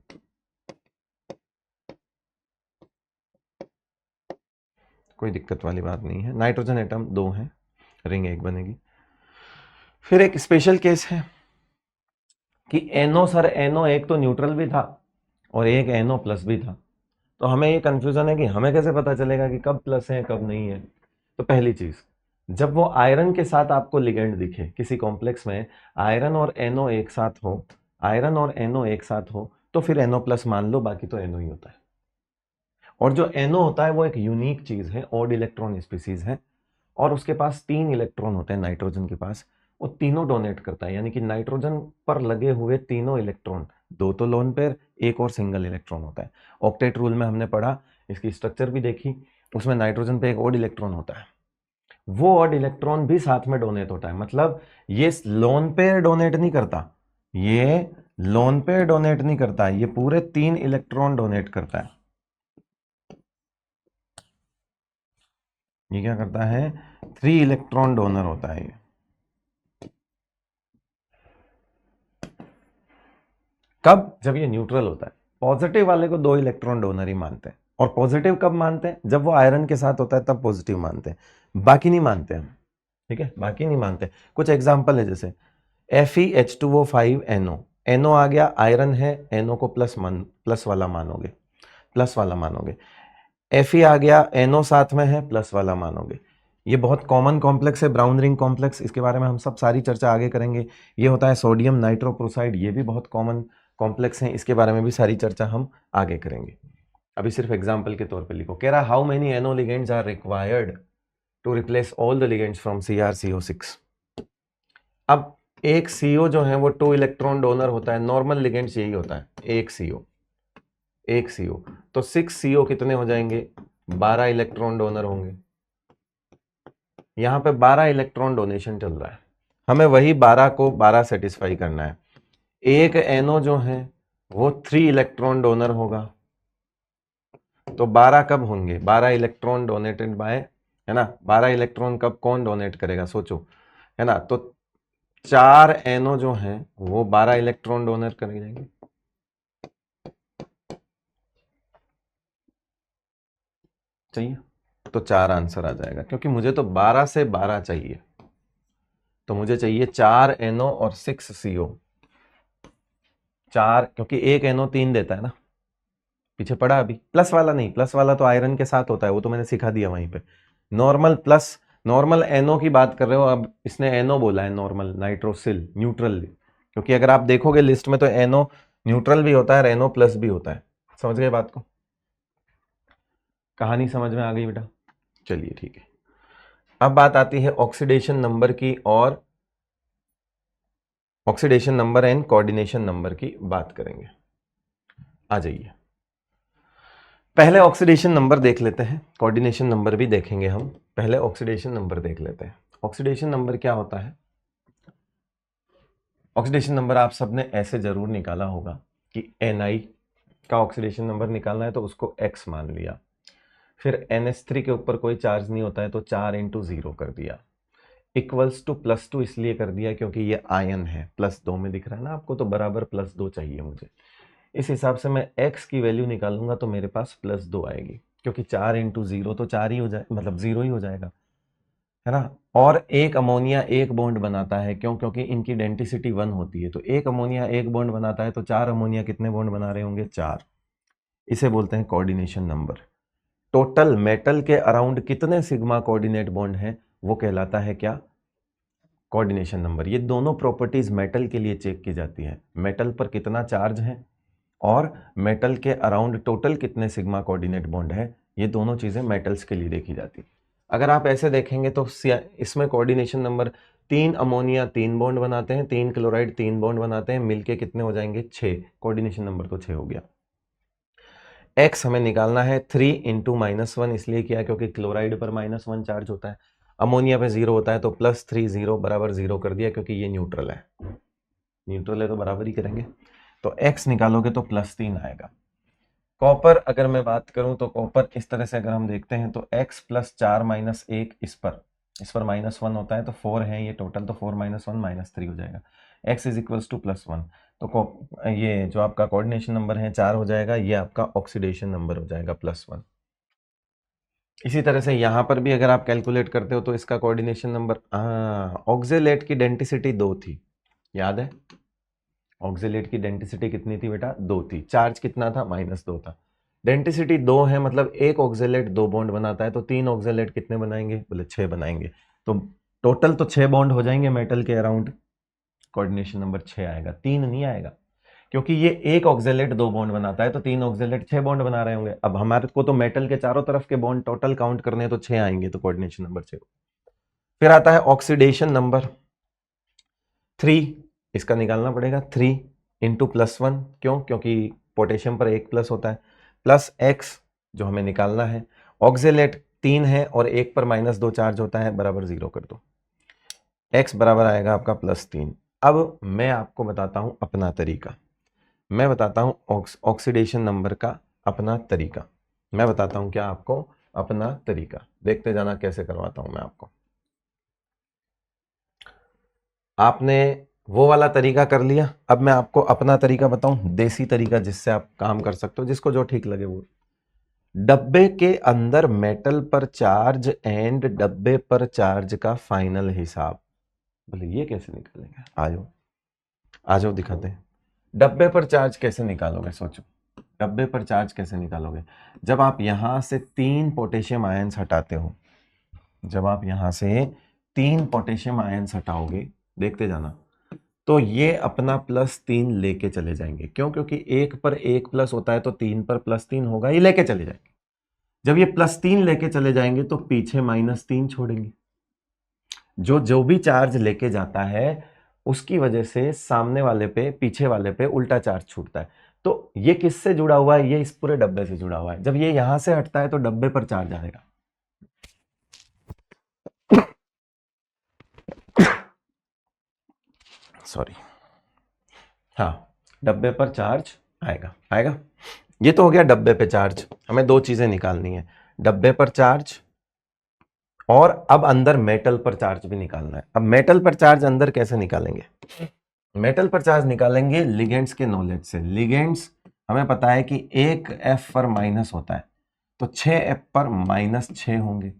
Speaker 1: कोई दिक्कत वाली बात नहीं है। नाइट्रोजन एटम 2 हैं, रिंग 1 बनेगी। फिर एक स्पेशल केस है कि NO एक तो न्यूट्रल भी था और एक NO+ भी था। तो हमें ये कंफ्यूजन है कि हमें कैसे पता चलेगा कि कब प्लस है कब नहीं है। तो पहली चीज, जब वो आयरन के साथ आपको लिगेंड दिखे किसी कॉम्प्लेक्स में, आयरन और NO एक साथ हो, आयरन और NO एक साथ हो, तो फिर NO+ मान लो, बाकी तो NO ही होता है। और जो NO होता है वो एक यूनिक चीज है, ऑड इलेक्ट्रॉन स्पीसीज है, और उसके पास 3 इलेक्ट्रॉन होते हैं नाइट्रोजन के पास, वो तीनों डोनेट करता है, यानी कि नाइट्रोजन पर लगे हुए तीनों इलेक्ट्रॉन, 2 तो लोन पेयर, एक और सिंगल इलेक्ट्रॉन होता है। ऑक्टेट रूल में हमने पढ़ा, इसकी स्ट्रक्चर भी देखी, उसमें नाइट्रोजन पे एक ऑड इलेक्ट्रॉन होता है, वो ऑड इलेक्ट्रॉन भी साथ में डोनेट होता है। मतलब ये लोन पेयर डोनेट नहीं करता, ये लोन पेयर डोनेट नहीं करता, ये पूरे 3 इलेक्ट्रॉन डोनेट करता है। ये क्या करता है? 3 इलेक्ट्रॉन डोनर होता है ये। कब? जब ये न्यूट्रल होता है। पॉजिटिव वाले को 2 इलेक्ट्रॉन डोनर ही मानते हैं, और पॉजिटिव कब मानते हैं? जब वो आयरन के साथ होता है तब पॉजिटिव मानते हैं, बाकी नहीं मानते हम, ठीक है, बाकी नहीं मानते। कुछ एग्जांपल है, जैसे FeH2O5NO, NO आ गया, आयरन है, NO को प्लस वाला मानोगे, प्लस वाला मानोगे। Fe आ गया, NO साथ में है, प्लस वाला मानोगे। ये बहुत कॉमन कॉम्प्लेक्स है, ब्राउन रिंग कॉम्प्लेक्स, इसके बारे में हम सब सारी चर्चा आगे करेंगे। ये होता है सोडियम नाइट्रोप्रोसाइड, ये भी बहुत कॉमन कॉम्प्लेक्स है, इसके बारे में भी सारी चर्चा हम आगे करेंगे। अभी सिर्फ एग्जाम्पल के तौर पे लिखो। कह रहा how many NO ligands are required to replace all the ligands from CrCO6। अब एक CO जो है वो 2 इलेक्ट्रॉन डोनर होता है, नॉर्मल लिगेंड्स यही होता है, एक CO तो 6 CO कितने हो जाएंगे, 12 इलेक्ट्रॉन डोनर होंगे। यहां पे 12 इलेक्ट्रॉन डोनेशन चल रहा है, हमें वही 12 को 12 सेटिस्फाई करना है। एक NO जो है वो 3 इलेक्ट्रॉन डोनर होगा, तो 12 कब होंगे, 12 इलेक्ट्रॉन डोनेटेड बाय, है ना, 12 इलेक्ट्रॉन कब कौन डोनेट करेगा सोचो, है ना, तो 4 NO जो है वो 12 इलेक्ट्रॉन डोनेट करेंगे। चाहिए तो 4 आंसर आ जाएगा, क्योंकि मुझे तो 12 से 12 चाहिए, तो मुझे चाहिए 4 NO और 6 CO। 4, क्योंकि एक NO 3 देता है ना, पीछे पड़ा अभी, प्लस वाला नहीं, प्लस वाला तो आयरन के साथ होता है, वो तो मैंने सिखा दिया वहीं पे। नॉर्मल प्लस, नॉर्मल NO की बात कर रहे हो, अब इसने NO बोला है, नॉर्मल नाइट्रोसिल न्यूट्रल, क्योंकि अगर आप देखोगे लिस्ट में तो NO न्यूट्रल भी होता है और NO प्लस भी होता है। समझ गए बात को, कहानी समझ में आ गई बेटा? चलिए ठीक है। अब बात आती है ऑक्सीडेशन नंबर की, और oxidation number and coordination number की बात करेंगे। आ जाइए, पहले ऑक्सीडेशन नंबर देख लेते हैं, कोऑर्डिनेशन नंबर भी देखेंगे हम। पहले ऑक्सीडेशन नंबर देख लेते हैं। ऑक्सीडेशन नंबर क्या होता है? ऑक्सीडेशन नंबर आप सबने ऐसे जरूर निकाला होगा कि Ni का ऑक्सीडेशन नंबर निकालना है तो उसको x मान लिया, फिर NH3 के ऊपर कोई चार्ज नहीं होता है तो 4 × 0 कर दिया, इक्वल्स टू +2 इसलिए कर दिया क्योंकि ये आयन है, +2 में दिख रहा है ना आपको, तो बराबर +2 चाहिए मुझे। इस हिसाब से मैं x की वैल्यू निकालूंगा तो मेरे पास +2 आएगी, क्योंकि 4 × 0 तो 4 ही हो जाए, मतलब 0 ही हो जाएगा, है ना। और एक अमोनिया एक बॉन्ड बनाता है, क्यों? क्योंकि इनकी डेंसिटी 1 होती है, तो एक अमोनिया एक बॉन्ड बनाता है, तो 4 अमोनिया कितने बॉन्ड बना रहे होंगे? 4। इसे बोलते हैं कोऑर्डिनेशन नंबर। टोटल मेटल के अराउंड कितने सिग्मा कोऑर्डिनेट बॉन्ड हैं, वो कहलाता है क्या? Coordination number. ये दोनों प्रॉपर्टीज मेटल के लिए चेक की जाती है, मेटल पर कितना चार्ज है और मेटल के अराउंड टोटल कितने सिग्मा कोऑर्डिनेट बॉन्ड है, ये दोनों चीजें मेटल्स के लिए देखी जाती है। अगर आप ऐसे देखेंगे तो इसमें कोऑर्डिनेशन नंबर 3 अमोनिया 3 बॉन्ड बनाते हैं, 3 क्लोराइड 3 बॉन्ड बनाते हैं, मिलके कितने हो जाएंगे? 6। कोऑर्डिनेशन नंबर तो 6 हो गया। x हमें निकालना है 3 × -1, इसलिए किया क्योंकि क्लोराइड पर -1 चार्ज होता है, अमोनिया पे 0 होता है, तो +3 0 बराबर 0 कर दिया, क्योंकि ये न्यूट्रल है, न्यूट्रल है तो बराबर ही करेंगे, तो x निकालोगे तो +3 आएगा। कॉपर अगर मैं बात करूं तो कॉपर इस तरह से अगर हम देखते हैं तो x + 4 - 1 इस पर -1 होता है, तो 4 है ये टोटल, तो 4 - 1 -3 हो जाएगा, x = +1, तो ये जो आपका कोऑर्डिनेशन नंबर है 4 हो जाएगा, ये आपका ऑक्सीडेशन नंबर हो जाएगा +1। इसी तरह से यहां पर भी अगर आप कैलकुलेट करते हो तो इसका कोऑर्डिनेशन नंबर, ऑक्जेलेट की डेंसिटी 2 थी, याद है? ऑक्जेलेट की डेंसिटी कितनी थी बेटा? 2 थी। चार्ज कितना था? -2 था। डेंसिटी 2 है, मतलब एक ऑक्जेलेट 2 बॉन्ड बनाता है, तो 3 ऑक्जेलेट कितने बनाएंगे? बोले 6 बनाएंगे, तो टोटल तो 6 बॉन्ड हो जाएंगे मेटल के अराउंड, कोऑर्डिनेशन नंबर 6 आएगा, 3 नहीं आएगा, क्योंकि ये एक ऑक्जेलेट 2 बॉन्ड बनाता है, तो 3 ऑक्जेलेट 6 बॉन्ड बना रहे होंगे। अब हमारे को तो मेटल के चारों तरफ के बॉन्ड टोटल काउंट करने हैं, तो 6 आएंगे, तो कोऑर्डिनेशन नंबर 6। फिर आता है ऑक्सीडेशन नंबर 3, इसका निकालना पड़ेगा 3 × +1, क्यों? क्योंकि पोटेशियम पर 1 प्लस होता है, प्लस x जो हमें निकालना है, ऑक्जेलेट 3 है और 1 पर -2 चार्ज होता है, बराबर 0 कर दो, x बराबर आएगा आपका +3। अब मैं आपको बताता हूं अपना तरीका, मैं बताता हूं ऑक्सीडेशन नंबर का अपना तरीका, मैं बताता हूं क्या आपको अपना तरीका, देखते जाना कैसे करवाता हूं मैं आपको। आपने वो वाला तरीका कर लिया, अब मैं आपको अपना तरीका बताऊं, देसी तरीका, जिससे आप काम कर सकते हो, जिसको जो ठीक लगे वो। डब्बे के अंदर मेटल पर चार्ज एंड डब्बे पर चार्ज का फाइनल हिसाब। बोले ये कैसे निकालेंगे? आजो आजो दिखाते हैं। डब्बे पर चार्ज कैसे निकालोगे? सोचो, डब्बे पर चार्ज कैसे निकालोगे? जब आप यहां से 3 पोटेशियम आयंस हटाते हो, जब आप यहां से 3 पोटेशियम आयंस हटाओगे, देखते जाना, तो ये अपना +3 लेके चले जाएंगे। क्यों? क्योंकि 1 पर 1 प्लस होता है तो 3 पर +3 होगा, ये लेके चले जाएंगे। जब ये +3 लेके चले जाएंगे तो पीछे -3 छोड़ेंगे। जो जो भी चार्ज लेके जाता है उसकी वजह से सामने वाले पे, पीछे वाले पे उल्टा चार्ज छूटता है। तो ये किससे जुड़ा हुआ है? ये इस पूरे डब्बे से जुड़ा हुआ है। जब ये यहां से हटता है तो डब्बे पर चार्ज आएगा। सॉरी, हाँ, डब्बे पर चार्ज आएगा। आएगा। ये तो हो गया डब्बे पे चार्ज। हमें दो चीजें निकालनी है, डब्बे पर चार्ज और अब अंदर मेटल पर चार्ज भी निकालना है। अब मेटल पर चार्ज अंदर कैसे निकालेंगे? मेटल पर चार्ज निकालेंगे लिगेंड्स के नॉलेज से। लिगेंड्स हमें पता है कि 1F पर माइनस होता है, तो 6F पर -6 होंगे।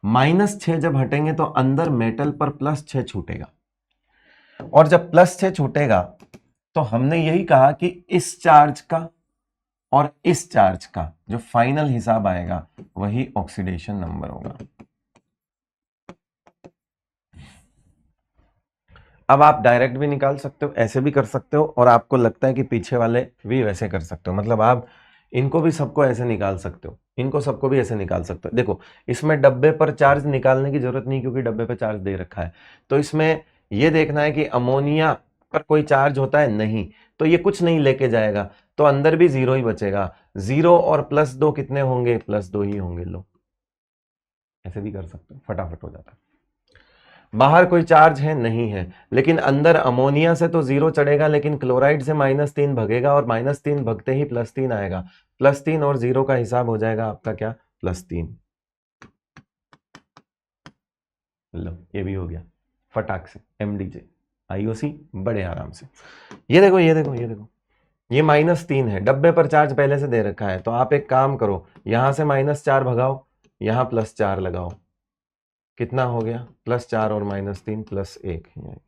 Speaker 1: -6 जब हटेंगे तो अंदर मेटल पर +6 छूटेगा, और जब +6 छूटेगा तो हमने यही कहा कि इस चार्ज का और इस चार्ज का जो फाइनल हिसाब आएगा वही ऑक्सीडेशन नंबर होगा। अब आप डायरेक्ट भी निकाल सकते हो, ऐसे भी कर सकते हो, और आपको लगता है कि पीछे वाले भी वैसे कर सकते हो। मतलब आप इनको भी सबको ऐसे निकाल सकते हो, इनको सबको भी ऐसे निकाल सकते हो। देखो, इसमें डब्बे पर चार्ज निकालने की जरूरत नहीं क्योंकि डब्बे पर चार्ज दे रखा है। तो इसमें यह देखना है कि अमोनिया पर कोई चार्ज होता है? नहीं, तो ये कुछ नहीं लेके जाएगा, तो अंदर भी 0 ही बचेगा। 0 और +2 कितने होंगे? +2 ही होंगे। लो, ऐसे भी कर सकते हो, फटाफट हो जाता है। बाहर कोई चार्ज है? नहीं है, लेकिन अंदर अमोनिया से तो 0 चढ़ेगा, लेकिन क्लोराइड से -3 भगेगा और -3 भगते ही +3 आएगा। +3 और 0 का हिसाब हो जाएगा आपका क्या? +3। लो, ये भी हो गया फटाक से। MDJ IOC बड़े आराम से। ये देखो, ये देखो, ये देखो, ये -3 है, डब्बे पर चार्ज पहले से दे रखा है। तो आप एक काम करो, यहां से -4 भगाओ, यहां +4 लगाओ, कितना हो गया? +4 और -3 +1 ही आएगा।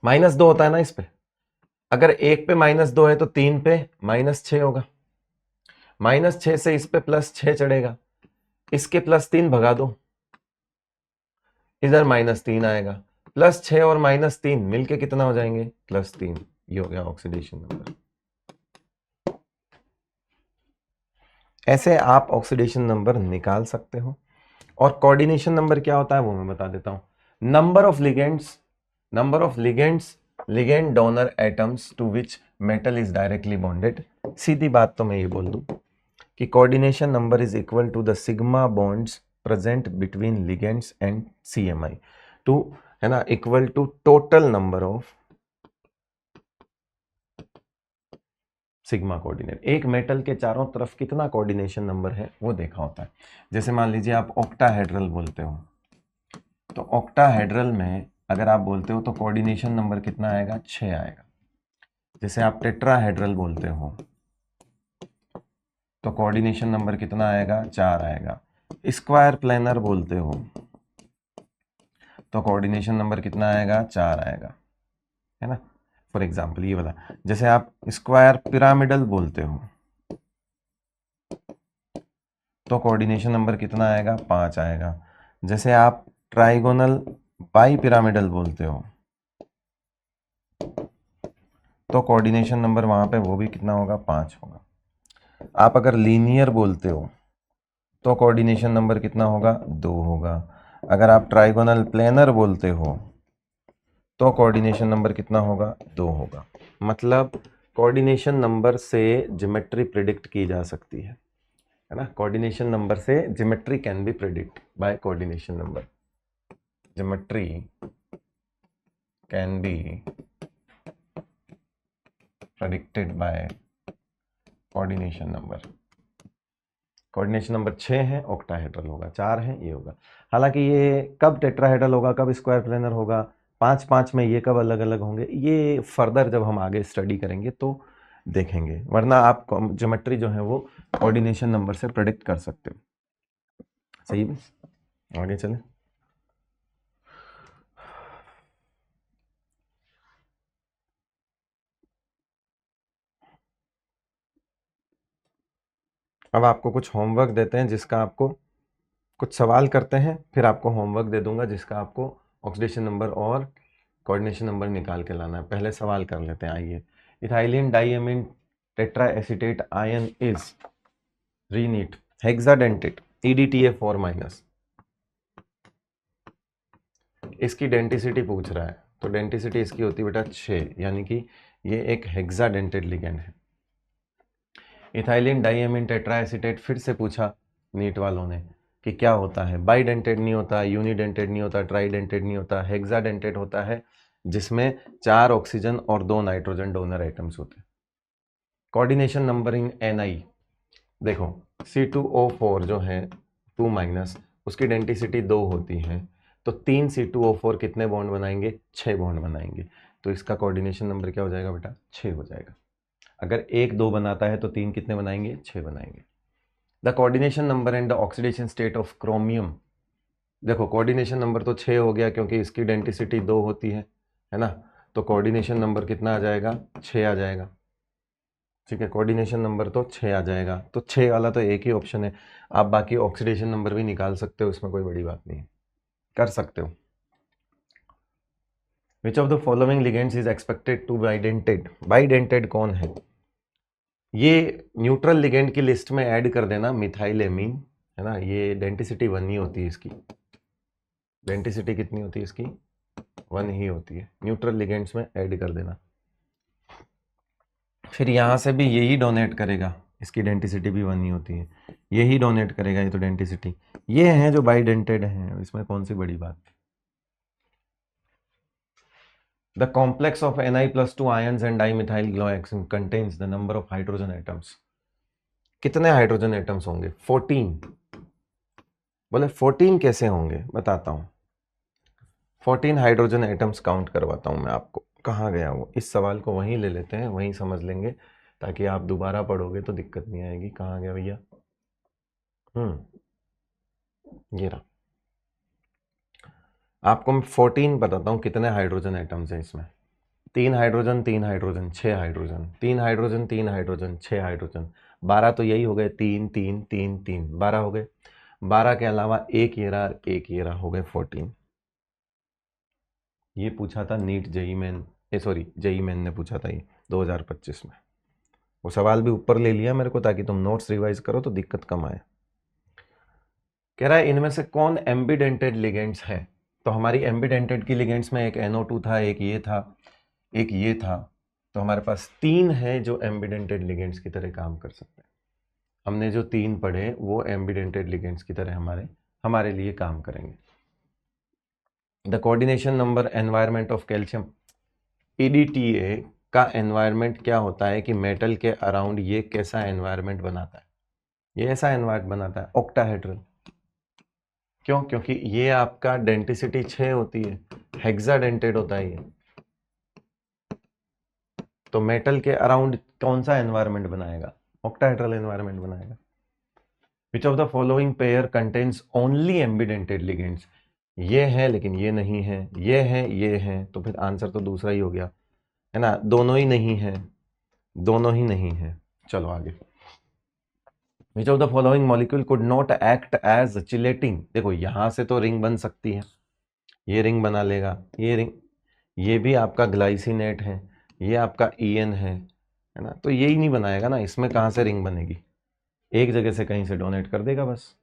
Speaker 1: -2 होता है ना इस पे, अगर 1 पे -2 है तो 3 पे -6 होगा। -6 से इस पे +6 चढ़ेगा, इसके +3 भगा दो, इधर -3 आएगा। +6 और -3 मिलके कितना हो जाएंगे? +3। ये हो गया ऑक्सीडेशन नंबर। ऐसे आप ऑक्सीडेशन नंबर निकाल सकते हो। और कोऑर्डिनेशन नंबर क्या होता है वो मैं बता देता हूं। Number of ligands ligand donor atoms to which metal is directly bonded. सीधी बात तो मैं ये बोल दूं कि coordination number is equal to the sigma bonds present between ligands and CMI, to, है ना, equal to total number of sigma coordinate. एक मेटल के चारों तरफ कितना कोऑर्डिनेशन नंबर है वो देखा होता है। जैसे मान लीजिए आप ऑक्टाहेड्रल बोलते हो, तो ऑक्टाहेड्रल में अगर आप बोलते हो तो कोऑर्डिनेशन नंबर कितना आएगा? 6 आएगा। जैसे आप टेट्राहेड्रल बोलते हो तो कोऑर्डिनेशन नंबर कितना आएगा? 4 आएगा। स्क्वायर प्लेनर बोलते हो तो कोऑर्डिनेशन नंबर कितना आएगा? 4 आएगा, है ना। फॉर एग्जाम्पल ये वाला, जैसे आप स्क्वायर पिरामिडल बोलते हो तो कोऑर्डिनेशन नंबर कितना आएगा? 5 आएगा। जैसे आप ट्राइगोनल बाई पिरामिडल बोलते हो तो कोऑर्डिनेशन नंबर वहां पे वो भी कितना होगा? 5 होगा। आप अगर लीनियर बोलते हो तो कोऑर्डिनेशन नंबर कितना होगा? 2 होगा। अगर आप ट्राइगोनल प्लेनर बोलते हो तो कोऑर्डिनेशन नंबर कितना होगा? 2 होगा। मतलब कोऑर्डिनेशन नंबर से ज्योमेट्री प्रिडिक्ट की जा सकती है ना। कोऑर्डिनेशन नंबर से geometry can be predict by coordination number. Geometry can be predicted by coordination number. Coordination number 6 है, ऑक्टाहेड्रल होगा। 4 है, ये होगा। हालांकि ये कब टेट्राहेड्रल होगा, कब स्क्वायर प्लेनर होगा, 5-5 में ये कब अलग अलग होंगे, ये फर्दर जब हम आगे स्टडी करेंगे तो देखेंगे। वरना आप ज्योमेट्री जो है वो कोऑर्डिनेशन नंबर से प्रेडिक्ट कर सकते हो। सही है, आगे चले। अब आपको कुछ होमवर्क देते हैं जिसका आपको कुछ सवाल करते हैं, फिर आपको होमवर्क दे दूंगा जिसका आपको ऑक्सीडेशन नंबर और कोऑर्डिनेशन नंबर निकाल के लाना है। पहले सवाल कर लेते हैं, आइए। Ethylene diamine tetraacetate ion is रीनीट हेक्साडेंटेट EDTA4-। इसकी डेंटिसिटी पूछ रहा है, तो डेंटिसिटी इसकी होती है बेटा 6, यानी कि ये एक हेक्साडेंटेड लिगेंड है। इथाइलिन डाइएमीन टेट्राएसीटेट फिर से पूछा नीट वालों ने कि क्या होता है। बाइडेंटेड नहीं होता, यूनिडेंटेड नहीं होता, ट्राइडेंटेड नहीं होता, हेक्साडेंटेड होता है जिसमें 4 ऑक्सीजन और 2 नाइट्रोजन डोनर आइटम्स होते हैं। कोऑर्डिनेशन नंबरिंग NI देखो, C2O4 जो है 2- उसकी डेंटिसिटी 2 होती है, तो 3 C2O4 कितने बॉन्ड बनाएंगे? 6 बॉन्ड बनाएंगे। तो इसका कोऑर्डिनेशन नंबर क्या हो जाएगा बेटा? 6 हो जाएगा। अगर 1 2 बनाता है तो 3 कितने बनाएंगे? 6 बनाएंगे। The coordination number and the oxidation state of chromium, देखो कोऑर्डिनेशन नंबर तो 6 हो गया क्योंकि इसकी डेंसिटी 2 होती है ना, तो कोऑर्डिनेशन नंबर कितना आ जाएगा? 6 आ जाएगा। ठीक है, कोऑर्डिनेशन नंबर तो 6 आ जाएगा, तो 6 वाला तो एक ही ऑप्शन है। आप बाकी ऑक्सीडेशन नंबर भी निकाल सकते हो, इसमें कोई बड़ी बात नहीं है, कर सकते हो। Which of the following ligands is expected to bidentate? Bidentate कौन है? ये न्यूट्रल लिगेंड की लिस्ट में ऐड कर देना मिथाइलेमीन, है ना, ये डेंटिसिटी 1 ही होती है इसकी। डेंटिसिटी कितनी होती है इसकी? 1 ही होती है। न्यूट्रल लिगेंड्स में ऐड कर देना। फिर यहाँ से भी यही डोनेट करेगा, इसकी डेंटिसिटी भी 1 ही होती है, यही डोनेट करेगा ये तो डेंटिसिटी। ये हैं जो बाइडेंटेड हैं, इसमें कौन सी बड़ी बात। The complex of Na+2 ions and dimethyl glyoxime contains the number of hydrogen atoms. कितने हाइड्रोजन एटम्स होंगे? 14। बोले 14 कैसे होंगे? बताता हूं। 14 हाइड्रोजन एटम्स काउंट करवाता हूं मैं आपको। कहाँ गया वो? इस सवाल को वहीं ले लेते हैं, वहीं समझ लेंगे, ताकि आप दोबारा पढ़ोगे तो दिक्कत नहीं आएगी। कहाँ गया भैया? ये रहा। आपको मैं 14 बताता हूँ कितने हाइड्रोजन एटम्स हैं इसमें। 3 hydrogen 3 hydrogen 6 hydrogen, 3 hydrogen 3 hydrogen 6 hydrogen, 12 तो यही हो गए, 3 3 3 3 12 हो गए। 12 के अलावा एक ये रहा, एक ये रहा, हो गए 14। ये पूछा था NEET JEE Main, sorry JEE Main ने पूछा था ये 2025 में। वो सवाल भी ऊपर ले लिया मेरे को ताकि तुम नोट्स रिवाइज करो तो दिक्कत कम आए। कह रहा है इनमें से कौन एम्बिडेंटेड लिगेंड्स है? तो हमारी एम्बिडेंटेड की लिगेंड्स में एक NO2 था, एक ये था, एक ये था, तो हमारे पास 3 है जो एम्बिडेंटेड लिगेंड्स की तरह काम कर सकते हैं। हमने जो 3 पढ़े वो एम्बिडेंटेड लिगेंड्स की तरह हमारे लिए काम करेंगे। The coordination number environment of calcium, EDTA का एनवायरमेंट क्या होता है कि मेटल के अराउंड ये कैसा एनवायरमेंट बनाता है? ये ऐसा एनवायरमेंट बनाता है, ऑक्टाहेड्रल। क्यों? क्योंकि ये आपका डेंटिसिटी 6 होती है, हेक्साडेंटेड होता है ये, तो मेटल के अराउंड कौन सा एनवायरमेंट बनाएगा? ऑक्टाहेड्रल एनवायरमेंट बनाएगा। विच of the following pair contains only ambidentate ligands? ये है लेकिन ये नहीं है, ये है, तो फिर आंसर तो दूसरा ही हो गया, है ना, दोनों ही नहीं है, दोनों ही नहीं है। चलो आगे। Which of the following molecule could not act as chelating? देखो यहां से तो रिंग बन सकती है, ये रिंग बना लेगा, ये रिंग, ये भी आपका ग्लाइसिनेट है, ये आपका EN है ना, तो यही नहीं बनाएगा ना, इसमें कहां से रिंग बनेगी? एक जगह से कहीं से डोनेट कर देगा बस।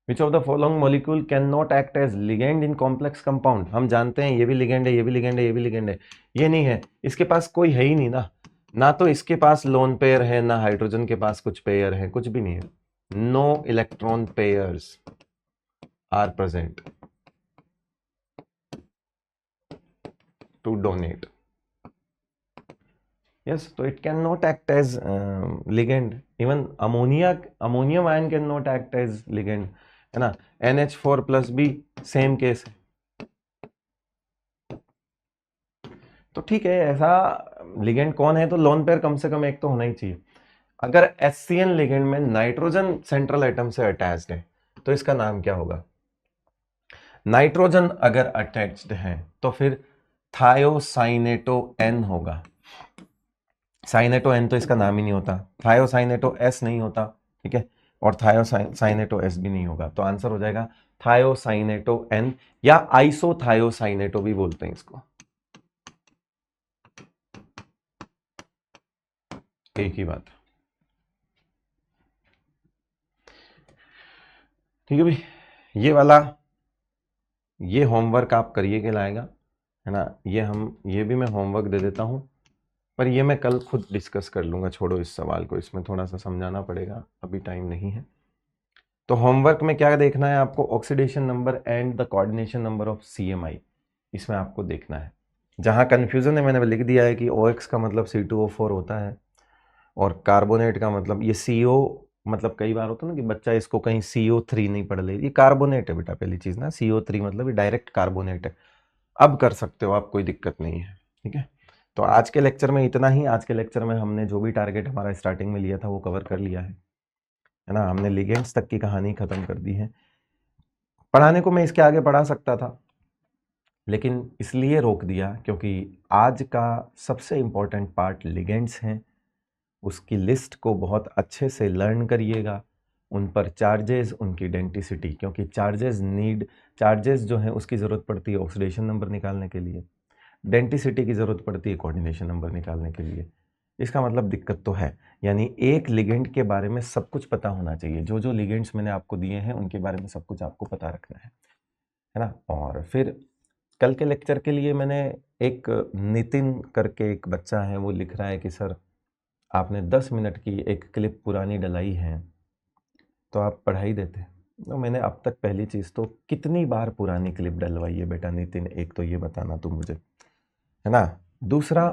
Speaker 1: Which of the following molecule can not act as ligand in complex compound? हम जानते हैं ये भी लिगेंड है, ये भी लिगेंड है, ये भी लिगेंड है, ये नहीं है, इसके पास कोई है ही नहीं ना, ना तो इसके पास लोन पेयर है, ना हाइड्रोजन के पास कुछ पेयर है, कुछ भी नहीं है। No electron pairs are present to donate. yes, so it cannot act as ligand. Even ammonium ion cannot act as ligand, है ना। NH4+ भी सेम केस है। तो ठीक है, ऐसा लिगेंड कौन है? तो लोन पेयर कम से कम एक तो होना ही चाहिए। अगर HCN लिगेंड में नाइट्रोजन सेंट्रल एटम से अटैच्ड है तो इसका नाम क्या होगा? नाइट्रोजन अगर अटैच्ड है तो फिर थायोसाइनेटो N होगा। साइनेटो एन तो इसका नाम ही नहीं होता, थायोसाइनेटो एस नहीं होता, ठीक है, और थायोसाइनेटो एस भी नहीं होगा, तो आंसर हो जाएगा थायोसाइनेटो एन, या आइसोथायोसाइनेटो भी बोलते हैं इसको, एक ही बात। ठीक है भाई, ये वाला ये होमवर्क आप करिए के लाएगा, है ना, ये भी मैं होमवर्क दे देता हूं, पर ये मैं कल खुद डिस्कस कर लूंगा, छोड़ो इस सवाल को, इसमें थोड़ा सा समझाना पड़ेगा, अभी टाइम नहीं है। तो होमवर्क में क्या देखना है आपको, oxidation number and the coordination number of CMI, इसमें आपको देखना है। जहां कंफ्यूजन है मैंने लिख दिया है कि OX का मतलब C2O4 होता है, और कार्बोनेट का मतलब ये CO, मतलब कई बार होता है ना कि बच्चा इसको कहीं CO3 नहीं पढ़ ले, ये कार्बोनेट है बेटा, पहली चीज ना, CO3 मतलब ये डायरेक्ट कार्बोनेट है। अब कर सकते हो आप, कोई दिक्कत नहीं है, ठीक है। तो आज के लेक्चर में इतना ही, आज के लेक्चर में हमने जो भी टारगेट हमारा स्टार्टिंग में लिया था वो कवर कर लिया है ना, हमने लिगेंड्स तक की कहानी खत्म कर दी है। पढ़ाने को मैं इसके आगे पढ़ा सकता था, लेकिन इसलिए रोक दिया क्योंकि आज का सबसे इंपॉर्टेंट पार्ट लिगेंड्स हैं, उसकी लिस्ट को बहुत अच्छे से लर्न करिएगा, उन पर चार्जेस, उनकी डेंटिसिटी, क्योंकि चार्जेस जो हैं उसकी ज़रूरत पड़ती है ऑक्सीडेशन नंबर निकालने के लिए, डेंटिसिटी की ज़रूरत पड़ती है कोऑर्डिनेशन नंबर निकालने के लिए। इसका मतलब दिक्कत तो है, यानी एक लिगेंड के बारे में सब कुछ पता होना चाहिए, जो जो लिगेंड्स मैंने आपको दिए हैं उनके बारे में सब कुछ आपको पता रखना है ना। और फिर कल के लेक्चर के लिए मैंने एक नितिन करके एक बच्चा है, वो लिख रहा है कि सर आपने 10 मिनट की एक क्लिप पुरानी डलाई है तो आप पढ़ाई देते। तो मैंने अब तक पहली चीज़ तो कितनी बार पुरानी क्लिप डलवाई है बेटा नितिन, एक तो ये बताना तू मुझे, है ना। दूसरा,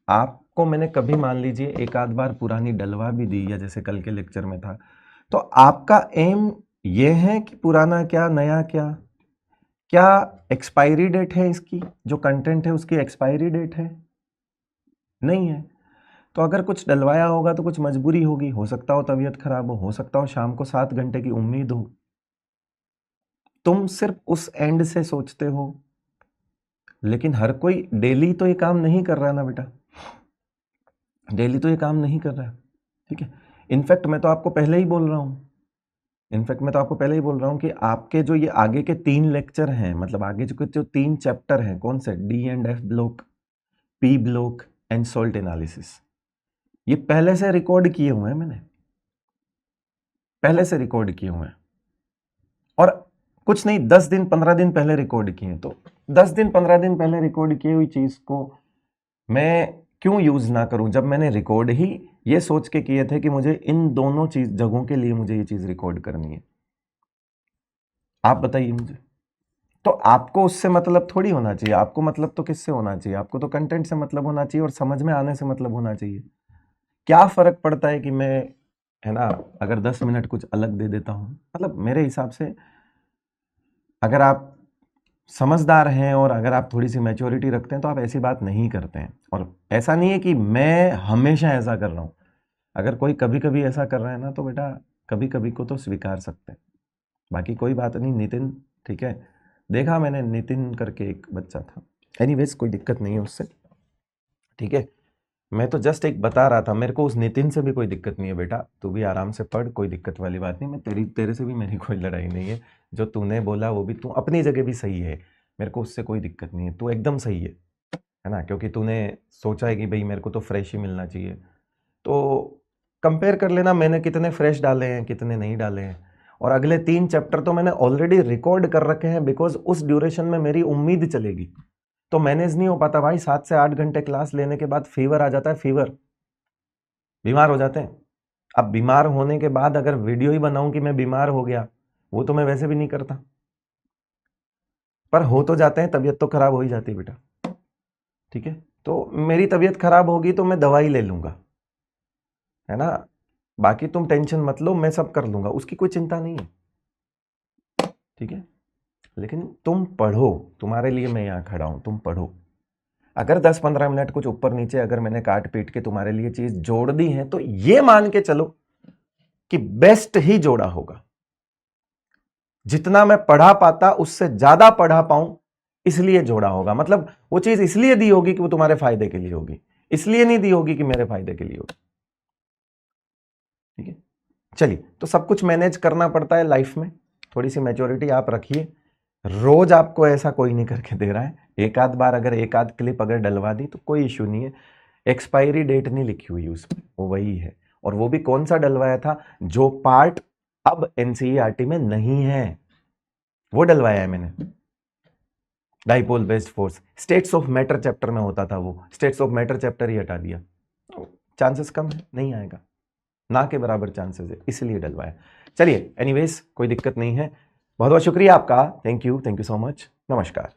Speaker 1: आपको मैंने कभी मान लीजिए एक आध बार पुरानी डलवा भी दी, या जैसे कल के लेक्चर में था, तो आपका एम ये है कि पुराना क्या नया क्या, क्या एक्सपायरी डेट है इसकी, जो कंटेंट है उसकी एक्सपायरी डेट है, नहीं है। तो अगर कुछ डलवाया होगा तो कुछ मजबूरी होगी, हो सकता हो तबीयत खराब हो सकता हो शाम को 7 घंटे की उम्मीद हो, तुम सिर्फ उस एंड से सोचते हो, लेकिन हर कोई डेली तो ये काम नहीं कर रहा ना बेटा, डेली तो ये काम नहीं कर रहा है, ठीक है। इनफैक्ट मैं तो आपको पहले ही बोल रहा हूं कि आपके जो ये आगे के 3 लेक्चर हैं, मतलब आगे जो 3 चैप्टर हैं, कौन से, D&F block, P block and salt analysis, ये पहले से रिकॉर्ड किए हुए हैं, मैंने पहले से रिकॉर्ड किए हुए हैं, और कुछ नहीं 10 दिन 15 दिन पहले रिकॉर्ड किए हैं। तो 10 दिन 15 दिन पहले रिकॉर्ड की हुई चीज को मैं क्यों यूज ना करूं, जब मैंने रिकॉर्ड ही ये सोच के किए थे कि मुझे इन दोनों जगहों के लिए मुझे ये चीज रिकॉर्ड करनी है। आप बताइए मुझे, तो आपको उससे मतलब थोड़ी होना चाहिए, आपको मतलब तो किससे होना चाहिए, आपको तो कंटेंट से मतलब होना चाहिए और समझ में आने से मतलब होना चाहिए। क्या फर्क पड़ता है कि मैं, है ना, अगर 10 मिनट कुछ अलग दे देता हूं, मतलब मेरे हिसाब से अगर आप समझदार हैं और अगर आप थोड़ी सी मैच्योरिटी रखते हैं तो आप ऐसी बात नहीं करते हैं। और ऐसा नहीं है कि मैं हमेशा ऐसा कर रहा हूं, अगर कोई कभी कभी ऐसा कर रहा है ना तो बेटा कभी कभी को तो स्वीकार सकते हैं, बाकी कोई बात नहीं। नितिन, ठीक है, देखा मैंने, नितिन करके एक बच्चा था, एनीवेज कोई दिक्कत नहीं है उससे, ठीक है। मैं तो जस्ट एक बता रहा था, मेरे को उस नितिन से भी कोई दिक्कत नहीं है बेटा, तू भी आराम से पढ़, कोई दिक्कत वाली बात नहीं, मैं तेरे से भी मेरी कोई लड़ाई नहीं है, जो तूने बोला वो भी तू अपनी जगह भी सही है, मेरे को उससे कोई दिक्कत नहीं है, तू एकदम सही है ना, क्योंकि तूने सोचा है कि भाई मेरे को तो फ्रेश ही मिलना चाहिए। तो कंपेयर कर लेना मैंने कितने फ्रेश डाले हैं कितने नहीं डाले हैं, और अगले 3 चैप्टर तो मैंने ऑलरेडी रिकॉर्ड कर रखे हैं, बिकॉज उस ड्यूरेशन में मेरी उम्मीद चलेगी, तो मैनेज नहीं हो पाता भाई। 7 से 8 घंटे क्लास लेने के बाद फीवर आ जाता है, फीवर, बीमार हो जाते हैं। अब बीमार होने के बाद अगर वीडियो ही बनाऊं कि मैं बीमार हो गया, वो तो मैं वैसे भी नहीं करता, पर हो तो जाते हैं, तबीयत तो खराब हो ही जाती है बेटा, ठीक है। तो मेरी तबीयत खराब होगी तो मैं दवाई ले लूंगा, है ना, बाकी तुम टेंशन मत लो, मैं सब कर लूंगा, उसकी कोई चिंता नहीं है, ठीक है। लेकिन तुम पढ़ो, तुम्हारे लिए मैं यहां खड़ा हूं, तुम पढ़ो। अगर 10-15 मिनट कुछ ऊपर नीचे अगर मैंने काट पीट के तुम्हारे लिए चीज जोड़ दी है तो ये मान के चलो कि बेस्ट ही जोड़ा होगा, जितना मैं पढ़ा पाता उससे ज्यादा पढ़ा पाऊं इसलिए जोड़ा होगा, मतलब वो चीज इसलिए दी होगी कि वो तुम्हारे फायदे के लिए होगी, इसलिए नहीं दी होगी कि मेरे फायदे के लिए होगी। ठीक है, चलिए, तो सब कुछ मैनेज करना पड़ता है लाइफ में, थोड़ी सी मैच्योरिटी आप रखिए। रोज आपको ऐसा कोई नहीं करके दे रहा है, एक आध बार अगर एक आध क्लिप अगर डलवा दी तो कोई इश्यू नहीं है। एक्सपायरी डेट नहीं लिखी हुई उसमें, वो वही है। और वो भी कौन सा डलवाया था, जो पार्ट अब एनसीईआरटी में नहीं है वो डलवाया है मैंने। Dipole based force states of matter chapter में होता था, वो स्टेट्स ऑफ मैटर चैप्टर ही हटा दिया। चांसेस कम है, नहीं आएगा, ना के बराबर चांसेस है, इसलिए डलवाया। चलिए, एनीवेज कोई दिक्कत नहीं है। बहुत बहुत शुक्रिया आपका, थैंक यू सो मच, नमस्कार।